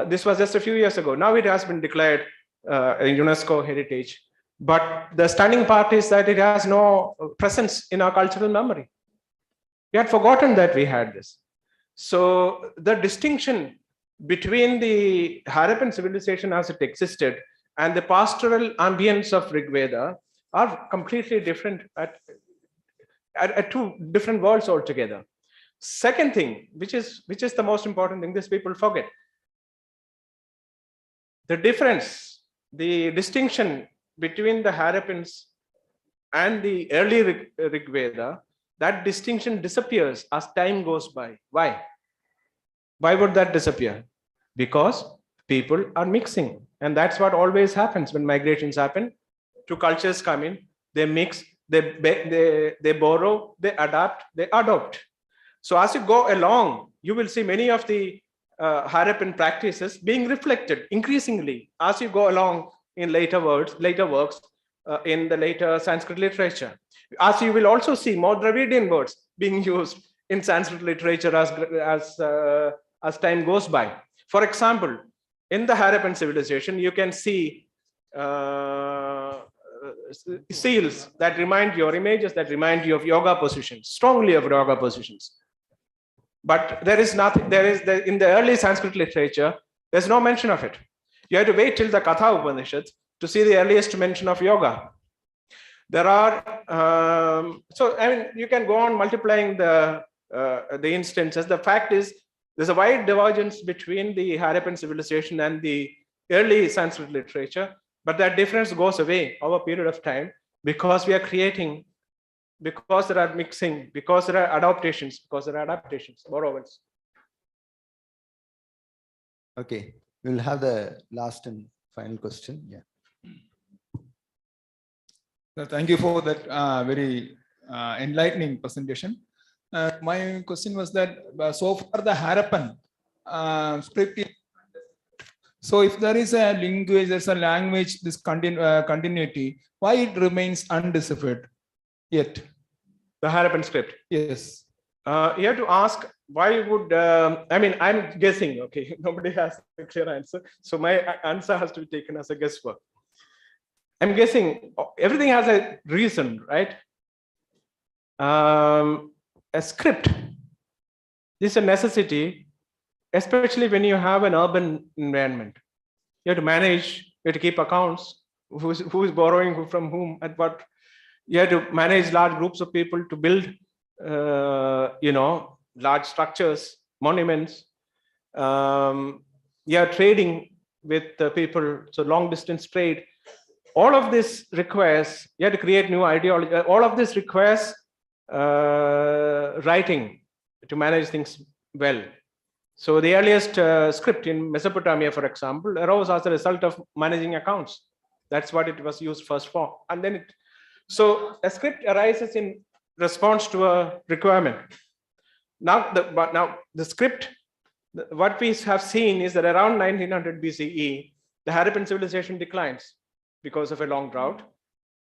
This was just a few years ago. Now it has been declared a UNESCO heritage. But the stunning part is that it has no presence in our cultural memory. We had forgotten that we had this. So the distinction between the Harappan civilization as it existed and the pastoral ambience of Rig Veda are completely different at two different worlds altogether. Second thing, which is the most important thing, this people forget. The difference, the distinction between the Harappans and the early Rig Veda, that distinction disappears as time goes by. Why? Why would that disappear? Because people are mixing. And that's what always happens when migrations happen. Two cultures come in, they mix, they borrow, they adapt, they adopt. So as you go along, you will see many of the Harappan practices being reflected increasingly as you go along in later works, in the later Sanskrit literature. As you will also see more Dravidian words being used in Sanskrit literature as time goes by. For example, in the Harappan civilization, you can see seals that remind you, or images that remind you of yoga positions, strongly of yoga positions. But there is nothing, in the early Sanskrit literature, there's no mention of it. You have to wait till the Katha Upanishads to see the earliest mention of yoga. There are, so I mean, you can go on multiplying the instances. The fact is, there's a wide divergence between the Harappan civilization and the early Sanskrit literature, but that difference goes away over a period of time because we are creating, because there are mixing, because there are adaptations, borrowals. Okay, we'll have the last and final question. Yeah. Thank you for that very enlightening presentation. My question was that so far the Harappan script is, so if there is a language, there's a language, this continuity, why it remains undeciphered yet? The Harappan script? Yes. You have to ask, why would, I mean, I'm guessing, okay, nobody has a clear answer. So my answer has to be taken as a guesswork. I'm guessing everything has a reason, right? A script is a necessity, especially when you have an urban environment. You have to manage, you have to keep accounts, who is borrowing from whom, and what. You have to manage large groups of people to build, large structures, monuments. You are trading with people, so long distance trade. All of this requires, you have to create new ideology. All of this requires writing to manage things well. So the earliest script in Mesopotamia, for example, arose as a result of managing accounts. That's what it was used first for. And then so a script arises in response to a requirement. Now the script, what we have seen is that around 1900 BCE, the Harappan civilization declines because of a long drought.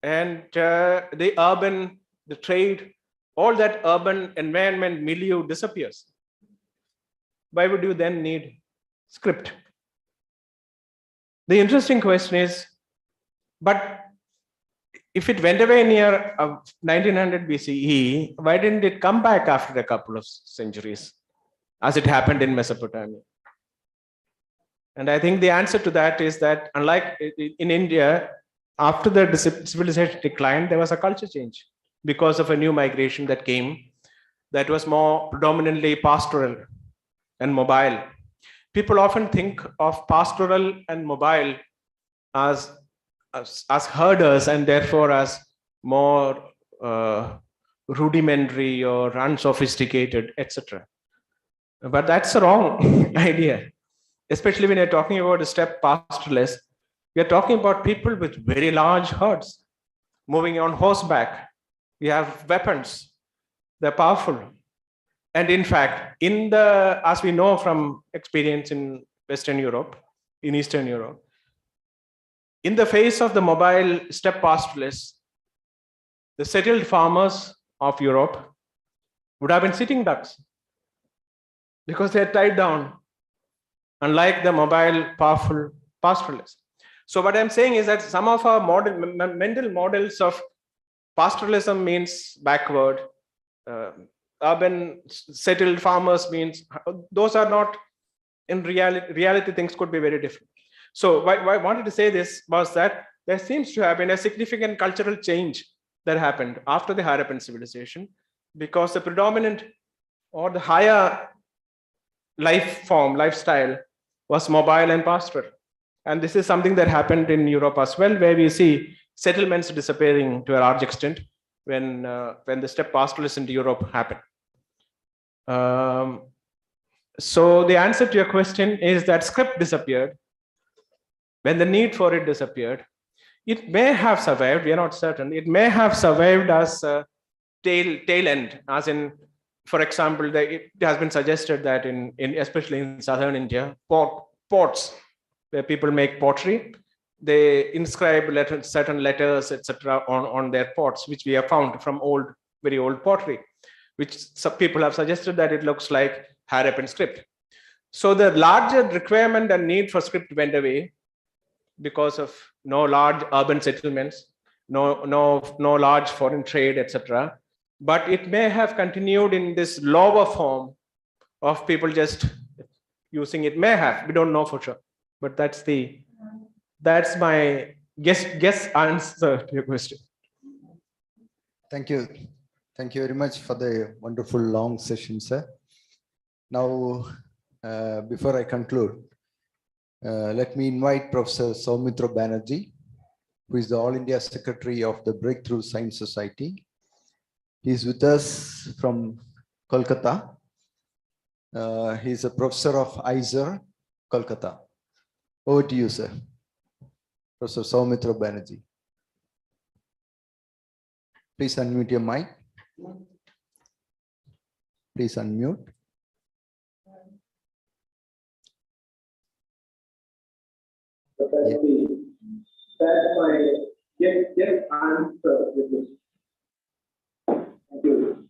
And the urban, the trade, all that urban environment milieu disappears. Why would you then need script? The interesting question is, but if it went away near 1900 BCE, why didn't it come back after a couple of centuries, as it happened in Mesopotamia? And I think the answer to that is that, unlike in India, after the civilization declined, there was a culture change because of a new migration that came that was more predominantly pastoral and mobile. People often think of pastoral and mobile as herders and therefore as more rudimentary or unsophisticated, etc. But that's the wrong idea. Especially when you're talking about a steppe pastoralist, you're talking about people with very large herds moving on horseback. You have weapons, they're powerful. And in fact, as we know from experience in Western Europe, in Eastern Europe, in the face of the mobile steppe pastoralists, the settled farmers of Europe would have been sitting ducks because they're tied down, unlike the mobile, powerful pastoralists. So what I'm saying is that some of our mental models of pastoralism means backward, urban settled farmers means, those are not, in reality things could be very different. So why I wanted to say this was that there seems to have been a significant cultural change that happened after the Harappan civilization, because the predominant or the higher lifestyle was mobile and pastoral. And this is something that happened in Europe as well, where we see settlements disappearing to a large extent when the steppe pastoralists into Europe happened. So the answer to your question is that script disappeared when the need for it disappeared. It may have survived, we are not certain. It may have survived as a tail end, as in, for example, it has been suggested that in especially in southern India, pots where people make pottery, they inscribe certain letters, etc., on their pots, which we have found from very old pottery, which some people have suggested that it looks like Harappan script. So the larger requirement and need for script went away because of no large urban settlements, no large foreign trade, etc. But it may have continued in this lower form of people just using it. May have, we don't know for sure, but that's my guess answer to your question. Thank you. Thank you very much for the wonderful long session, sir. Now, before I conclude, let me invite Professor Soumitra Banerjee, who is the All India Secretary of the Breakthrough Science Society. He is with us from Kolkata. He is a professor of ISER, Kolkata. Over to you, sir. Professor Soumitra Banerjee. Please unmute your mic. Please unmute. That's my yes answer with this. Thank you.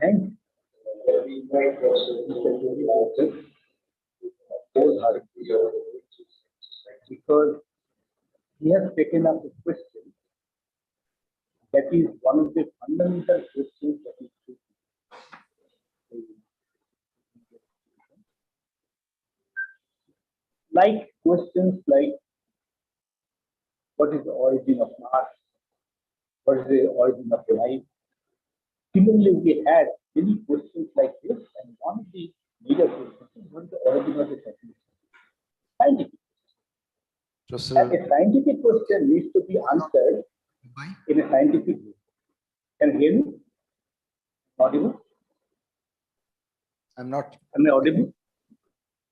Thanks. Because he has taken up a question that is one of the fundamental questions that is like questions like what is the origin of Mars? What is the origin of life? Similarly, we had many questions like this, and one of the major questions is what is the origin of the scientific. And a scientific question needs to be answered in a scientific way. Can you hear me? Audible? I'm not. Am I audible?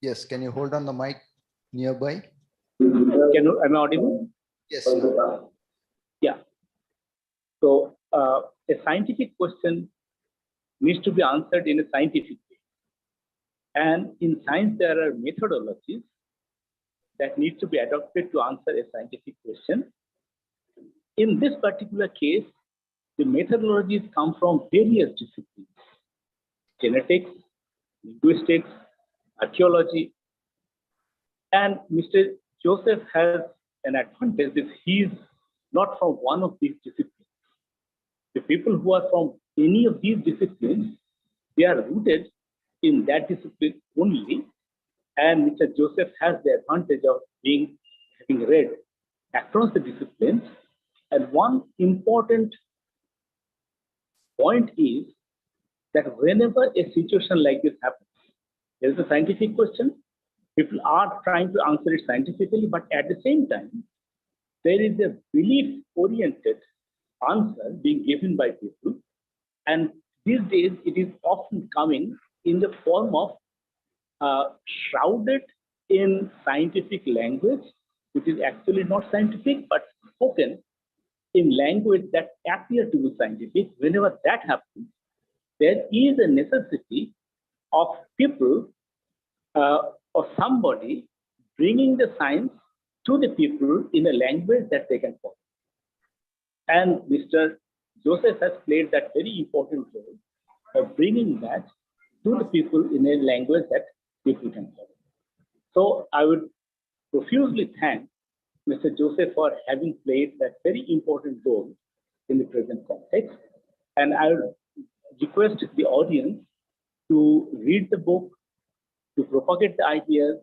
Yes. Can you hold on the mic nearby? Am I audible? Yes. Yeah. So a scientific question needs to be answered in a scientific way. And in science, there are methodologies that need to be adopted to answer a scientific question. In this particular case, the methodologies come from various disciplines: genetics, linguistics, archaeology. And Mr. Joseph has an advantage that he is not from one of these disciplines. The people who are from any of these disciplines, they are rooted in that discipline only. And Mr. Joseph has the advantage of having read across the disciplines. And one important point is that whenever a situation like this happens, there is a scientific question, people are trying to answer it scientifically, but at the same time, there is a belief-oriented answer being given by people. And these days, it is often coming in the form of shrouded in scientific language, which is actually not scientific, but spoken in language that appears to be scientific. Whenever that happens, there is a necessity of people or somebody bringing the science to the people in a language that they can follow. And Mr. Joseph has played that very important role of bringing that to the people in a language that people can follow. So I would profusely thank Mr. Joseph for having played that very important role in the present context. And I would request the audience to read the book, to propagate the ideas,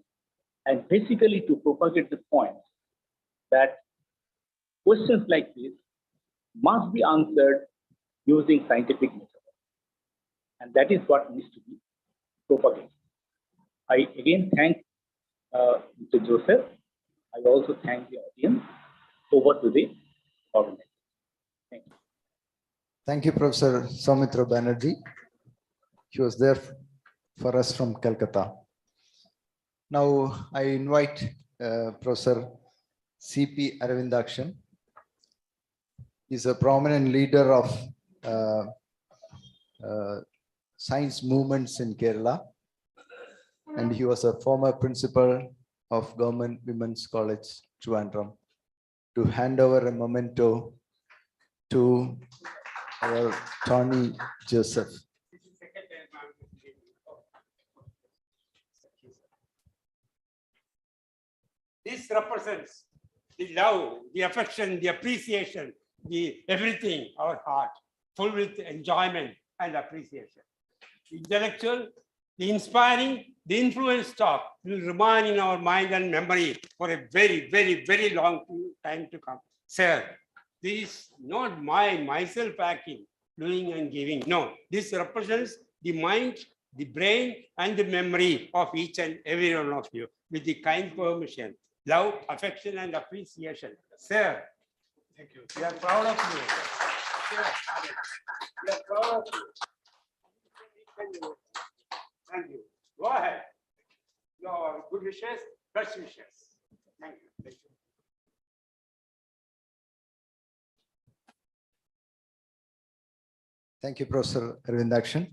and basically to propagate the point that questions like this must be answered using scientific methods. And that is what needs to be propagated. I again thank Mr. Joseph. I also thank the audience. Over to the organizer. Thank you. Thank you, Professor Soumitra Banerjee. She was there for us from Calcutta. Now I invite Professor C.P. Aravindakshan. He's a prominent leader of science movements in Kerala, and he was a former principal of Government Women's College, Trivandrum, to hand over a memento to our Tony Joseph. This represents the love, the affection, the appreciation, the everything, our heart, full with enjoyment and appreciation. The intellectual, the inspiring, the influence talk will remain in our mind and memory for a very, very, very long time to come. Sir, this is not myself acting, doing and giving. No, this represents the mind, the brain, and the memory of each and every one of you with the kind permission, love, affection, and appreciation. Sir, thank you. We are proud of you. We are proud of you. Thank you. Go ahead. Your good wishes, best wishes. Thank you. Thank you. Thank you, Professor Aravindakshan.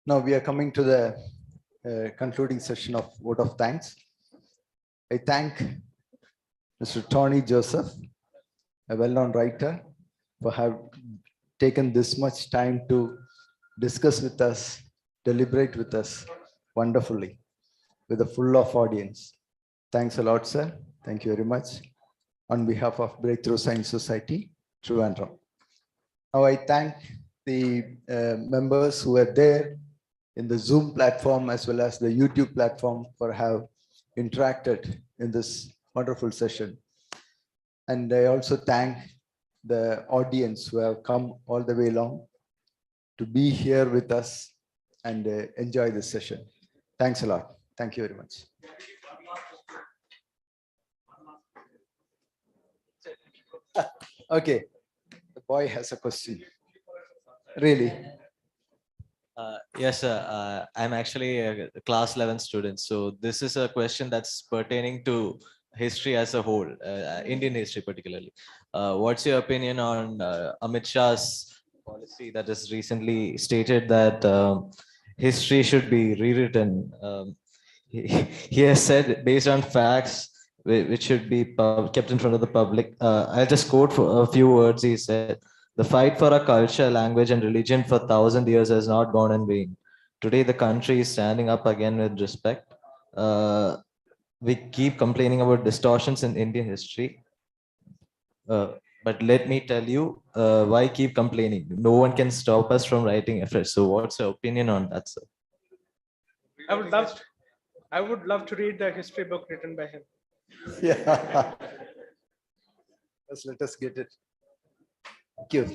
Now we are coming to the concluding session of vote of thanks. I thank Mr. Tony Joseph, a well-known writer, for having taken this much time to discuss with us, deliberate with us wonderfully with a full of audience. Thanks a lot, sir. Thank you very much. On behalf of Breakthrough Science Society, Trivandrum. Now I thank the members who were there in the Zoom platform as well as the YouTube platform for have interacted in this wonderful session. And I also thank the audience who have come all the way along to be here with us and enjoy this session. Thanks a lot. Thank you very much. Okay, the boy has a question. Really? Yes, sir. I'm actually a class 11 student. So this is a question that's pertaining to history as a whole, Indian history particularly. What's your opinion on Amit Shah's policy that has recently stated that history should be rewritten? He has said based on facts which should be kept in front of the public. I'll just quote for a few words. He said, "The fight for a culture, language, and religion for 1,000 years has not gone in vain. Today, the country is standing up again with respect. We keep complaining about distortions in Indian history. But let me tell you, why keep complaining? No one can stop us from writing afresh." So what's your opinion on that, sir? I would love to read the history book written by him. Yeah. Let us get it. Thank you.